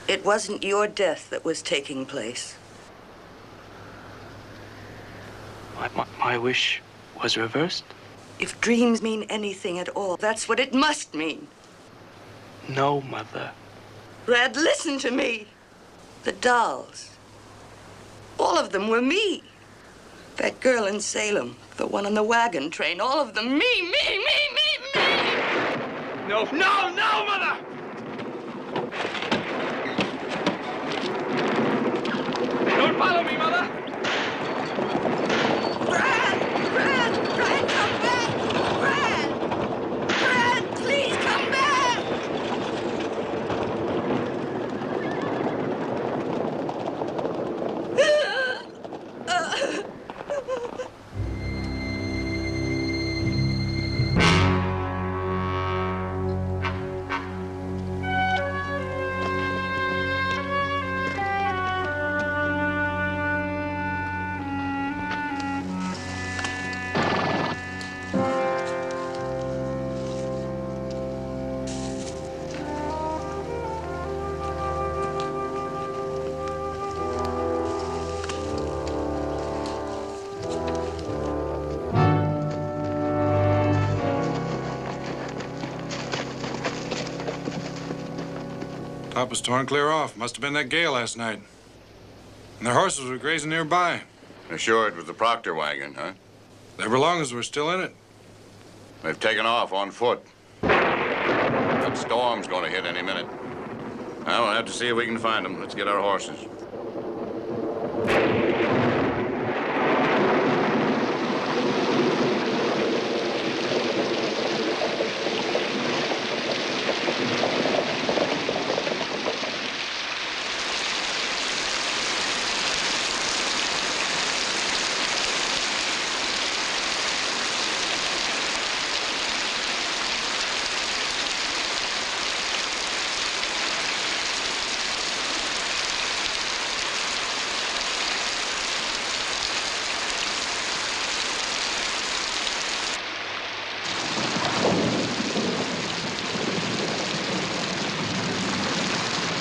it wasn't your death that was taking place. My wish was reversed? If dreams mean anything at all, that's what it must mean. No, Mother. Brad, listen to me. The dolls. All of them were me. That girl in Salem, the one on the wagon train, all of them, me. No, Mother! Don't follow me, Mother! Brad, come back! Brad, please come back! Top was torn clear off. Must have been that gale last night. And their horses were grazing nearby. You're sure it was the Proctor wagon, huh? They were long as we're still in it. They've taken off on foot. That storm's going to hit any minute. Well, we'll have to see if we can find them. Let's get our horses.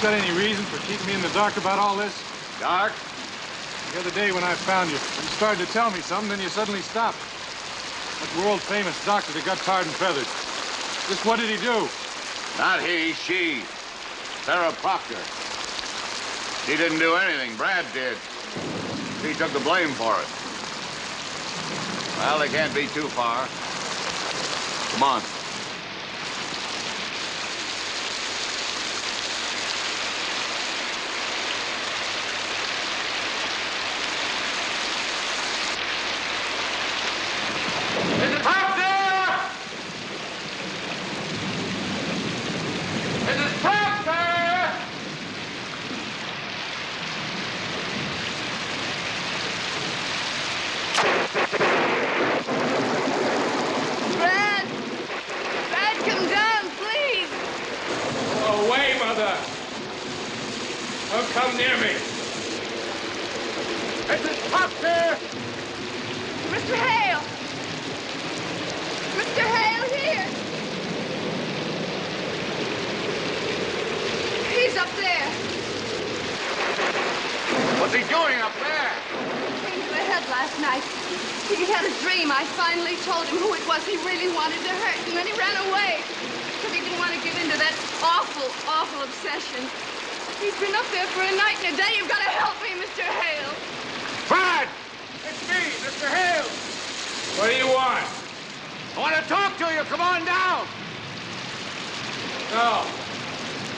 got any reason for keeping me in the dark about all this? Dark? The other day when I found you, you started to tell me something, then you suddenly stopped. That world-famous doctor that got tarred and feathered. Just what did he do? Not he, she. Sarah Proctor. She didn't do anything. Brad did. She took the blame for it. Well, they can't be too far. Come on. Don't come near me. Mrs. Proctor! Mr. Hale! Mr. Hale, here! He's up there. What's he doing up there? He came to the head last night. He had a dream. I finally told him who it was he really wanted to hurt, and then he ran away. Because he didn't want to give in to that awful, awful obsession. He's been up there for a night and a day. You've got to help me, Mr. Hale. Brad! It's me, Mr. Hale. What do you want? I want to talk to you. Come on down. No.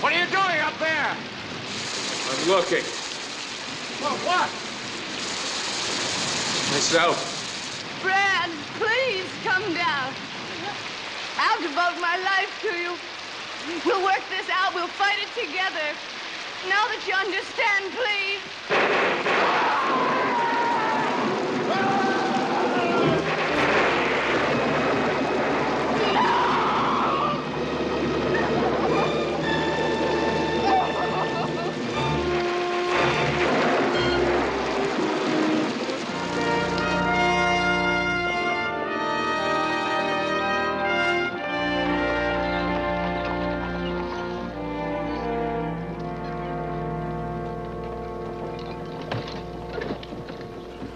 What are you doing up there? I'm looking. Well, what? Myself. Brad, please come down. I'll devote my life to you. We'll work this out. We'll fight it together. Now that you understand, please.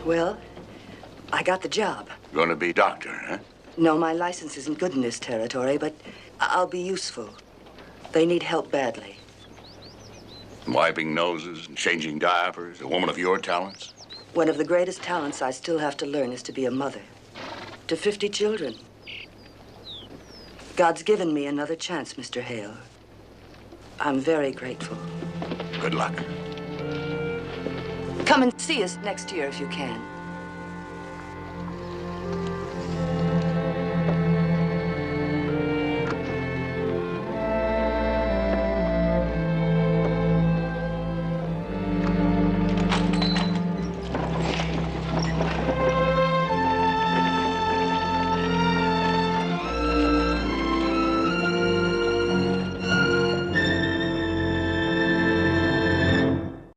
Well, I got the job. Going to be doctor, huh? No, my license isn't good in this territory, but I'll be useful. They need help badly. Wiping noses and changing diapers. A woman of your talents? One of the greatest talents I still have to learn is to be a mother. To 50 children. God's given me another chance, Mr. Hale. I'm very grateful. Good luck. Come and see us next year if you can.